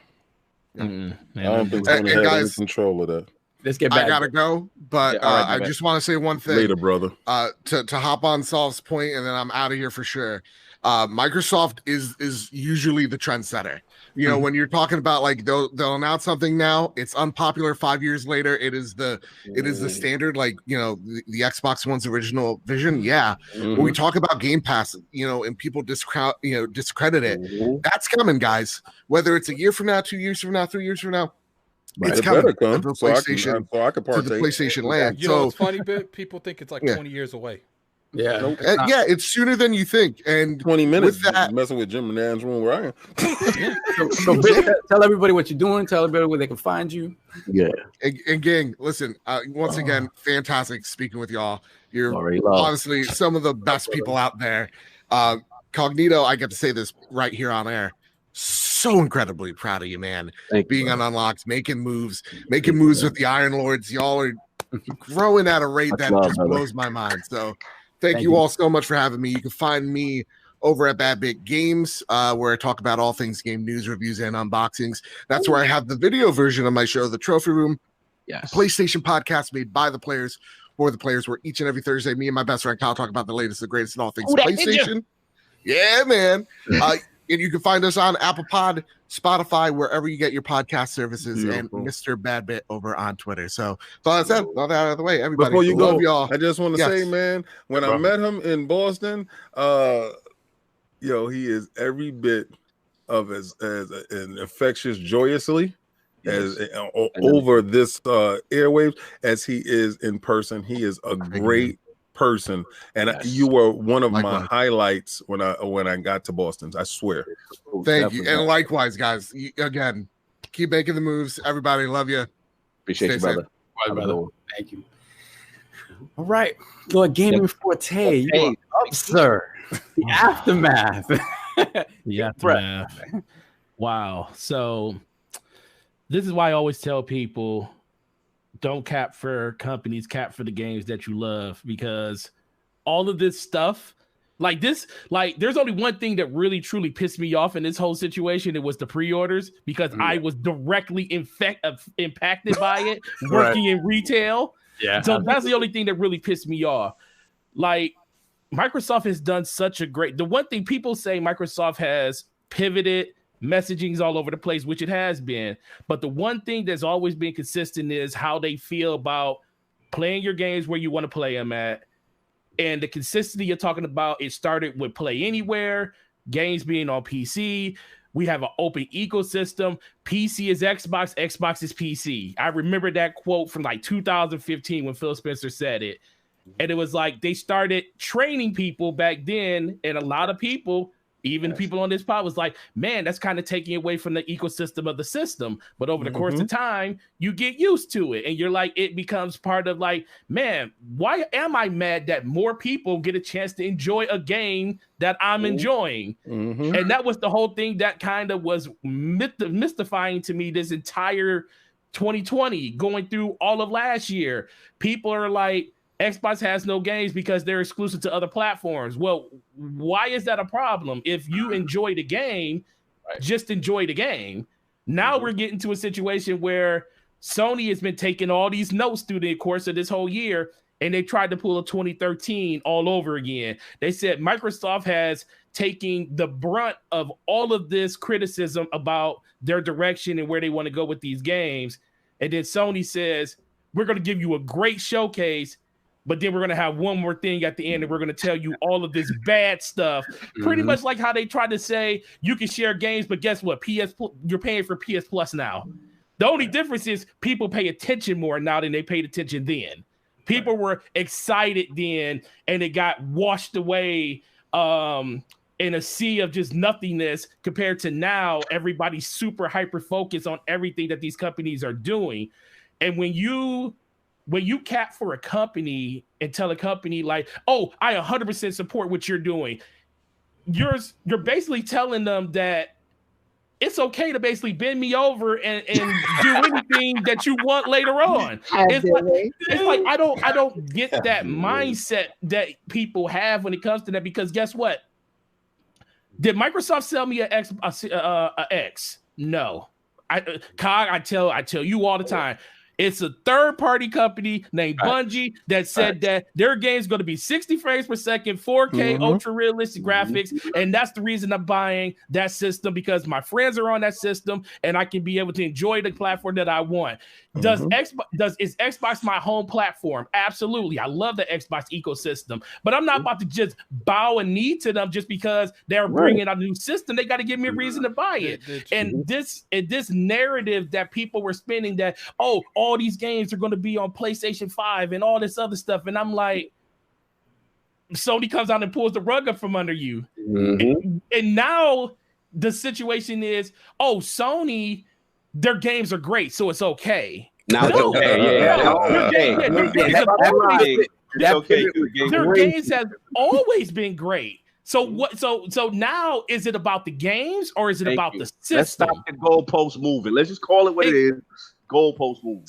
don't think Sony had any control of that. Let's get back. I gotta go, but I just want to say one thing. Later, brother. To hop on Solve's point, and then I'm out of here for sure. Microsoft is usually the trendsetter. You know, when you're talking about like they'll announce something now, it's unpopular 5 years later. It is the standard, like, you know, the Xbox One's original vision. Yeah. When we talk about Game Pass, you know, and people discredit it, that's coming, guys. Whether it's a year from now, 2 years from now, 3 years from now. It's coming to the PlayStation, to the PlayStation land. You know what's funny, bit? People think it's like 20 years away. Yeah, nope, it's sooner than you think. And 20 minutes with that, messing with Jim and Dan's room where I am. so tell everybody what you're doing. Tell everybody where they can find you. Yeah. And gang, listen, once again, fantastic speaking with y'all. You're honestly some of the best people out there. Cognito, I get to say this right here on air. So incredibly proud of you, man. Being on Unlocked, making moves with the Iron Lords. Y'all are growing at a rate that just blows my mind. So thank you all so much for having me. You can find me over at BadBit Games, where I talk about all things game news, reviews, and unboxings. That's where I have the video version of my show, The Trophy Room. Yes. PlayStation podcast made by the players for the players, where each and every Thursday, me and my best friend Kyle talk about the latest, the greatest, and all things PlayStation. Yeah, man. And you can find us on Apple Pod, Spotify, wherever you get your podcast services, and Mr. BadBit over on Twitter. So, all that said, all that out of the way, everybody. Before you love go, y'all. I just want to say, man, when I met him in Boston, he is every bit of as an infectious, joyously as over this airwaves as he is in person. He is a great person, and you were one of my highlights when I got to Boston. I swear. Thank you, and likewise, guys. Again, keep making the moves. Everybody, love you. Appreciate you, brother. Brother. Thank you. All right, Lord Gaming Forte, you are up, sir. The aftermath. The aftermath. Wow. So this is why I always tell people, don't cap for companies, cap for the games that you love, because all of this stuff like this, like there's only one thing that really truly pissed me off in this whole situation. It was the pre-orders, because I was directly impacted by it working in retail. Yeah. So that's the only thing that really pissed me off. Like, Microsoft has done such a the one thing people say, Microsoft has pivoted, messaging's all over the place, which it has been. But the one thing that's always been consistent is how they feel about playing your games where you want to play them at. And the consistency you're talking about, it started with Play Anywhere, games being on PC. We have an open ecosystem. PC is Xbox, Xbox is PC. I remember that quote from like 2015 when Phil Spencer said it. And it was like they started training people back then, and a lot of people, even people on this pod, was like, man, that's kind of taking away from the ecosystem of the system. But over the course of time, you get used to it, and you're like, it becomes part of like, man, why am I mad that more people get a chance to enjoy a game that I'm enjoying? And that was the whole thing that kind of was mystifying to me this entire 2020, going through all of last year. People are like, Xbox has no games because they're exclusive to other platforms. Well, why is that a problem? If you enjoy the game, just enjoy the game. Now we're getting to a situation where Sony has been taking all these notes through the course of this whole year, and they tried to pull a 2013 all over again. They said Microsoft has taken the brunt of all of this criticism about their direction and where they want to go with these games. And then Sony says, we're going to give you a great showcase, but then we're going to have one more thing at the end, and we're going to tell you all of this bad stuff. Pretty much like how they tried to say you can share games, but guess what? You're paying for PS Plus now. The only difference is people pay attention more now than they paid attention then. People were excited then, and it got washed away in a sea of just nothingness, compared to now everybody's super hyper focused on everything that these companies are doing. And when you cap for a company and tell a company like, oh, I 100% support what you're doing, you're basically telling them that it's okay to basically bend me over and do anything that you want later on. It's like I don't get that mindset that people have when it comes to that, because guess what? Did Microsoft sell me a X? No. I tell you all the time. It's a third-party company named Bungie that said that their game's going to be 60 frames per second, 4K, ultra-realistic graphics, and that's the reason I'm buying that system, because my friends are on that system, and I can be able to enjoy the platform that I want. Is Xbox my home platform? Absolutely. I love the Xbox ecosystem, but I'm not about to just bow a knee to them just because they're bringing out a new system. They got to give me a reason to buy it. And this narrative that people were spinning that, oh, all these games are going to be on PlayStation 5 and all this other stuff. And I'm like, Sony comes out and pulls the rug up from under you. And now the situation is, oh, Sony, their games are great, so it's okay. Now no, their games have always been great. So what? So now, is it about the games or is it about the system? Let's stop the goalpost moving. Let's just call it what it is. Goalpost moving.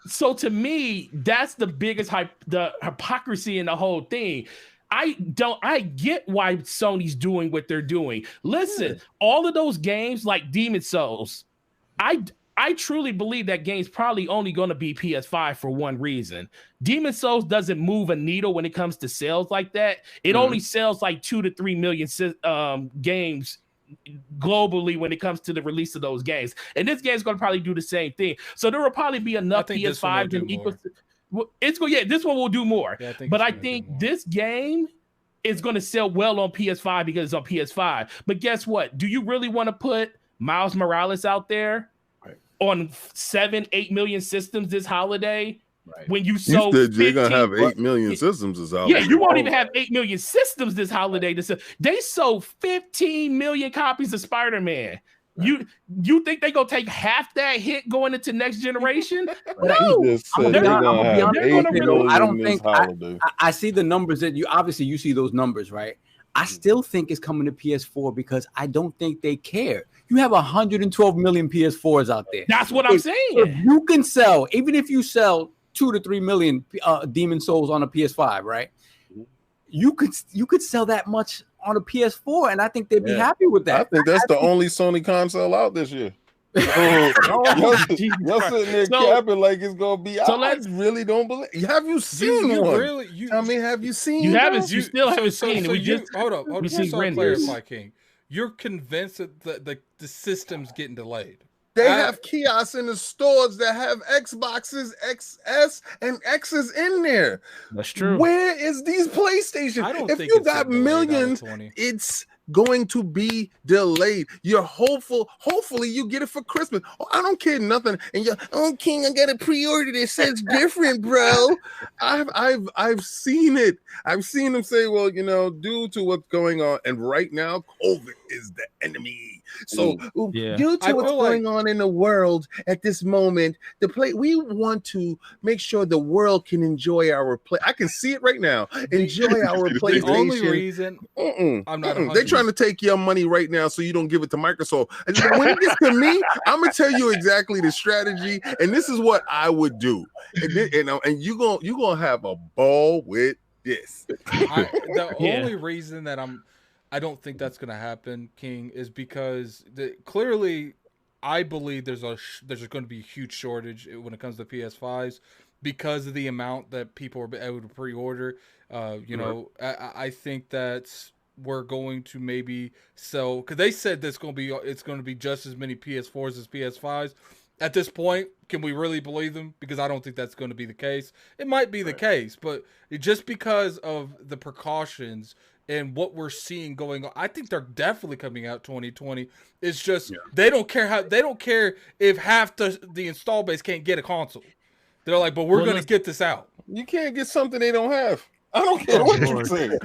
So to me, that's the biggest the hypocrisy in the whole thing. I get why Sony's doing what they're doing. Listen, all of those games like Demon Souls, I truly believe that game's probably only going to be PS5 for one reason. Demon Souls doesn't move a needle when it comes to sales like that. It only sells like 2 to 3 million games globally when it comes to the release of those games. And this game's going to probably do the same thing. So there will probably be enough PS5 and ecosystem. This one will do more. Yeah, I think this game is going to sell well on PS5 because it's on PS5. But guess what? Do you really want to put Miles Morales out there on 7-8 million systems this holiday? When you sold, you're gonna have 8 million systems this holiday. Yeah, you won't even have 8 million systems this holiday. They sold 15 million copies of Spider-Man. You think they gonna take half that hit going into next generation? No, I don't think. I see the numbers that you see those numbers, right? I still think it's coming to PS4 because I don't think they care. You have 112 million PS4s out there. That's what I'm saying. If you can sell, even if you sell 2 to 3 million Demon Souls on a PS5, right? You could sell that much on a PS4, and I think they'd be happy with that. I think that's the only Sony console out this year. Y'all sitting there capping like it's gonna be. So I really don't believe. Have you seen one? Have you seen? You haven't. You still haven't seen it. Hold up. Just so clarify, King. You're convinced that the system's getting delayed. They have kiosks in the stores that have Xboxes, XS, and X's in there. That's true. Where is these PlayStation? If you got millions, it's going to be delayed. You're hopeful. Hopefully, you get it for Christmas. Oh, I don't care nothing. And you're, King, I got to pre-order this. It's different, bro. I've seen it. I've seen them say, well, due to what's going on, and right now, COVID is the enemy. So due to what's going on in the world at this moment, we want to make sure the world can enjoy our play. I can see it right now. Enjoy our PlayStation. The only reason I'm not. They're trying to take your money right now so you don't give it to Microsoft. And when it gets to me, I'm gonna tell you exactly the strategy, and this is what I would do. And you're gonna have a ball with this. The only reason that I don't think that's going to happen, King, is because clearly I believe there's going to be a huge shortage when it comes to PS5s because of the amount that people are able to pre-order. I think that we're going to maybe sell, because they said it's going to be just as many PS4s as PS5s. At this point, can we really believe them? Because I don't think that's going to be the case. It might be the case, but just because of the precautions and what we're seeing going on, I think they're definitely coming out 2020. It's just they don't care if half the install base can't get a console. They're like, but we're going to get this out. You can't get something they don't have. I don't care what you're saying.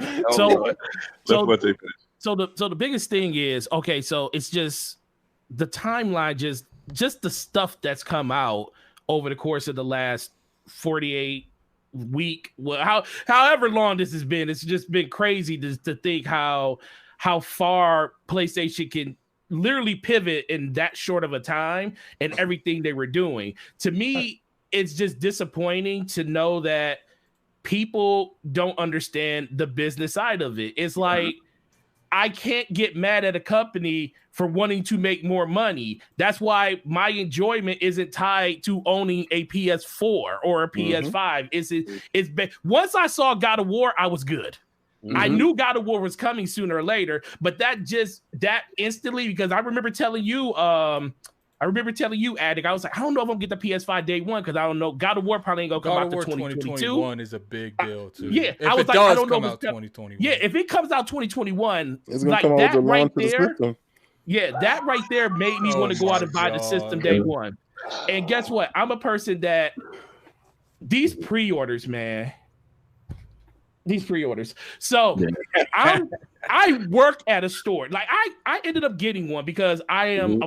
So the biggest thing is, so it's just the timeline, just the stuff that's come out over the course of the last 48 week, however long this has been. It's just been crazy to think how far PlayStation can literally pivot in that short of a time and everything they were doing. To me, it's just disappointing to know that people don't understand the business side of it. It's like, I can't get mad at a company for wanting to make more money. That's why my enjoyment isn't tied to owning a PS4 or a PS5. Once I saw God of War, I was good. I knew God of War was coming sooner or later, but that instantly, because I remember telling you, Addict, I was like, I don't know if I'm gonna get the PS5 day one because I don't know. God of War probably ain't gonna come out to 2022. 2021 is a big deal too. Yeah, if it does come out 2021. Yeah, if it comes out 2021, it's gonna come out right there. Yeah, that right there made me want to go out and buy the system day one. And guess what? I'm a person that these pre-orders, man. These pre-orders. So I work at a store. Like I ended up getting one because I am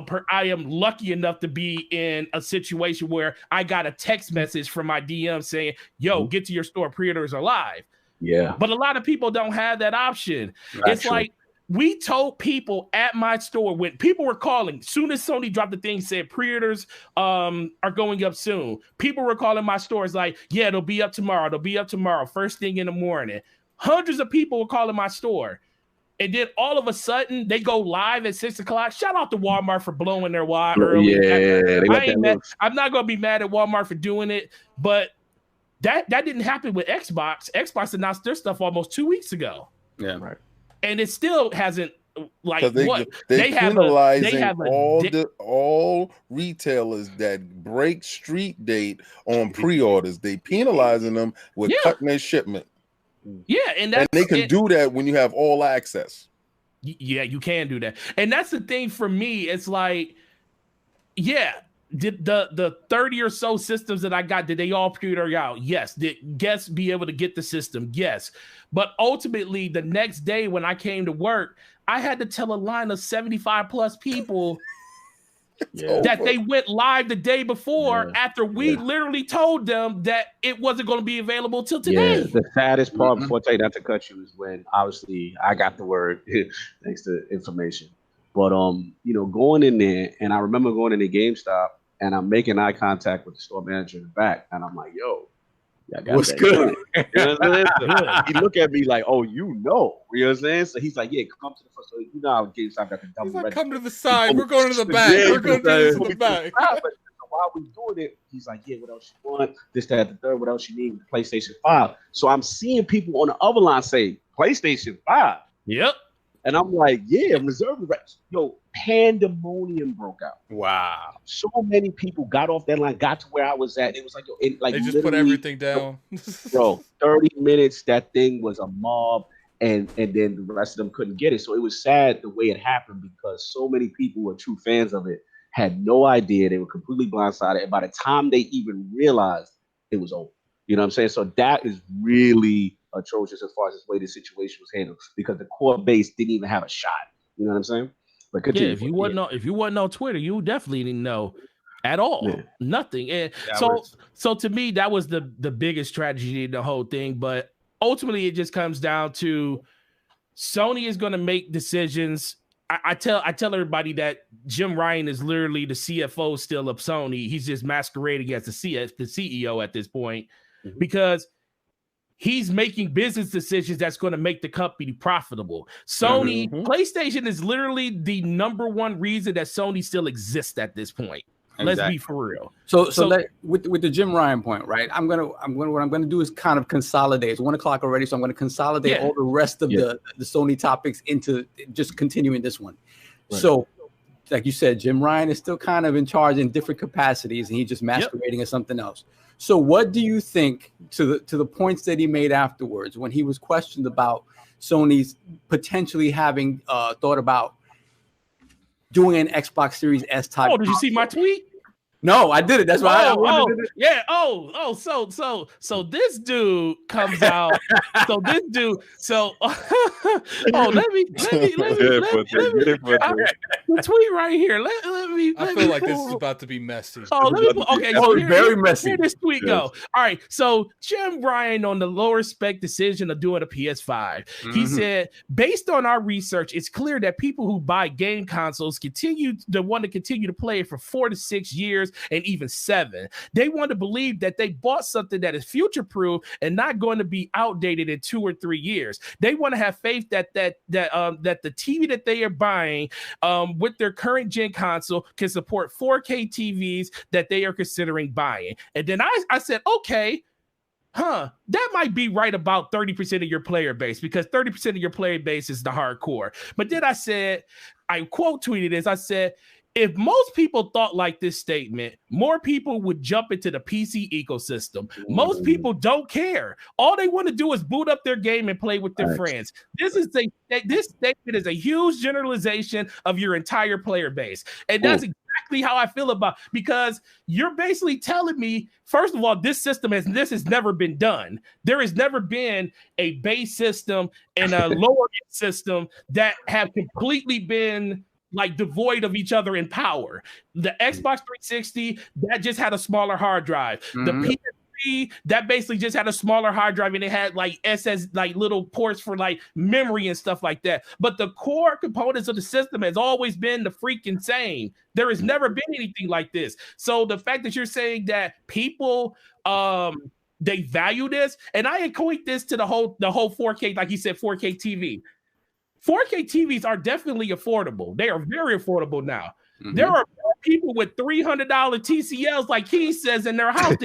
lucky enough to be in a situation where I got a text message from my DM saying, "Yo, get to your store. Pre-orders are live." Yeah. But a lot of people don't have that option. It's like we told people at my store when people were calling, soon as Sony dropped the thing, said pre-orders are going up soon. People were calling my stores like, yeah, it'll be up tomorrow. It'll be up tomorrow. First thing in the morning. Hundreds of people were calling my store. And then all of a sudden they go live at 6 o'clock. Shout out to Walmart for blowing their wad early. Yeah, I'm not going to be mad at Walmart for doing it, but that didn't happen with Xbox. Xbox announced their stuff almost 2 weeks ago. Yeah, right. And it still hasn't they penalizing all retailers that break street date on pre-orders. They penalizing them with cutting their shipment. Yeah, and they can do that when you have all access. Yeah, you can do that. And that's the thing for me. It's like, yeah, did the 30 or so systems that I got, did they all pre-order out? Yes. Did guests be able to get the system? Yes. But ultimately, the next day when I came to work, I had to tell a line of 75 plus people that they went live the day before after we literally told them that it wasn't going to be available till today. Yeah, the saddest part, before I tell you not to cut you, is when obviously I got the word thanks to information. But going in there, and I remember going in the GameStop, and I'm making eye contact with the store manager in the back, and I'm like, "Yo, what's good?" You know what I'm saying? He looked at me like, "Oh, you know what I'm saying?" So he's like, "Yeah, come to the front." So you know how GameStop got the double. He's like, "Come to the side. We're going to the back. We're going to do this in the back." But while we doing it, he's like, "Yeah, what else you want? This, that, the third. What else you need? PlayStation 5." So I'm seeing people on the other line say, "PlayStation 5." Yep. And I'm like, yeah, reserve rights. Yo, pandemonium broke out. Wow. So many people got off that line, got to where I was at. It was like, they just put everything down. Bro, 30 minutes, that thing was a mob, and then the rest of them couldn't get it. So it was sad the way it happened because so many people who are true fans of it had no idea. They were completely blindsided. And by the time they even realized, it was over. You know what I'm saying? So that is really atrocious as far as the way the situation was handled because the core base didn't even have a shot. You know what I'm saying? But continue. Yeah, if you wasn't on Twitter, you definitely didn't know at all. Yeah. Nothing. And so to me, that was the biggest tragedy in the whole thing. But ultimately, it just comes down to Sony is going to make decisions. I tell everybody that Jim Ryan is literally the CFO still of Sony. He's just masquerading as the CEO at this point because he's making business decisions that's going to make the company profitable. Sony, PlayStation is literally the number one reason that Sony still exists at this point. Exactly. Let's be for real. So with the Jim Ryan point, right? What I'm gonna do is kind of consolidate. It's 1 o'clock already, so I'm gonna consolidate all the rest of the Sony topics into just continuing this one. Right. So, like you said, Jim Ryan is still kind of in charge in different capacities, and he's just masquerading as something else. So what do you think to the points that he made afterwards when he was questioned about Sony's potentially having thought about doing an Xbox Series S type? Oh, did you see my tweet? No, I did it. That's why. Yeah. So this dude comes out. So this dude. So let me the tweet right here. Let me. I feel like this is about to be messy. Oh, let me. Okay, so very messy. Here this tweet go. All right. So Jim Ryan on the lower spec decision of doing a PS5. He said, based on our research, it's clear that people who buy game consoles want to continue to play it for 4 to 6 years years, and even 7. They want to believe that they bought something that is future-proof and not going to be outdated in 2 or 3 years. They want to have faith that the TV that they are buying with their current gen console can support 4K TVs that they are considering buying. And then I said, okay, that might be right about 30% of your player base, because 30% of your player base is the hardcore. But then I said, I quote tweeted this, I said, if most people thought like this statement, more people would jump into the PC ecosystem. Most people don't care. All they want to do is boot up their game and play with their friends. This statement is a huge generalization of your entire player base. And that's exactly how I feel about, because you're basically telling me, first of all, this has never been done. There has never been a base system and a lower system that have completely been like devoid of each other in power. The Xbox 360, that just had a smaller hard drive. The PS3, that basically just had a smaller hard drive, and it had like like little ports for like memory and stuff like that. But the core components of the system has always been the freaking same. There has never been anything like this. So the fact that you're saying that people they value this, and I equate this to the whole 4K, like you said, 4K TV. 4K TVs are definitely affordable. They are very affordable now. There are people with $300 TCLs, like he says, in their house.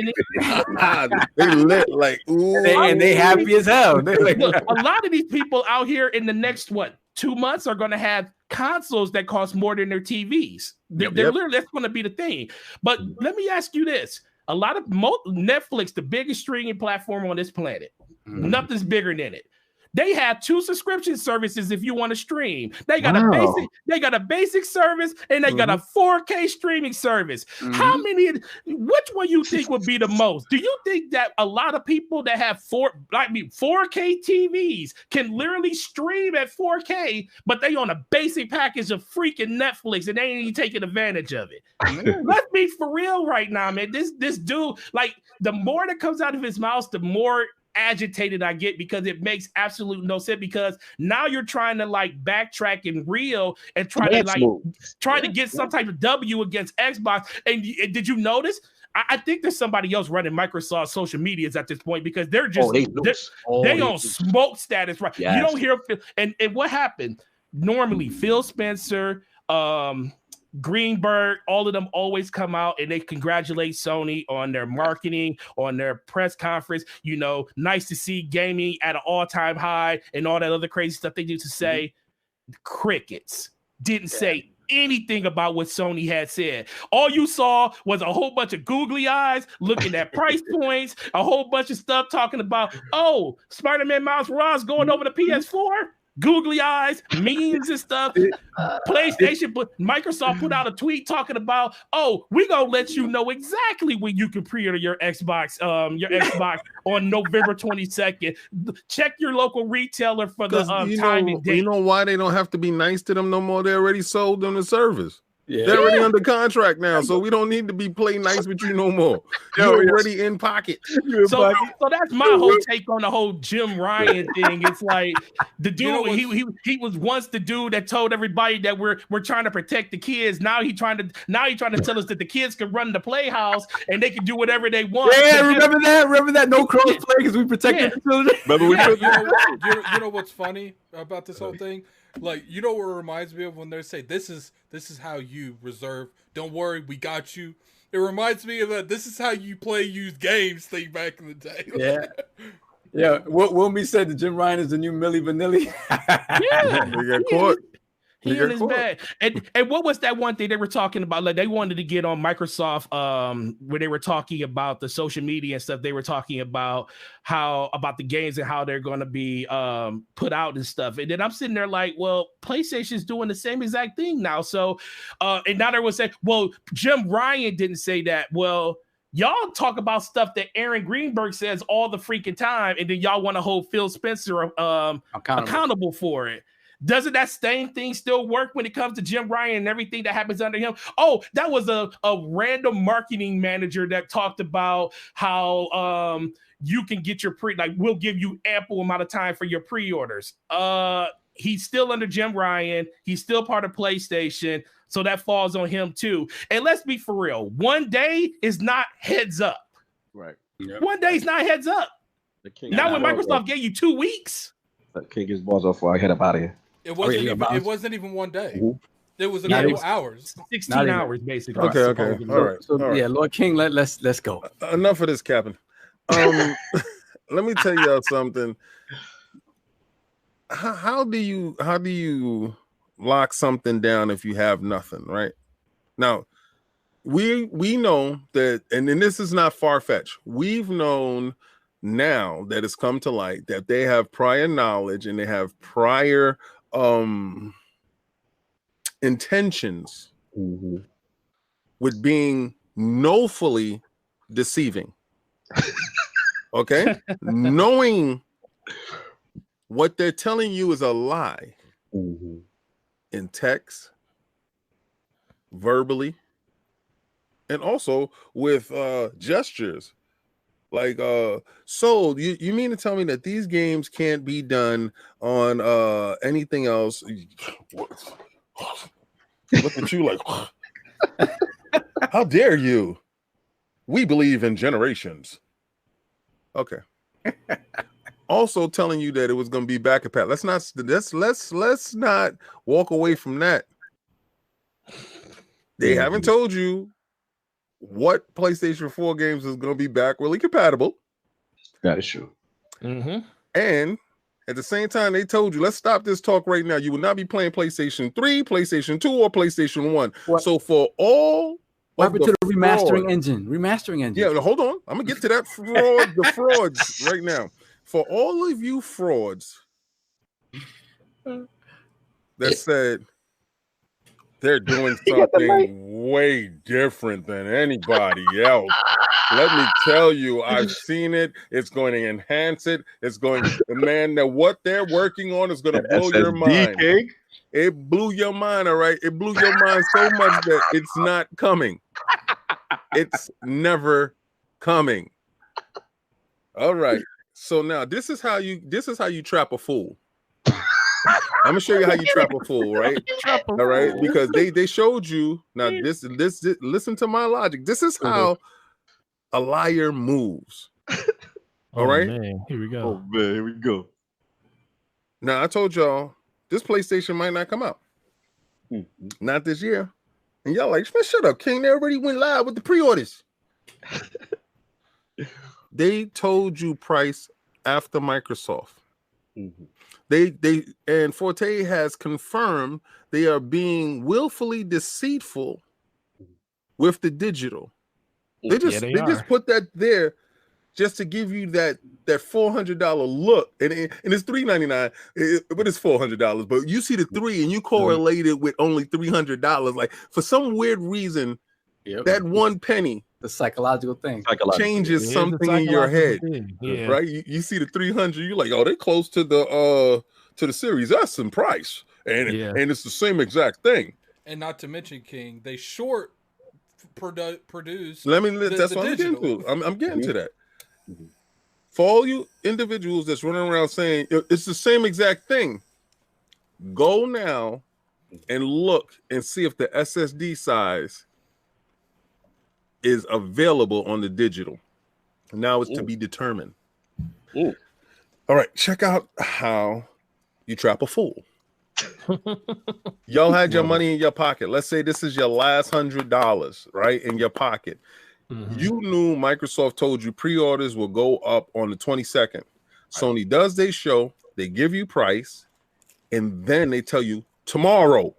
They lit like, ooh. And they happy as hell. Look, a lot of these people out here in the next 2 months are going to have consoles that cost more than their TVs. Literally, that's going to be the thing. But let me ask you this. A lot of Netflix, the biggest streaming platform on this planet, nothing's bigger than it. They have 2 subscription services if you want to stream. They got a basic service, and they got a 4K streaming service. Which one you think would be the most? Do you think that a lot of people that have 4K TVs can literally stream at 4K, but they on a basic package of freaking Netflix and they ain't even taking advantage of it? Let's be for real right now, man. This dude, like, the more that comes out of his mouth, the more agitated I get, because it makes absolute no sense, because now you're trying to like backtrack and reel and try to get some type of W against Xbox. And did you notice? I think there's somebody else running Microsoft social medias at this point, because they're just they on smoke status, right? Yes. You don't hear and what happened? Normally Phil Spencer, Greenberg, all of them always come out and they congratulate Sony on their marketing, on their press conference. You know, nice to see gaming at an all-time high and all that other crazy stuff they used to say. Crickets didn't say anything about what Sony had said. All you saw was a whole bunch of googly eyes looking at price points, a whole bunch of stuff talking about, oh, Spider-Man Miles Morales going over to PS4. Googly eyes, memes and stuff. Microsoft put out a tweet talking about, oh, we're gonna let you know exactly when you can pre-order your Xbox on November 22nd. Check your local retailer for the time and date. You know why they don't have to be nice to them no more? They already sold them the service. They're already under contract now, so we don't need to be play nice with you no more. You're already in pocket. So that's my whole take on the whole Jim Ryan thing. It's like the dude, he was once the dude that told everybody that we're trying to protect the kids. Now he's trying to tell us that the kids can run the playhouse and they can do whatever they want. Yeah, remember that no cross play because we protected the children. You know what's funny about this whole thing? Like, you know what it reminds me of when they say this is how you reserve. Don't worry, we got you. It reminds me of that. This is how you play used games thing back in the day. Yeah. Wilmy said that Jim Ryan is the new Milli Vanilli. They got caught. He in his bag. And what was that one thing they were talking about? Like, they wanted to get on Microsoft where they were talking about the social media and stuff. They were talking about about the games and how they're going to be put out and stuff. And then I'm sitting there like, well, PlayStation's doing the same exact thing now. So and now they would say, well, Jim Ryan didn't say that. Well, y'all talk about stuff that Aaron Greenberg says all the freaking time, and then y'all want to hold Phil Spencer accountable for it. Doesn't that same thing still work when it comes to Jim Ryan and everything that happens under him? Oh, that was a random marketing manager that talked about how you can get your we'll give you ample amount of time for your pre-orders. he's still under Jim Ryan. He's still part of PlayStation. So that falls on him too. And let's be for real. One day is not heads up. Right. Yep. One day is not heads up. Now when Microsoft gave you 2 weeks. King gets balls off before I head up out of here. It wasn't even one day. Mm-hmm. It was a couple hours. 16 hours, basically. Okay. All right. Yeah, Lord King, let's go. Enough of this, Captain. Let me tell y'all something. How do you lock something down if you have nothing, right? Now, we know that, and this is not far-fetched. We've known now that it's come to light that they have prior knowledge and they have prior intentions with being knowfully deceiving. Okay? Knowing what they're telling you is a lie in text, verbally, and also with gestures. Like, so you mean to tell me that these games can't be done on anything else? Look at you like, how dare you? We believe in generations. Okay. Also telling you that it was going to be back at pat. Let's not walk away from that. They haven't told you what PlayStation 4 games is going to be backwardly compatible. That is true. And at the same time, they told you, let's stop this talk right now. You will not be playing PlayStation 3, PlayStation 2, or PlayStation 1. What? So for all what happened to the remastering engine? Yeah, hold on. I'm going to get to that fraud, the frauds right now. For all of you frauds that said they're doing something way different than anybody else, let me tell you, I've seen it. It's going to enhance it. It's going to, man, that what they're working on is going to blow your mind. It blew your mind, all right? It blew your mind so much that it's not coming. It's never coming. All right. So now this is how you trap a fool. I'm gonna show you how you trap a fool, right? All right, because they showed you. Now this listen to my logic. This is how a liar moves. All right, man, here we go. Oh man, here we go. Now I told y'all this PlayStation might not come out, not this year, and y'all like, man, shut up, King. They already went live with the pre-orders. They told you price after Microsoft. They and Forte has confirmed they are being willfully deceitful with the digital. They just put that there just to give you that $400 look, and it's $399, but it's $400. But you see the 3 and you correlate it with only $300. Like for some weird reason, that one penny. The psychological thing changes something in your head, right? You see the 300, you're like, oh, they're close to the Series S in price, and it's the same exact thing. And not to mention, King, they short produce. That's what I'm getting to. I'm getting to that. For all you individuals that's running around saying it's the same exact thing, go now and look and see if the SSD size is available on the digital. Now it's to be determined. All right, check out how you trap a fool. Y'all had your money in your pocket. Let's say this is your last $100, right, in your pocket. You knew Microsoft told you pre-orders will go up on the 22nd. Sony does their show, they give you price, and then they tell you tomorrow.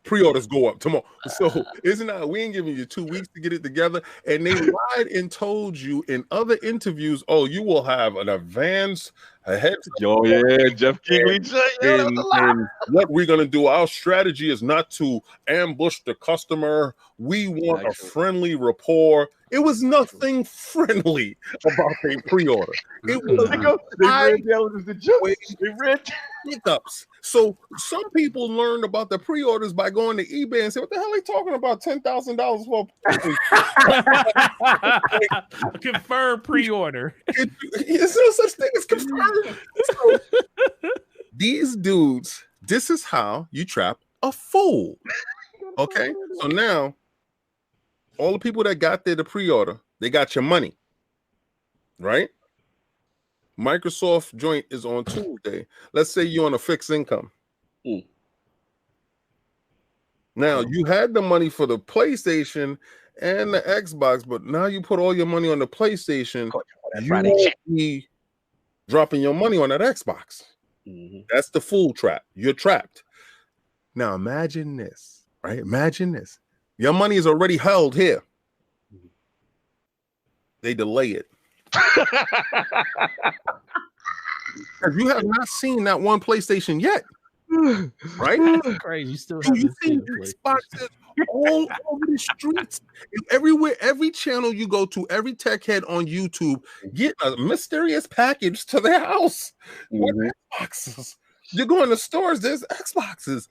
Pre-orders go up tomorrow. So isn't that we ain't giving you 2 weeks to get it together? And they lied and told you in other interviews, oh, you will have an advance ahead. Oh yeah, Jeff King. And what we're gonna do, our strategy is not to ambush the customer. We want a friendly rapport. It was nothing friendly about a pre-order. It was hiccups. So some people learned about the pre-orders by going to eBay and say, "What the hell are they talking about? $10,000 for a confirmed pre-order." There's no such thing as confirmed So, these dudes, this is how you trap a fool. Okay, so now all the people that got there to pre-order, they got your money, right? Microsoft joint is on Tuesday. Let's say you're on a fixed income. Now you had the money for the PlayStation and the Xbox, but now you put all your money on the PlayStation. You won't be dropping your money on that Xbox. That's the fool trap. You're trapped. Now imagine this, right? Imagine this. Your money is already held here. They delay it. You have not seen that one PlayStation yet, right? That's crazy. You still haven't seen Xboxes all over the streets, everywhere, every channel you go to, every tech head on YouTube get a mysterious package to their house. Xboxes. You're going to stores, there's Xboxes.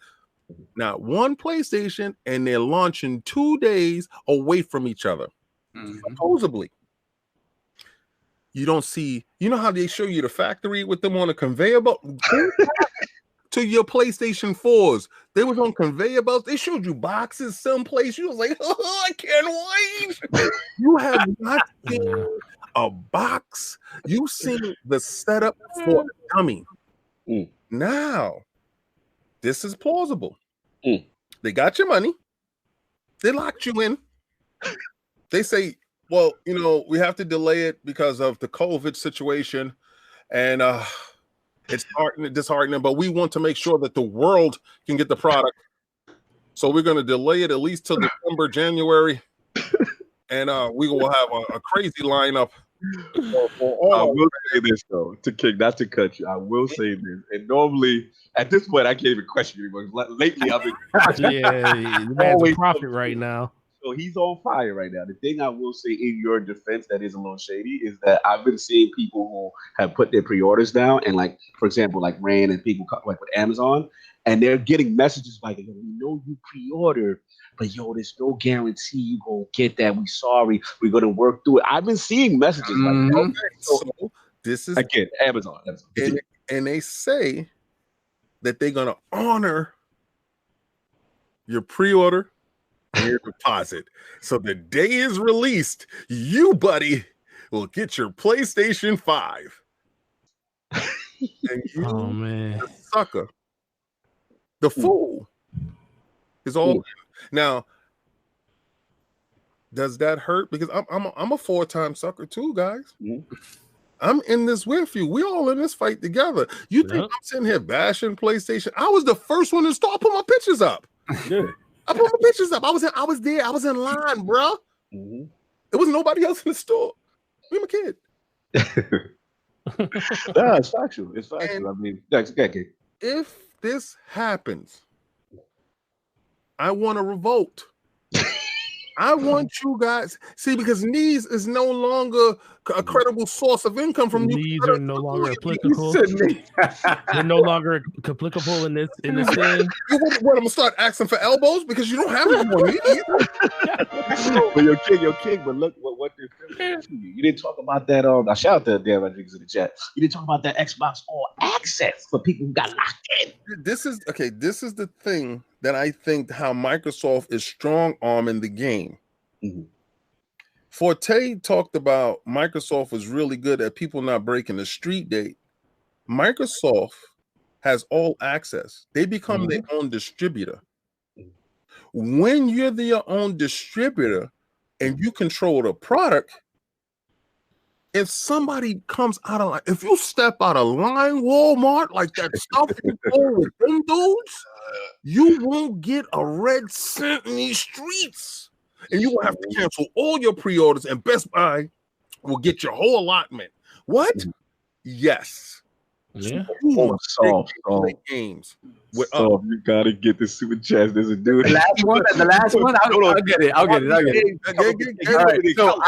Now, one PlayStation, and they're launching 2 days away from each other. Supposedly. You don't see, you know how they show you the factory with them on a conveyor belt? To your PlayStation 4s. They was on conveyor belts. They showed you boxes someplace. You was like, oh, I can't wait. You have not seen a box. You've seen the setup for a dummy. Now, this is plausible. They got your money. They locked you in. They say, well, you know, we have to delay it because of the COVID situation. And it's disheartening, but we want to make sure that the world can get the product. So we're going to delay it at least till December, January. And we will have a crazy lineup. I will say this, though, not to cut you. I will say this. And normally, at this point, I can't even question you anymore. Lately, I've been... the man's a prophet right now. So he's on fire right now. The thing I will say in your defense that is a little shady is that I've been seeing people who have put their pre-orders down, and like, for example, like Rand and people like with Amazon, and they're getting messages like, we know you pre-ordered, but there's no guarantee you gonna get that. We sorry, we're gonna work through it. I've been seeing messages like that. So this is again Amazon. And they say that they're gonna honor your pre-order and your deposit. So the day is released, you, buddy, will get your PlayStation 5. And you, the sucker, the fool, is all. Now, does that hurt? Because I'm a 4-time sucker too, guys. I'm in this with you. We all in this fight together. You think I'm sitting here bashing PlayStation? I was the first one to start putting my pictures up. I put my pictures up. I was there. I was in line, bro. There was nobody else in the store. I'm a kid. It's factual. It's factual. I mean, if this happens, I want to revolt. I want you guys because these is no longer a credible source of income from you. These are no longer applicable. They're no longer applicable in this thing. You what? I'm gonna start asking for elbows because you don't have any more me. But your king. But look what they're doing to you. You didn't talk about that. I shout out to Dan Rodriguez in the chat. You didn't talk about that Xbox All Access for people who got locked in. This is the thing that I think how Microsoft is strong-arming the game. Forte talked about Microsoft was really good at people not breaking the street date. Microsoft has all access. They become their own distributor. When you're your own distributor and you control the product, if somebody comes out of line, if you step out of line, Walmart, like that stuff you go with them dudes, you won't get a red cent in these streets. And you will have to cancel all your pre-orders, and Best Buy will get your whole allotment. What? Yes. Yeah. Games. So you gotta get the super chats. There's a dude. The last one. I'll get it. All right. So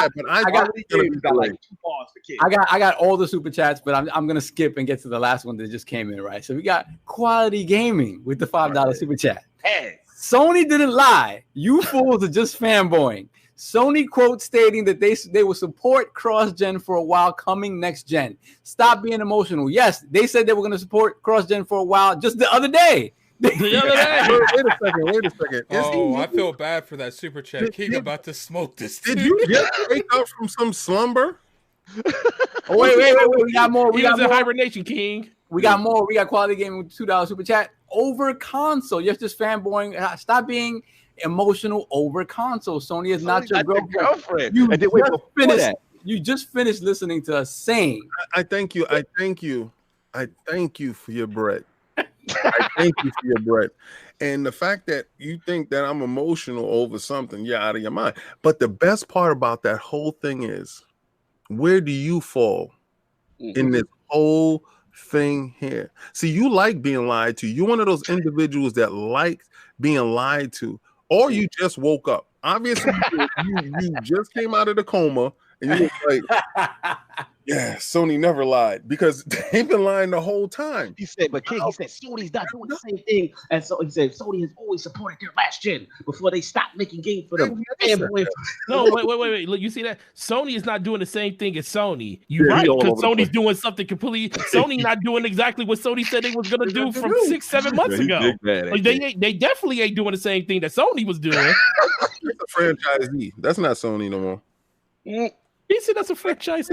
I got all the super chats, but I'm gonna skip and get to the last one that just came in. Right. So we got Quality Gaming with the $5 super chat. Hey. Sony didn't lie. You fools are just fanboying. Sony quote stating that they will support cross-gen for a while coming next gen. Stop being emotional. Yes, they said they were going to support cross-gen for a while just the other day. Wait a second. Oh, I feel bad for that super chat. King about to smoke this. Did you just wake up from some slumber? Oh, wait. We got more. We got more. Hibernation, King. We got more. We got Quality Gaming with $2 super chat over console. Yes, just fanboying. Stop being emotional over console. Sony is not your girlfriend. You just finished listening to us saying. I thank you for your bread. I thank you for your bread. And the fact that you think that I'm emotional over something, you're out of your mind. But the best part about that whole thing is, where do you fall in this whole thing here? See, you like being lied to. You're one of those individuals that like being lied to, or you just woke up. Obviously, you just came out of the coma, and you were like, yeah, Sony never lied, because they've been lying the whole time. He said, but King, he said Sony's not doing the same thing. And so he said Sony has always supported their last gen before they stopped making games for them. No, wait. Look, you see that? Sony is not doing the same thing as Sony. You're right, because Sony's doing something completely. Sony not doing exactly what Sony said they was gonna do from 6-7 months ago. Like, they definitely ain't doing the same thing that Sony was doing. It's a franchisee. That's not Sony no more. He said that's a franchise.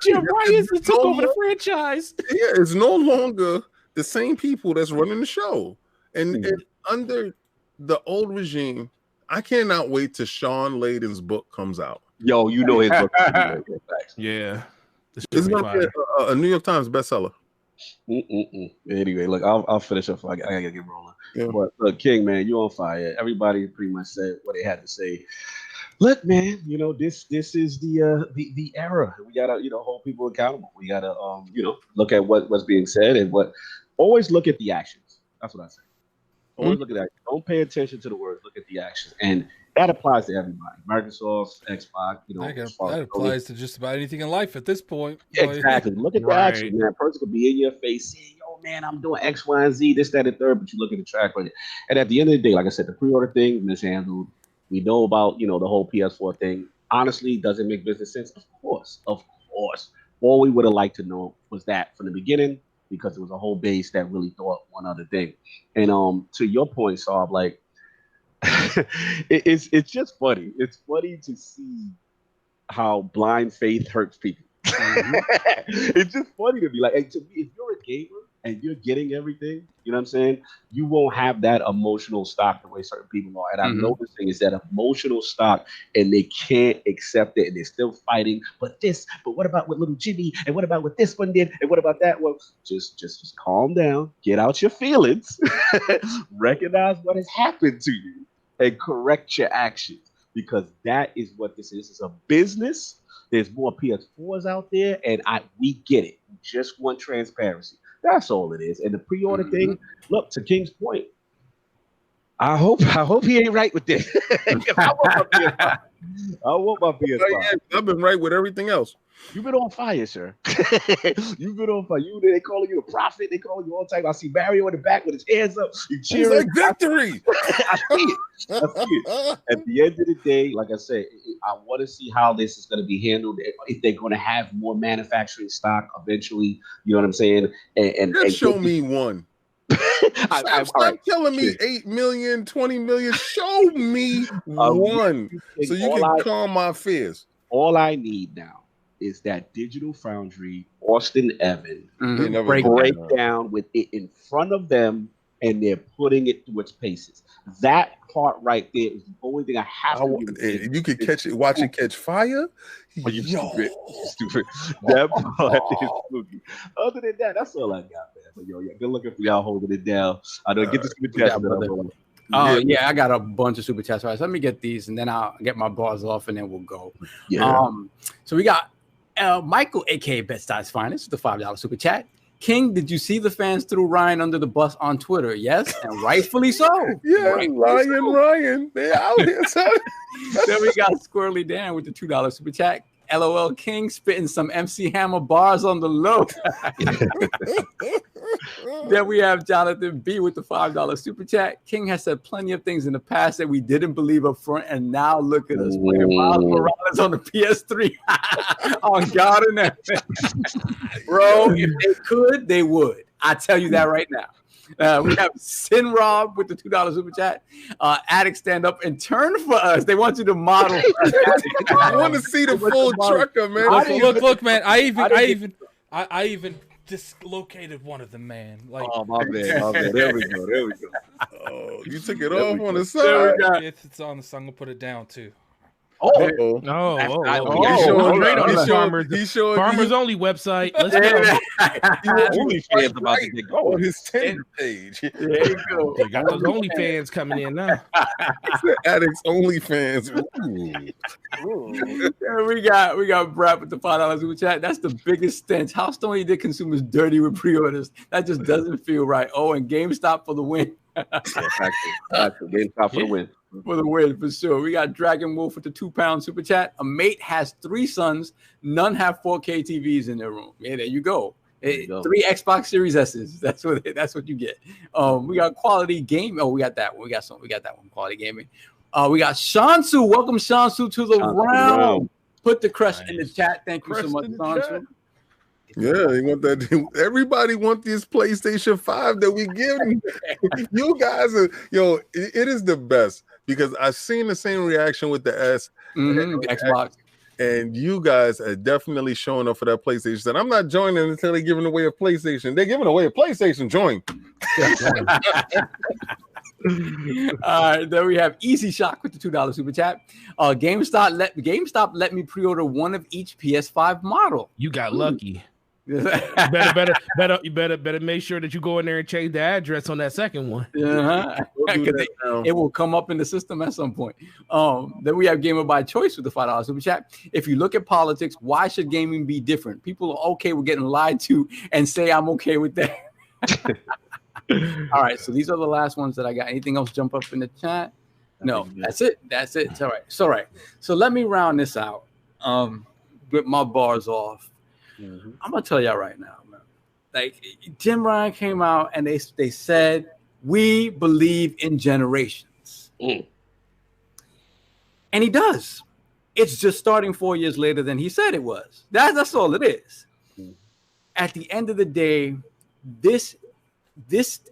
Jim Ryan took over the franchise. Yeah, it's no longer the same people that's running the show. And under the old regime, I cannot wait till Sean Layden's book comes out. Yo, you know his book. Yeah. It's going to be a New York Times bestseller. Anyway, look, I'll finish up. I gotta get rolling. Yeah. But look, King, man, you on fire. Everybody pretty much said what they had to say. Look, man, this is the era. We gotta hold people accountable. We gotta look at what's being said and always look at the actions. That's what I say. Always look at that. Don't pay attention to the words. Look at the actions, and that applies to everybody. Microsoft, Xbox. That applies to just about anything in life at this point. Exactly. Look at the action, man. A person could be in your face saying, "Yo, man, I'm doing X, Y, and Z, this, that, and third," but you look at the track record. And at the end of the day, like I said, the pre-order thing mishandled. We know about, the whole PS4 thing. Honestly, does it make business sense? Of course. All we would have liked to know was that from the beginning, because it was a whole base that really thought one other thing. And to your point, Saab, like, it's just funny. It's funny to see how blind faith hurts people. It's just funny to be like, to me, if you're a gamer and you're getting everything, you know what I'm saying? You won't have that emotional stock the way certain people are. And I'm noticing is that emotional stock, and they can't accept it, and they're still fighting. But what about what little Jimmy? And what about what this one did? And what about that? Well, just calm down, get out your feelings, recognize what has happened to you, and correct your actions, because that is what this is. It's a business. There's more PS4s out there, and we get it. We just want transparency. That's all it is. And the pre-order thing, look, to King's point, I hope he ain't right with this. I want my PS5. I've been right with everything else. You've been on fire, sir. You've been on fire. They calling you a prophet. They calling you all type. I see Mario in the back with his hands up. You cheering. Like victory. I see it. At the end of the day, like I said, I want to see how this is going to be handled. If they're going to have more manufacturing stock eventually, you know what I'm saying? And show me one. Stop telling me 8 million, 20 million. Show me one, so you can calm my fears. All I need now is that Digital Foundry, Austin Evan, break down with it in front of them, and they're putting it through its paces. That part right there is the only thing I have to do. You can watch it catch fire. Oh, you stupid. That part is spooky. Other than that, that's all I got, man. But good looking for y'all holding it down. I know. Get the super chat. Yeah, I got a bunch of super chats. Right, let me get these, and then I'll get my bars off, and then we'll go. Yeah. So we got Michael, aka BetStyles Finest, the $5 super chat. King, did you see the fans threw Ryan under the bus on Twitter? Yes, and rightfully so. Yeah, Ryan, they out here. Then we got Squirrely Dan with the $2 super chat. LOL King spitting some MC Hammer bars on the low. Then we have Jonathan B with the $5 super chat. King has said plenty of things in the past that we didn't believe up front, and now look at us playing Miles Morales on the PS3. On God and that. Bro, if they could, they would. I tell you that right now. We have Sin Rob with the $2 super chat. Addict, stand up and turn for us. They want you to model. I want to see the full trucker, man. Look, man. I even dislocated one of them, man. Like, oh my bad. There we go. Oh, you took it off on the side. It's on the side. I'm gonna put it down too. Farmers only website. Let's go. OnlyFans about to get going. On his Tinder page. There you go. They got those OnlyFans coming in now. Addicts OnlyFans. We got Brad with the $5 super chat. That's the biggest stench. How Stony did consumers dirty with pre-orders? That just doesn't feel right. Oh, and GameStop for the win. GameStop for the win. For the win, for sure. We got Dragon Wolf with the £2 super chat. A mate has 3 sons. None have 4K TVs in their room. Yeah, there you go. 3 Xbox Series S's. That's what you get. We got quality game. Oh, we got that one. We got that one. Quality gaming. We got Shansu. Welcome Shansu to the round. Put the crush in the chat. Thank you so much, Shansu. Yeah, they want that. Everybody want this PlayStation 5 that we give. You guys are, it is the best because I've seen the same reaction with the S and Xbox. And you guys are definitely showing up for that PlayStation. And I'm not joining until they're giving away a PlayStation. They're giving away a PlayStation. Join. All right, then we have Easy Shock with the $2 super chat. GameStop let me pre-order one of each PS5 model. You got lucky. You better make sure that you go in there and change the address on that second one. It will come up in the system at some point. Then we have Gamer by Choice with the $5 super chat. If you look at politics, why should gaming be different? People are okay with getting lied to and say I'm okay with that. All right, so these are the last ones that I got. Anything else jump up in the chat? No, that's it. It's all right. It's all right. So let me round this out with my bars off. Mm-hmm. I'm gonna tell y'all right now, man. Like Jim Ryan came out and they said we believe in generations, and he does. It's just starting 4 years later than he said it was. That's all it is. At the end of the day, this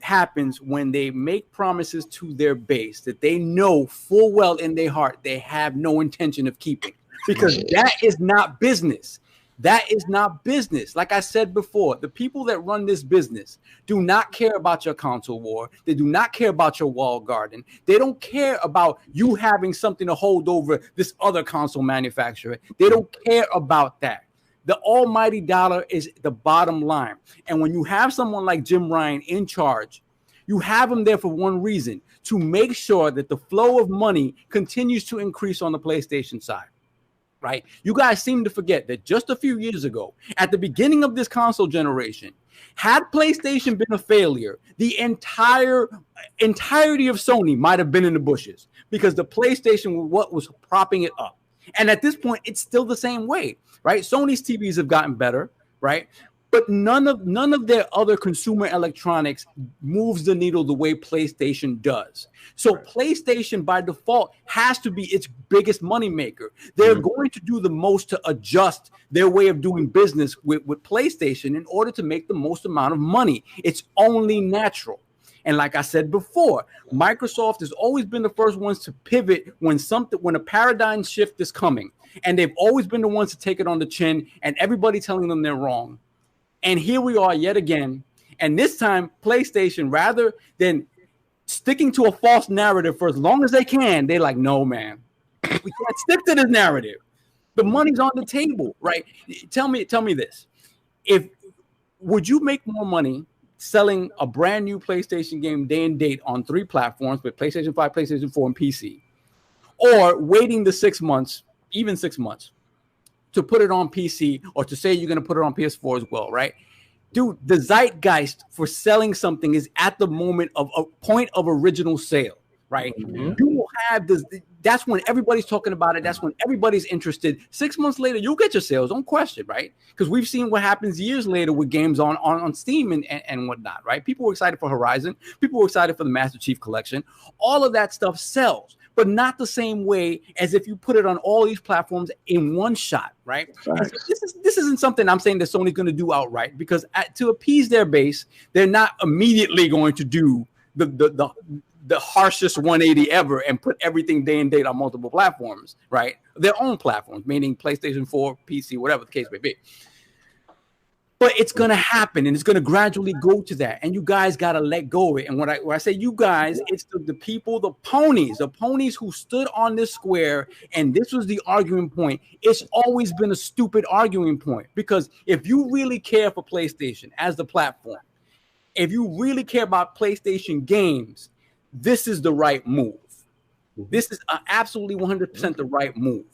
happens when they make promises to their base that they know full well in their heart they have no intention of keeping, because that is not business. That is not business. Like I said before, the people that run this business do not care about your console war. They do not care about your walled garden. They don't care about you having something to hold over this other console manufacturer. They don't care about that. The almighty dollar is the bottom line. And when you have someone like Jim Ryan in charge, you have him there for one reason, to make sure that the flow of money continues to increase on the PlayStation side. Right? You guys seem to forget that just a few years ago, at the beginning of this console generation, had PlayStation been a failure, the entirety of Sony might have been in the bushes, because the PlayStation was what was propping it up. And at this point, it's still the same way, right? Sony's TVs have gotten better, right? But none of their other consumer electronics moves the needle the way PlayStation does. So PlayStation, by default, has to be its biggest moneymaker. They're going to do the most to adjust their way of doing business with PlayStation in order to make the most amount of money. It's only natural. And like I said before, Microsoft has always been the first ones to pivot when a paradigm shift is coming. And they've always been the ones to take it on the chin, and everybody telling them they're wrong. And here we are yet again. And this time, PlayStation, rather than sticking to a false narrative for as long as they can, they're like, no, man, we can't stick to this narrative. The money's on the table, right? Tell me this. Would you make more money selling a brand new PlayStation game day and date on 3 platforms with PlayStation 5, PlayStation 4, and PC, or waiting the 6 months, even 6 months, to put it on PC, or to say you're going to put it on PS4 as well, right? Dude, the zeitgeist for selling something is at the moment of a point of original sale, right? You will have this. That's when everybody's talking about it. That's when everybody's interested. 6 months later, you'll get your sales, don't question, right? Because we've seen what happens years later with games on Steam and whatnot, right? People were excited for Horizon. People were excited for the Master Chief Collection. All of that stuff sells, but not the same way as if you put it on all these platforms in one shot, right? So this isn't something I'm saying that Sony's going to do outright, because to appease their base, they're not immediately going to do the harshest 180 ever and put everything day and date on multiple platforms, right? Their own platforms, meaning PlayStation 4, PC, whatever the case may be. But it's going to happen, and it's going to gradually go to that. And you guys got to let go of it. And when I say you guys, it's the people, the ponies who stood on this square, and this was the arguing point. It's always been a stupid arguing point, because if you really care for PlayStation as the platform, if you really care about PlayStation games, this is the right move. This is absolutely 100% the right move.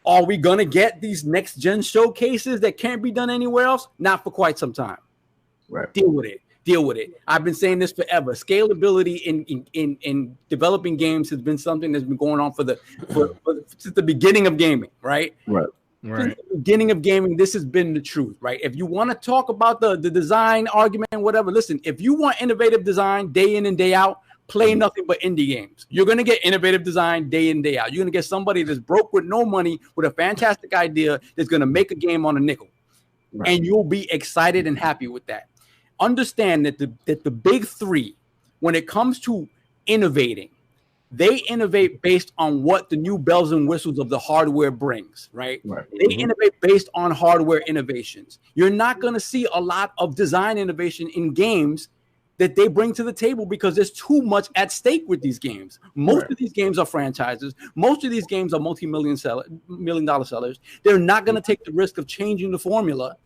Are we going to get these next gen showcases that can't be done anywhere else? Not for quite some time. Right. Deal with it. I've been saying this forever. Scalability in developing games has been something that's been going on since the beginning of gaming, right? Right. Since the beginning of gaming, this has been the truth, right? If you want to talk about the design argument, whatever, listen, if you want innovative design day in and day out, play nothing but indie games. You're going to get innovative design day in, day out. You're going to get somebody that's broke with no money with a fantastic idea that's going to make a game on a nickel. Right. And you'll be excited and happy with that. Understand that the big three, when it comes to innovating, they innovate based on what the new bells and whistles of the hardware brings, right? They innovate based on hardware innovations. You're not going to see a lot of design innovation in games that they bring to the table, because there's too much at stake with these games. Most of these games are franchises. Most of these games are multi-million dollar sellers. They're not going to take the risk of changing the formula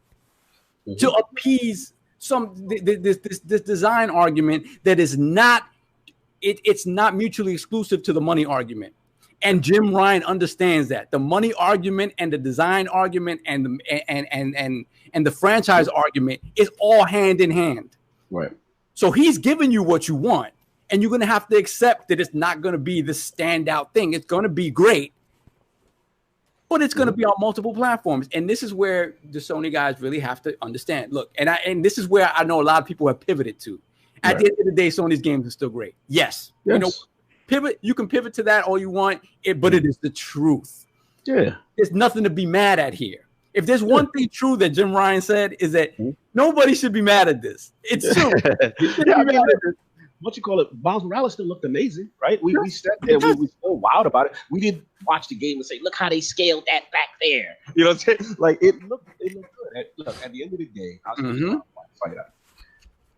to appease this design argument that is not it's not mutually exclusive to the money argument. And Jim Ryan understands that the money argument and the design argument and the franchise argument is all hand in hand. Right. So he's giving you what you want, and you're going to have to accept that it's not going to be the standout thing. It's going to be great, but it's going to be on multiple platforms. And this is where the Sony guys really have to understand. Look, and this is where I know a lot of people have pivoted to. At the end of the day, Sony's games are still great. Yes. You know, pivot. You can pivot to that all you want, but it is the truth. Yeah. There's nothing to be mad at here. If there's one thing true that Jim Ryan said, is that nobody should be mad at this. It's true. What you call it? Miles Morales still looked amazing, right? We sat there, we still wild about it. We didn't watch the game and say, "Look how they scaled that back there." You know what I'm saying? Like it looked good. Look, at the end of the day, fight out.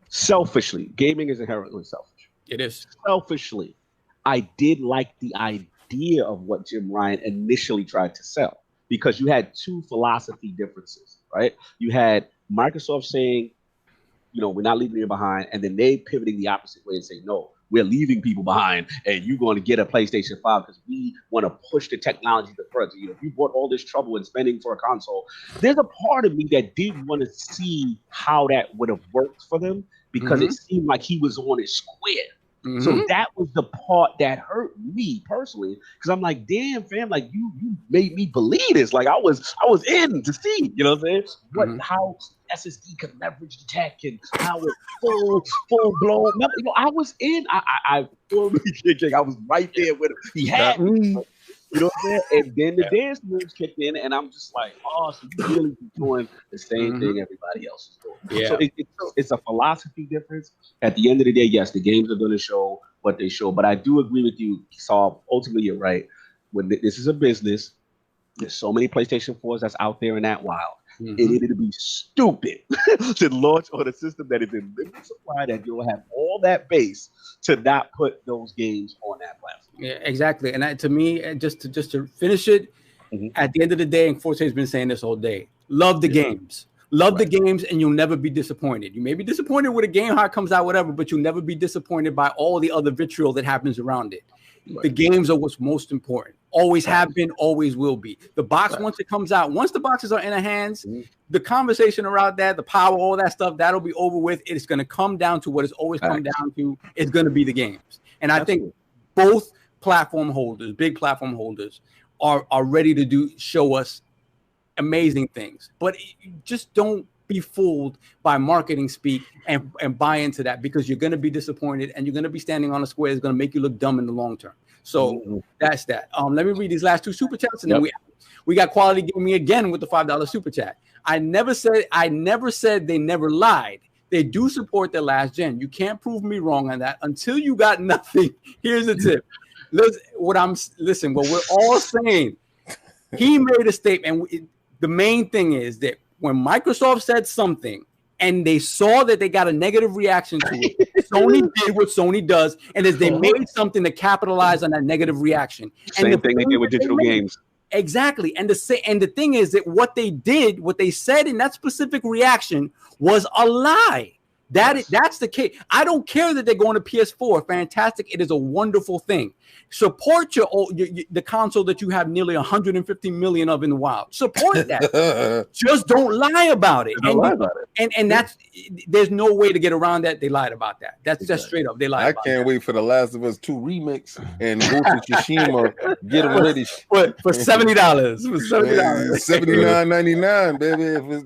Selfishly, gaming is inherently selfish. It is. Selfishly, I did like the idea of what Jim Ryan initially tried to sell, because you had two philosophy differences, right? You had Microsoft saying, you know, we're not leaving you behind, and then they pivoting the opposite way and saying, no, we're leaving people behind, and you're going to get a PlayStation 5 because we want to push the technology to the front. So, you know, if you brought all this trouble and spending for a console, there's a part of me that did want to see how that would have worked for them, because it seemed like he was on his square. So that was the part that hurt me personally, because I'm like, damn, fam, like you made me believe this. Like I was in to see, you know what I'm saying? How SSD could leverage the tech and how it full blown. You know, I was in. I was right there with him. He had me. You know what I'm saying? And then the dance moves kicked in, and I'm just like, oh, so you really be doing the same thing everybody else is doing. Yeah. So it's a philosophy difference. At the end of the day, yes, the games are going to show what they show, but I do agree with you, Saul. Ultimately, you're right. When this is a business, there's so many PlayStation 4s that's out there in that wild. It would be stupid to launch on a system that is in limited supply, that you'll have all that base to not put those games on that platform. Yeah, exactly. And to me, just to finish it, at the end of the day, and Forte has been saying this all day, love the games. Love the games, and you'll never be disappointed. You may be disappointed with a game, how it comes out, whatever, but you'll never be disappointed by all the other vitriol that happens around it. The games are what's most important. Always have been, always will be. The box, once it comes out, once the boxes are in our hands, the conversation around that, the power, all that stuff, that'll be over with. It's going to come down to what it's always come down to. It's going to be the games. And I think both platform holders, big platform holders, are ready to show us amazing things. But just don't be fooled by marketing speak and buy into that, because you're going to be disappointed and you're going to be standing on a square. It's going to make you look dumb in the long term. So that's that. Let me read these last 2 super chats, and then we got Quality Gaming again with the $5 super chat. I never said they never lied. They do support the last gen. You can't prove me wrong on that. Until you got nothing, here's a tip. What we're all saying. He made a statement. The main thing is that when Microsoft said something and they saw that they got a negative reaction to it, Sony did what Sony does, and is they made something to capitalize on that negative reaction. Same thing they did with digital games. Exactly. And the thing is that what they said in that specific reaction was a lie. That's the case. I don't care that they're going to PS4. Fantastic. It is a wonderful thing. Support the console that you have nearly 150 million of in the wild. Support that. Just don't lie about it. And that's, there's no way to get around that. They lied about that. That's just straight up. They lied about that. I can't wait for The Last of Us 2 remix and go to Tsushima, get them ready. For $70. For $70. $79.99,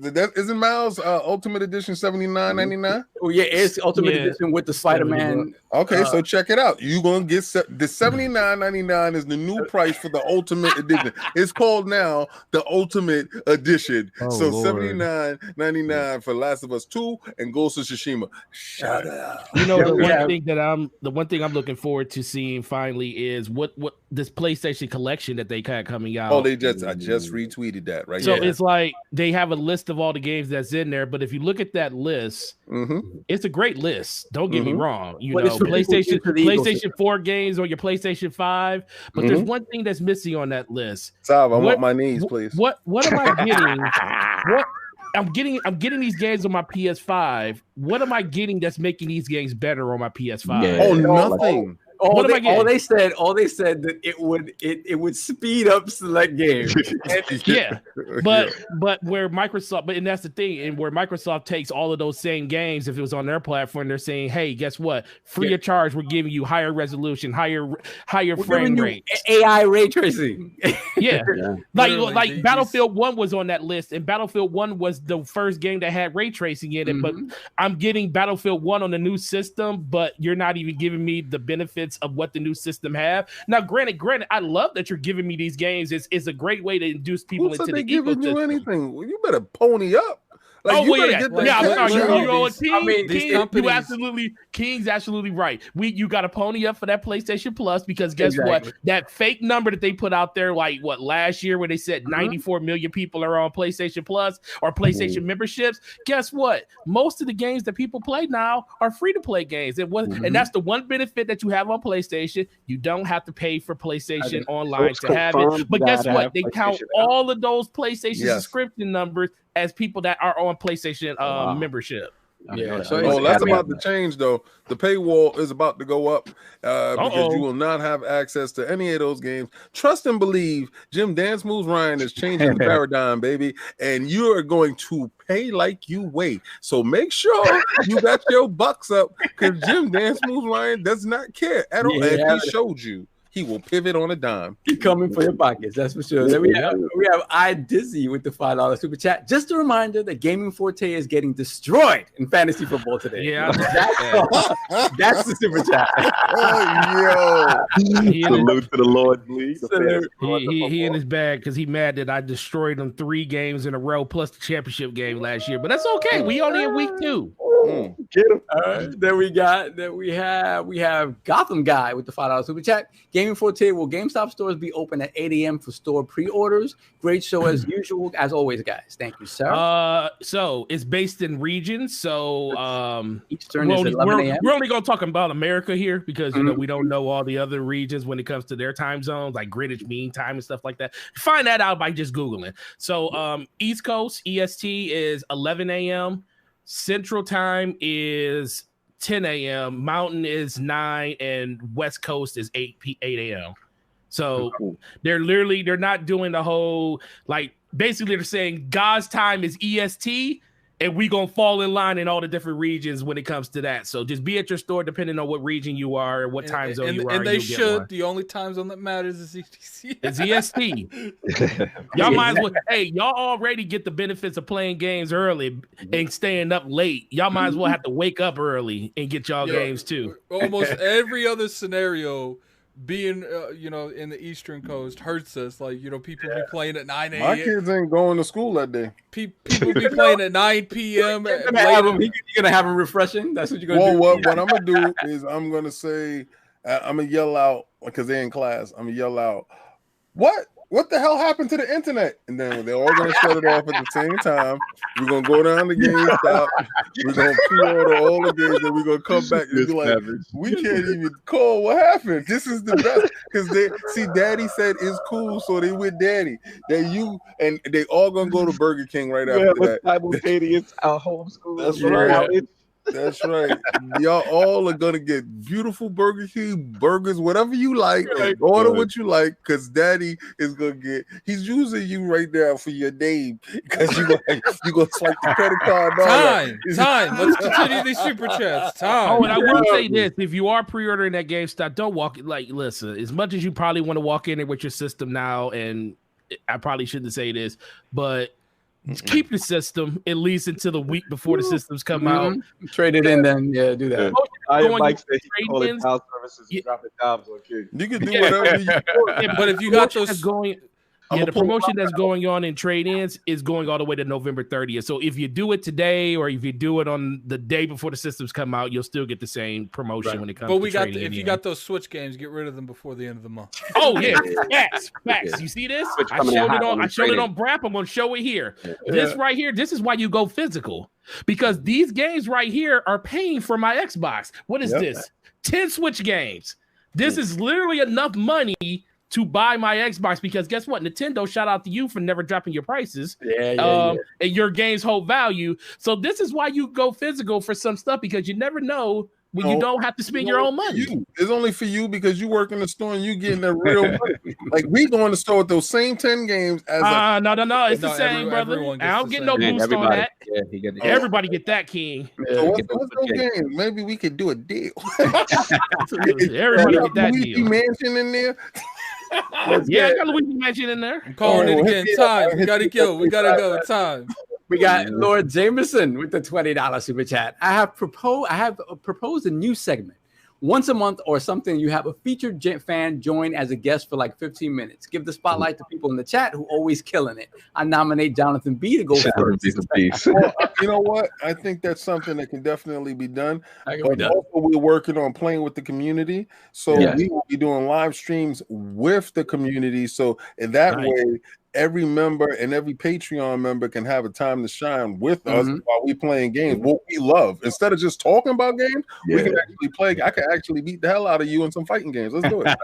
baby. Isn't Miles Ultimate Edition $79.99? Oh yeah, it's Ultimate Edition with the Spider-Man. Okay, so check it out. You're gonna get the $79.99 is the new price for the Ultimate Edition. It's called now the Ultimate Edition. So $79.99 for Last of Us 2 and Ghost of Tsushima. Shut up. You know, the one thing I'm looking forward to seeing finally is what this PlayStation collection that they got coming out. Oh, I just retweeted that right. So it's like they have a list of all the games that's in there, but if you look at that list, it's a great list. Don't get me wrong. You know, PlayStation 4 games or your PlayStation 5, but there's one thing that's missing on that list. Sav, I want my knees, please. What am I getting? I'm getting these games on my PS5. What am I getting that's making these games better on my PS5? Yeah. Oh, nothing. All they said that it would speed up select games. but where Microsoft, and that's the thing, and where Microsoft takes all of those same games, if it was on their platform, they're saying, hey, guess what? Free of charge, we're giving you higher resolution, higher frame rate, AI ray tracing. Like Battlefield 1 was on that list, and Battlefield 1 was the first game that had ray tracing in it. But I'm getting Battlefield 1 on the new system, but you're not even giving me the benefits of what the new system have. Now, granted, I love that you're giving me these games. It's a great way to induce people into the ecosystem. You anything? Well, you better pony up. Like, King's absolutely right. You got to pony up for that PlayStation Plus, because guess what? That fake number that they put out there, like last year, where they said 94 million people are on PlayStation Plus or PlayStation memberships. Guess what? Most of the games that people play now are free to play games, and that's the one benefit that you have on PlayStation. You don't have to pay for PlayStation Online to have it. But guess what? They count all of those PlayStation subscription numbers as people that are on PlayStation membership. That's about to change, though. The paywall is about to go up because you will not have access to any of those games. Trust and believe, Jim Dance Moves Ryan is changing the paradigm, baby, and you are going to pay like you weigh. So make sure you got your bucks up, because Jim Dance Moves Ryan does not care at all. And he showed you. He will pivot on a dime. He's coming for your pockets, that's for sure. Then we have I Dizzy with the $5 super chat. Just a reminder that Gaming Forte is getting destroyed in fantasy football today. Yeah, that's the super chat. Salute to the Lord, please. He in his bag because he mad that I destroyed him 3 games in a row plus the championship game last year. But that's okay. We only in week 2. Get him. All right. Then we have Gotham Guy with the $5 super chat. Gaming Forte, will GameStop stores be open at 8 a.m. for store pre-orders? Great show as usual, as always, guys. Thank you, sir. So it's based in regions. So Eastern is 11 a.m. We're only gonna talk about America here because you know we don't know all the other regions when it comes to their time zones, like Greenwich Mean Time and stuff like that. Find that out by just Googling. So East Coast EST is 11 a.m. Central Time is 10 a.m. Mountain is 9, and West Coast is 8 a.m. So they're not doing the whole, like, basically they're saying God's time is EST And we gonna fall in line in all the different regions when it comes to that. So just be at your store depending on what region you are or what time zone you are. And they should. The only time zone that matters is EST. It's EST. Y'all might as well. Hey, y'all already get the benefits of playing games early and staying up late. Y'all might as well have to wake up early and get y'all games too. Almost every other scenario, being in the Eastern Coast hurts us. Like, people be playing at 9 a.m. My kids ain't going to school that day. People be playing at 9 p.m. You're gonna have them refreshing. That's what you're gonna do. What I'm gonna do is I'm gonna say I'm gonna yell out because they're in class. I'm gonna yell out, What the hell happened to the internet? And then they're all gonna shut it off at the same time. We're gonna go down to Gamestop. We're gonna pre-order all the games, and we're gonna come back and be like, we can't even call what happened. This is the best because they see Daddy said it's cool, so they with Daddy. And they all gonna go to Burger King right after that. Simultaneous homeschool. That's right. That's right. Y'all all are gonna get beautiful Burger King burgers, whatever you like. Order what you like, because Daddy is gonna get. He's using you right now for your name because you gonna swipe the credit card. Time. Let's continue these super chats. Time. Oh, and I will say this: if you are pre-ordering that GameStop, don't walk. Listen. As much as you probably want to walk in there with your system now, and I probably shouldn't say this, but keep the system at least until the week before the systems come out. Trade it in, then do that. Mike said he called it cloud services and dropping jobs on kids. You can do whatever you want. But if you got those going. Yeah, the promotion that's going on in trade-ins is going all the way to November 30th. So if you do it today or if you do it on the day before the systems come out, you'll still get the same promotion when it comes to trading. If you got those Switch games, get rid of them before the end of the month. Oh, yeah. Facts. You see this? I showed it on Brap. I'm going to show it here. This right here, this is why you go physical. Because these games right here are paying for my Xbox. What is this? 10 Switch games. This is literally enough money to buy my Xbox, because guess what? Nintendo, shout out to you for never dropping your prices. And your games hold value. So this is why you go physical for some stuff, because you never know when you don't have to spend your own money. It's only for you because you work in the store and you getting that real money. Like, we go in the store with those same 10 games as no. It's the same, brother. I don't get no boost on that. Everybody get that, King. So what's those games? Maybe we could do a deal. Everybody get that deal. Mansion in there. I got Luigi Mansion in there. I'm calling it again. Time. We gotta go. We gotta go. Time. We got Lord Jameson with the $20 super chat. I have proposed a new segment. Once a month or something, you have a featured fan join as a guest for like 15 minutes. Give the spotlight to people in the chat who always killing it. I nominate Jonathan B to go first. You know what? I think that's something that can definitely be done. But also, we're working on playing with the community. So we will be doing live streams with the community. So in that way, every member and every Patreon member can have a time to shine with us while we playing games. What we love. Instead of just talking about games, we can actually play. I can actually beat the hell out of you in some fighting games. Let's do it.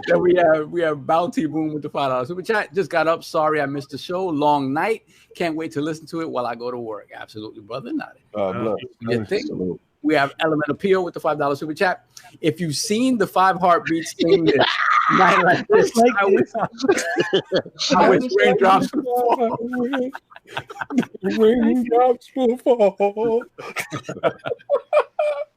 Then we have Bounty Boom with the $5 super chat. Just got up. Sorry I missed the show. Long night. Can't wait to listen to it while I go to work. Absolutely, brother. We have Element Appeal with the $5 super chat. If you've seen the 5 Heartbeats thing, night like this, I wish raindrops would fall. Raindrops will fall.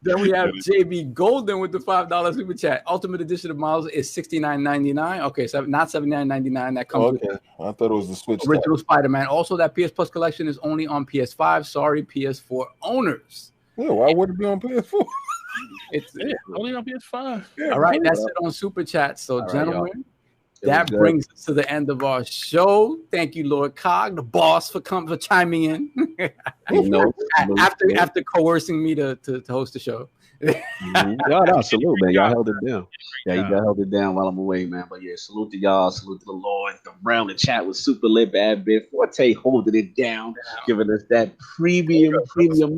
Then we have JB Golden with the $5 super chat. Ultimate edition of models is $69.99. Okay, so not $79.99. That comes with I thought it was the Switch original Spider-Man. Also, that PS Plus collection is only on PS5. Sorry, PS4 owners. Yeah, why would it be on PS4? It's only on PS5. All right, that's it on Super Chat. So, gentlemen, that brings us to the end of our show. Thank you, Lord Cog, the boss, for chiming in. After coercing me to host the show. No, salute, man. Y'all held it down. Yeah, you held it down while I'm away, man. But yeah, salute to y'all, salute to the Lord. The round the chat was super lit, BadBit. Forte holding it down, giving us that premium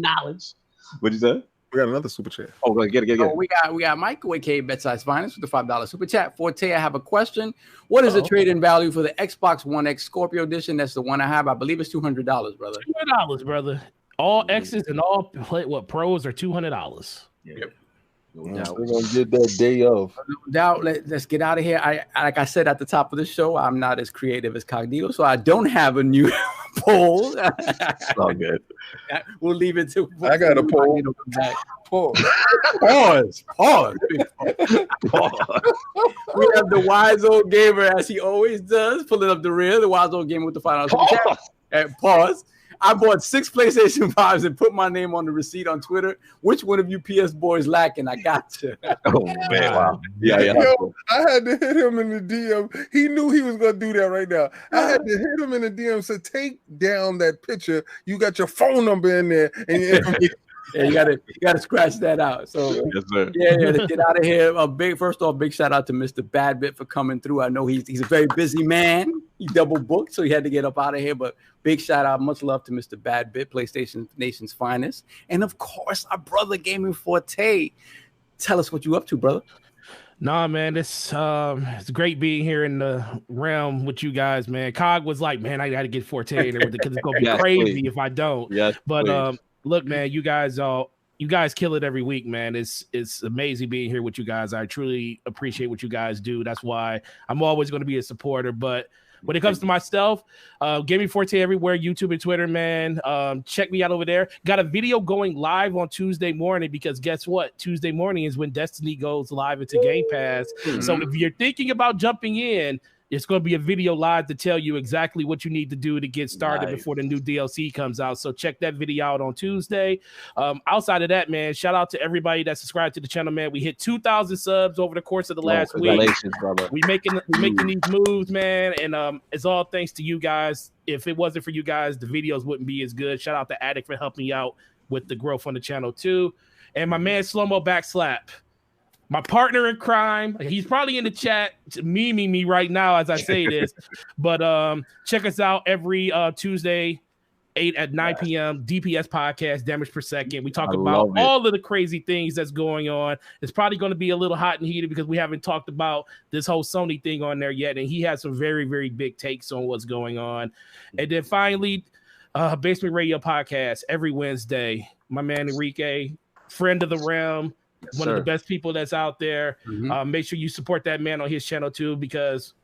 knowledge. What'd you say? We got another super chat. Oh, get it. Oh, we got Michael, aka Betsize Finance, with the $5 super chat. Forte, I have a question. What is the trade-in value for the Xbox One X Scorpio Edition? That's the one I have. I believe it's $200, brother. $200, brother. All X's and all pros are $200. Yep. No doubt. We're gonna get that day off. No doubt. Let's get out of here. Like I said at the top of the show, I'm not as creative as Cognito, so I don't have a new poll. It's all good. We'll leave it to. I got a poll. Pause. We have the wise old gamer, as he always does, pulling up the rear. The wise old gamer with the final. Pause. I bought 6 PlayStation 5s and put my name on the receipt on Twitter. Which one of you PS boys lacking? I got you. Oh man, wow. Yeah. Yo, I had to hit him in the DM. He knew he was gonna do that right now. I had to hit him in the DM. So take down that picture. You got your phone number in there, and your information. Yeah, you gotta scratch that out. So Yes, sir. yeah, to get out of here. First off, big shout out to Mr. BadBit for coming through. I know he's a very busy man. He double booked, so he had to get up out of here. But big shout out, much love to Mr. BadBit, PlayStation Nation's finest, and of course our brother Gaming Forte. Tell us what you up to, brother. Nah, man, it's great being here in the realm with you guys, man. Cog was like, man, I got to get Forte and everything because it's gonna be crazy if I don't. Yes, but look, man, you guys kill it every week, man. It's amazing being here with you guys. I truly appreciate what you guys do. That's why I'm always going to be a supporter. But when it comes to myself, Gaming Forte everywhere, YouTube and Twitter, man. Check me out over there. Got a video going live on Tuesday morning because guess what? Tuesday morning is when Destiny goes live into Game Pass. Mm-hmm. So if you're thinking about jumping in, it's going to be a video live to tell you exactly what you need to do to get started before the new DLC comes out. So check that video out on Tuesday. Outside of that, man, shout out to everybody that subscribed to the channel, man. We hit 2,000 subs over the course of the last week. Brother. We making these moves, man, and it's all thanks to you guys. If it wasn't for you guys, the videos wouldn't be as good. Shout out to Addict for helping me out with the growth on the channel too. And my man Slow-Mo Backslap. My partner in crime, he's probably in the chat memeing me right now as I say this, but check us out every Tuesday, 9 p.m. DPS podcast, Damage Per Second. We talk about all of the crazy things that's going on. It's probably going to be a little hot and heated because we haven't talked about this whole Sony thing on there yet, and he has some very, very big takes on what's going on. And then finally, Basement Radio podcast every Wednesday. My man Enrique, friend of the realm. Yes, one of the best people that's out there. Mm-hmm. Make sure you support that man on his channel too, because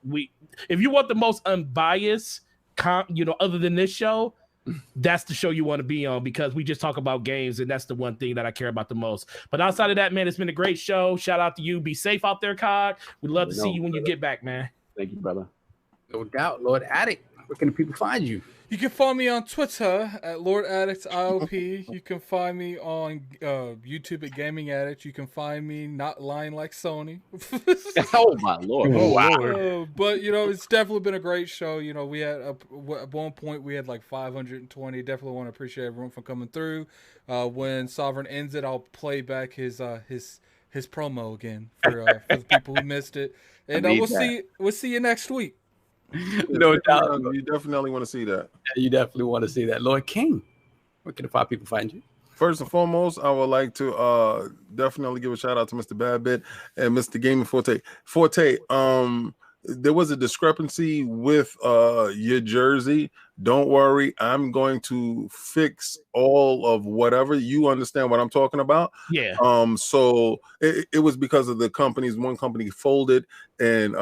if you want the most unbiased, other than this show, that's the show you want to be on because we just talk about games, and that's the one thing that I care about the most. But outside of that, man, it's been a great show. Shout out to you. Be safe out there, Cog. We'd love to see you when you get back, man. Thank you, brother. No doubt, Lord Addict. Where can the people find you? You can find me on Twitter at Lord Addict ILP. You can find me on YouTube at Gaming Addict. You can find me not lying like Sony. Oh my Lord! Oh wow! But it's definitely been a great show. We had at one point we had like 520. Definitely want to appreciate everyone for coming through. When Sovereign ends it, I'll play back his promo again for the people who missed it. And we'll see you next week. No doubt. You definitely want to see that. Yeah, you definitely want to see that. Lord King, where can the 5 people find you? First and foremost, I would like to definitely give a shout out to Mr. BadBit and Mr. Gaming Forte. Forte, there was a discrepancy with your jersey. Don't worry, I'm going to fix all of whatever. You understand what I'm talking about? Yeah. So it was because of one company folded, and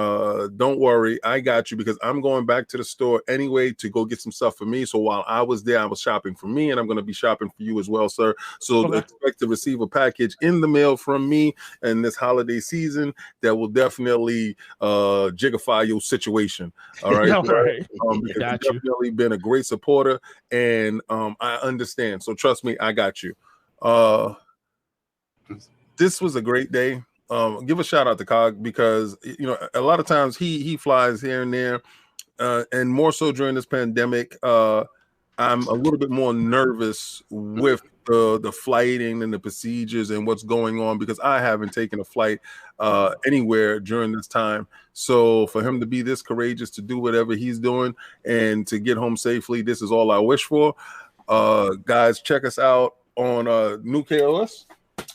don't worry, I got you because I'm going back to the store anyway to go get some stuff for me. So while I was there, I was shopping for me, and I'm going to be shopping for you as well, sir. So expect to receive a package in the mail from me in this holiday season that will definitely jigify your situation. All right. All right. Because you've definitely been a great supporter, and I understand. So trust me, I got you. This was a great day. Give a shout out to Cog because a lot of times he flies here and there, and more so during this pandemic. I'm a little bit more nervous with the flighting and the procedures and what's going on because I haven't taken a flight anywhere during this time. So for him to be this courageous to do whatever he's doing and to get home safely, this is all I wish for. Guys, check us out on New KOS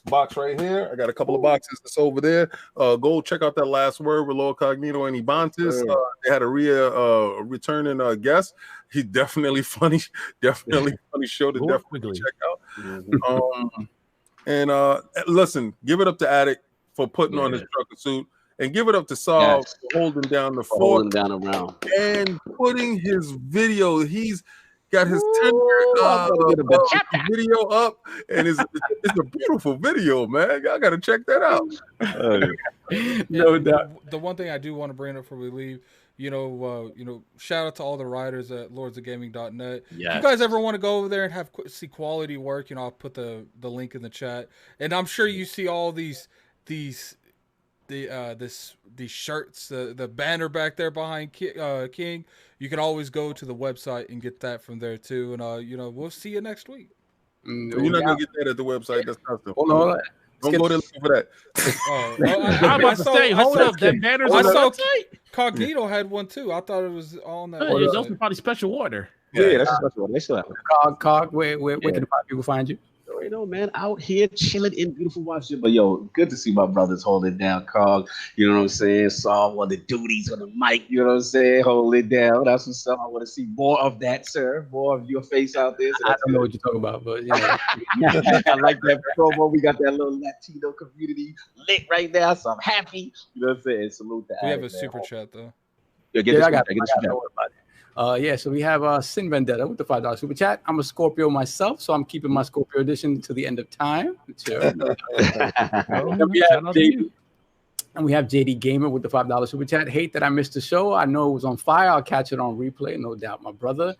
box right here. I got a couple of boxes that's over there. Go check out that last word with LordCognito and Ibantis. They had a returning guest. He definitely funny, funny show to definitely check out. And listen, give it up to Attic for putting on his trucker suit, and give it up to Saul for holding down the fort, holding down around, and putting his video. He's got his video up, and it's a beautiful video, man. Y'all got to check that out. No doubt. The one thing I do want to bring up before we leave, shout out to all the writers at lordsofgaming.net. Yes. If you guys ever want to go over there and see quality work, I'll put the link in the chat. And I'm sure you see all these shirts, the banner back there behind King. You can always go to the website and get that from there too. And we'll see you next week. You're not gonna get that at the website. That's custom. Hold on. Don't go there looking for that. I'm about to say, hold up, that banner's on the website. Cognito had one too. I thought it was on that. Those are probably special order. Yeah, that's a special order. They still have it. Cog, where can the people find you? You know, man, out here chilling in beautiful Washington. But yo, good to see my brothers holding down, Cog. You know what I'm saying? Saw one of the duties on the mic. You know what I'm saying? Hold it down. That's what's up. I want to see more of that, sir. More of your face out there. So I don't know what you're talking about, but I like that promo. We got that little Latino community lit right now, so I'm happy. You know what I'm saying? Salute that. We have a super chat though. I got it. So we have Sin Vendetta with the $5 super chat. I'm a Scorpio myself, so I'm keeping my Scorpio edition to the end of time. And we have JD Gamer with the $5 super chat. Hate that I missed the show. I know it was on fire. I'll catch it on replay, no doubt, my brother.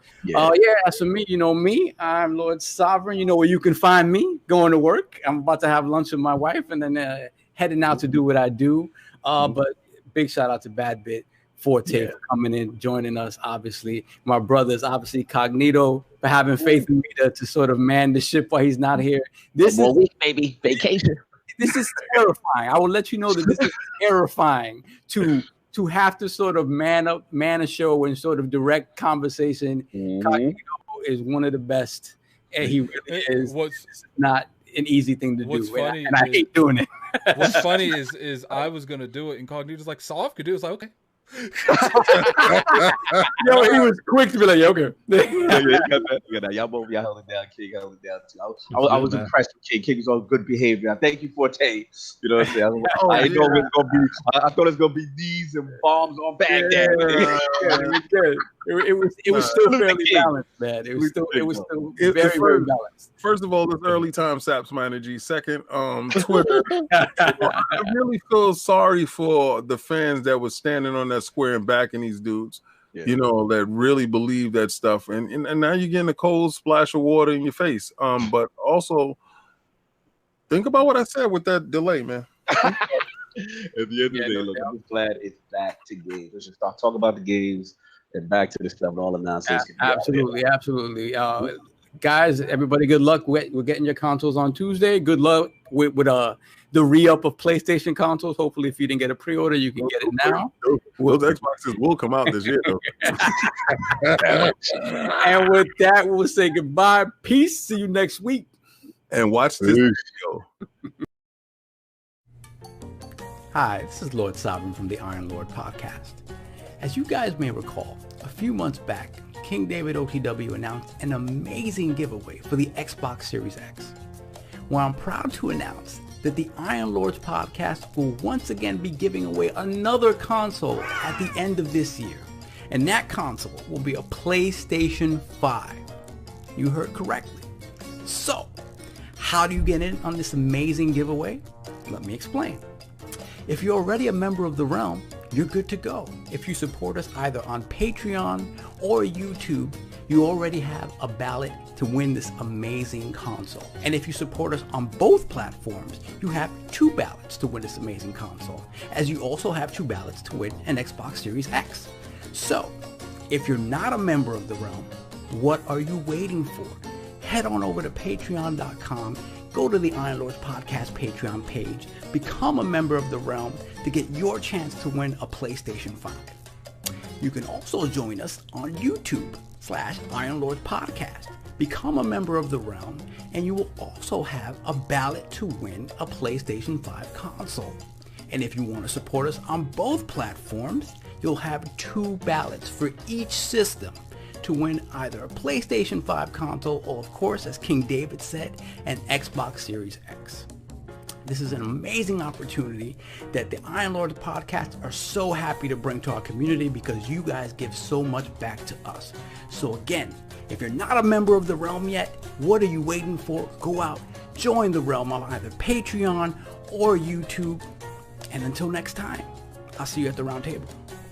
As for me, you know me. I'm Lord Sovereign. You know where you can find me, going to work. I'm about to have lunch with my wife and then heading out to do what I do. But big shout out to BadBit. Forte for coming in, joining us, obviously. My brothers, obviously, Cognito, for having faith in me to sort of man the ship while he's not here. This is week, baby. Vacation. This is terrifying. I will let you know that this is terrifying to have to sort of man a show and sort of direct conversation. Cognito is one of the best, and he really is. It's not an easy thing to do, and I hate doing it. What's funny is I was gonna do it, and Cognito's like, Soft could do it. It's like, okay. He was quick to be like, okay. Y'all both held it down, King held it down too. I was impressed with King. King was on good behavior. Thank you, Forte. You know what I'm saying? I thought it was gonna be knees and bombs on Baghdad. It was still fairly balanced, man. It was still very balanced. First of all, it's early time saps my energy. Second, Twitter. I really feel sorry for the fans that were standing on that square and backing these dudes. That really believe that stuff, and now you're getting a cold splash of water in your face. But also think about what I said with that delay, man. At the end of the day, look, I'm glad it's back to games. Let's just start talking about the games and back to the stuff and all the nonsense. Absolutely. Guys, everybody, good luck. We're getting your consoles on Tuesday. Good luck with the re-up of PlayStation consoles. Hopefully, if you didn't get a pre-order, you can get it now. Those Xboxes will come out this year, though. And with that, we'll say goodbye. Peace. See you next week. And watch this video. Hi, this is Lord Sovereign from the Iron Lord podcast. As you guys may recall, a few months back, King David OTW announced an amazing giveaway for the Xbox Series X. Well, I'm proud to announce that the Iron Lords podcast will once again be giving away another console at the end of this year. And that console will be a PlayStation 5. You heard correctly. So, how do you get in on this amazing giveaway? Let me explain. If you're already a member of the realm, you're good to go. If you support us either on Patreon or YouTube, you already have a ballot to win this amazing console. And if you support us on both platforms, you have 2 ballots to win this amazing console, as you also have 2 ballots to win an Xbox Series X. So, if you're not a member of the realm, what are you waiting for? Head on over to patreon.com, go to the Iron Lords Podcast Patreon page, become a member of the realm to get your chance to win a PlayStation 5. You can also join us on YouTube/Iron Lords Podcast. Become a member of the realm, and you will also have a ballot to win a PlayStation 5 console. And if you want to support us on both platforms, you'll have 2 ballots for each system to win either a PlayStation 5 console or, of course, as King David said, an Xbox Series X. This is an amazing opportunity that the Iron Lords podcast are so happy to bring to our community because you guys give so much back to us. So again, if you're not a member of the Realm yet, what are you waiting for? Go out, join the Realm on either Patreon or YouTube. And until next time, I'll see you at the round table.